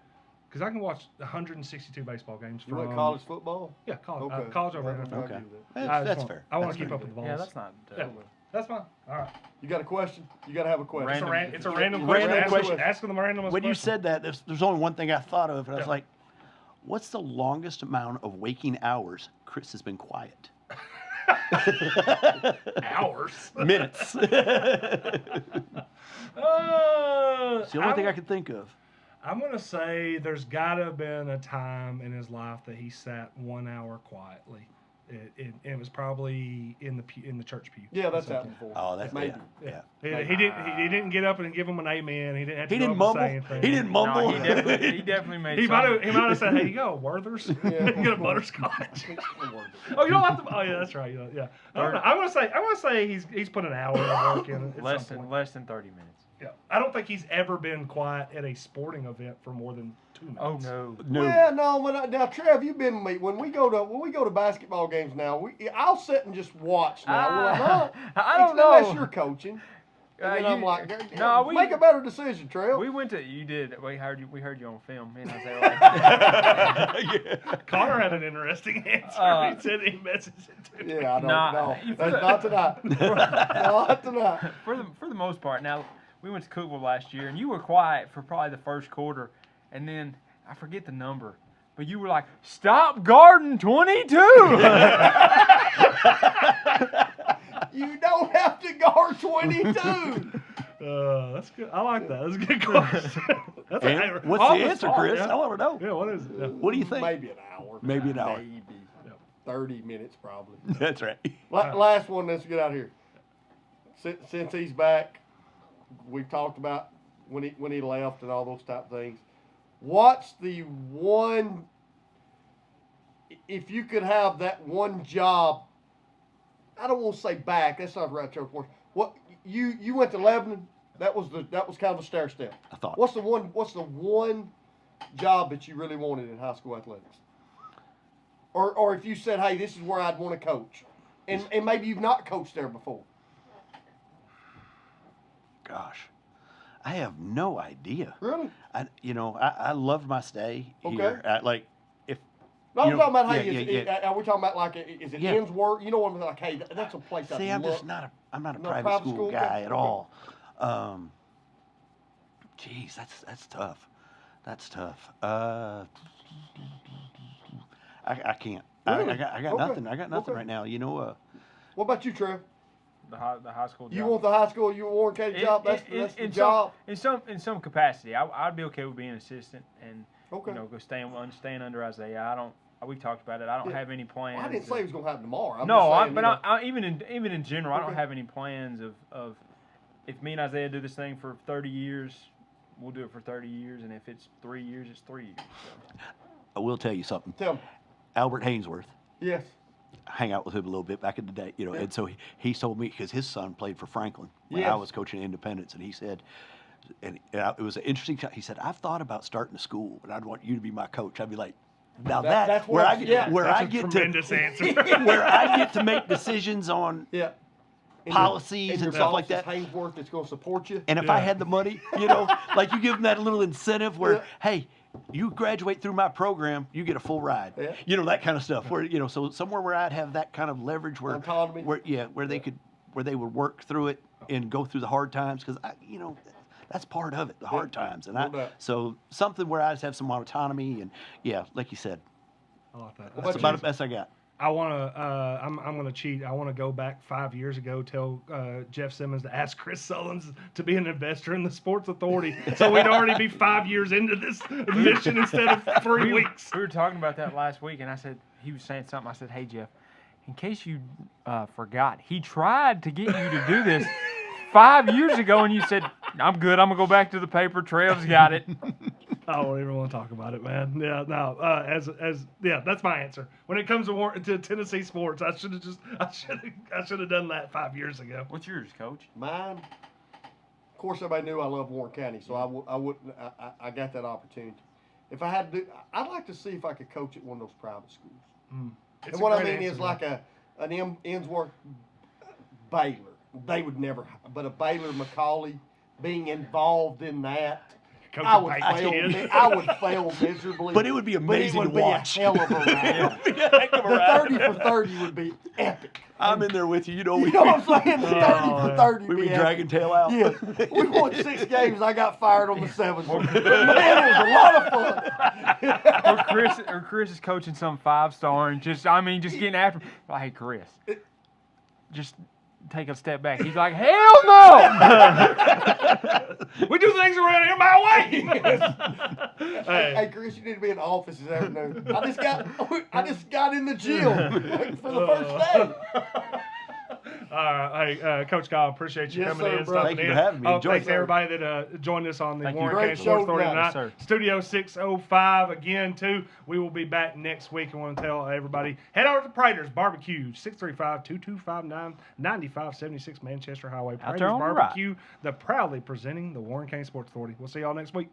because I can watch 162 baseball games You from like college football? Yeah, college, Okay. college over I'll NFL. give Okay. you that. That's fair. I want That's to keep fair. up with the balls. Yeah, that's not. Yeah. That's fine. All right. You got a question? You got to have a question. Random. It's a random Random question. question. Ask them the randomest When you question. said that, there's only one thing I thought of, and I was Yeah. like, what's the longest amount of waking hours Chris has been quiet? Hours. Minutes. It's the only thing I could think of. I'm gonna say there's got to have been a time in his life that he sat 1 hour quietly. It was probably in the church pew. Yeah, that's happened before. Oh, that's Maybe. yeah. He didn't get up and give him an amen. He didn't have to He go didn't up and mumble. say anything. He didn't mumble. No, he definitely made. He something. might have said, "Hey, you got a Werther's? Yeah. You got a butterscotch? Oh, you don't have to. Oh, yeah, that's right. Yeah. I don't know. I'm gonna say he's put an hour of work in at less some point. than 30 minutes. Yeah. I don't think he's ever been quiet at a sporting event for more than 2 minutes. Oh no. No. Yeah, no. Now, Trev, you've been with me. When we go to basketball games now, I'll sit and just watch now. Well, I don't unless know. you're coaching. And then I'm like, no, we make a better decision, Trail. We went to you did. We heard you on film. Me and Isaiah. Connor had an interesting answer. He said he messaged it to me. Yeah, I don't Nah, know. That's not tonight. Not tonight. For the most part. Now we went to Cookville last year, and you were quiet for probably the first quarter, and then I forget the number, but you were like, "Stop guarding 22." You don't have to guard 22. That's good. I like that. That's a good question. That's And what's the answer, Chris? I want to know. Yeah, what is it? Yeah. What do you think? Maybe an hour. Maybe an hour. Maybe 30 minutes, probably. That's right. Last one. Let's get out of here. Since he's back, we've talked about when he left and all those type of things. What's the one? If you could have that one job, I don't want to say back. That's not the right term for it. What you went to Lebanon? That was kind of a stair step. I thought. What's the one job that you really wanted in high school athletics? Or if you said, hey, this is where I'd want to coach, and maybe you've not coached there before. Gosh, I have no idea. Really? I loved my stay here. Okay. No, I'm talking about, hey, yeah. are we talking about like, is it Yeah. ends work? You know what I'm like, hey, that's a place See, I'd love. I'm not a No, private school guy at okay. all. Geez, that's tough. That's tough. I can't. Really? I got Okay. nothing. I got nothing Okay. right now. What about you, Trev? the high school job. You want the high school, you Warren County job? That's the in job. In some capacity, I'd be okay with being an assistant and Okay. go staying under Isaiah. I don't. We talked about it. I don't Yeah. have any plans. Well, I didn't say it was going to happen tomorrow. I'm No, just saying, I even in general, I don't Okay. have any plans of if me and Isaiah do this thing for 30 years, we'll do it for 30 years, and if it's 3 years, it's 3 years. So. I will tell you something. Tell me. Albert Hainsworth. Yes. I hang out with him a little bit back in the day, Yeah. and so he told me because his son played for Franklin when Yes. I was coaching Independence, and he said, it was an interesting time. He said, I've thought about starting a school, and I'd want you to be my coach. I'd be like, now That's where what- I get yeah. where That's I a get tremendous to answer. where I get to make decisions on Yeah. And policies your and stuff like boss is that. Hainsworth that's going to support you. And if I Yeah. had the money, like you give them that little incentive where, Yeah. hey, you graduate through my program, you get a full ride. Yeah. That kind of stuff. Where so somewhere where I'd have that kind of leverage where Autonomy. where they would work through it and go through the hard times because that's part of it, the hard times. And No doubt. so something where I just have some autonomy and like you said, I like that. What that's about about the best I got. I want to. I'm going to cheat. I want to go back 5 years ago. Tell Jeff Simmons to ask Chris Sullins to be an investor in the Sports Authority, so we'd already be 5 years into this mission instead of 3 weeks. We were talking about that last week, and I said he was saying something. I said, "Hey Jeff, in case you forgot, he tried to get you to do this 5 years ago, and you said I'm good. I'm gonna go back to the paper. Trev's got it." I don't even want to talk about it, man. Yeah, no. That's my answer. When it comes to Tennessee sports, I should have done that 5 years ago. What's yours, Coach? Mine, of course, everybody knew I love Warren County, so I wouldn't. I got that opportunity. If I had to, I'd like to see if I could coach at one of those private schools. It's And a what I great mean answer, is man. like an Ensworth Baylor. They would never, but a Baylor McCauley being involved in that. Coach I of would Pike's fail. kid. I would fail miserably. But it would be amazing but it to would watch. Be a hell of a ride. The 30 for 30 would be epic. I'm in there with you. You know what I'm saying? The 30 for 30 we would be be dragging epic. tail out. Yeah, we won 6 games. I got fired on the 7th. Man, it was a lot of fun. Or Chris is coaching some 5-star and just getting after him. Like, hey, Chris, just take a step back. He's like, hell no! We do things around here my way. Hey, Chris, you need to be in the office this afternoon. I just got in the gym for the first day. Hey, Coach Keil, appreciate you Yes, coming sir, in. brother. stopping Thank you in. for having me. Enjoyed Thanks it. to everybody that joined us on the Thank you. Warren Great County Sports show Authority tonight. tonight. Yes, sir. Studio 605 again, too. We will be back next week. I want to tell everybody, head over to Prater's Barbecue, 635-2259-9576 Manchester Highway. Out Prater's there on the right. Barbecue, the proudly presenting the Warren County Sports Authority. We'll see y'all next week.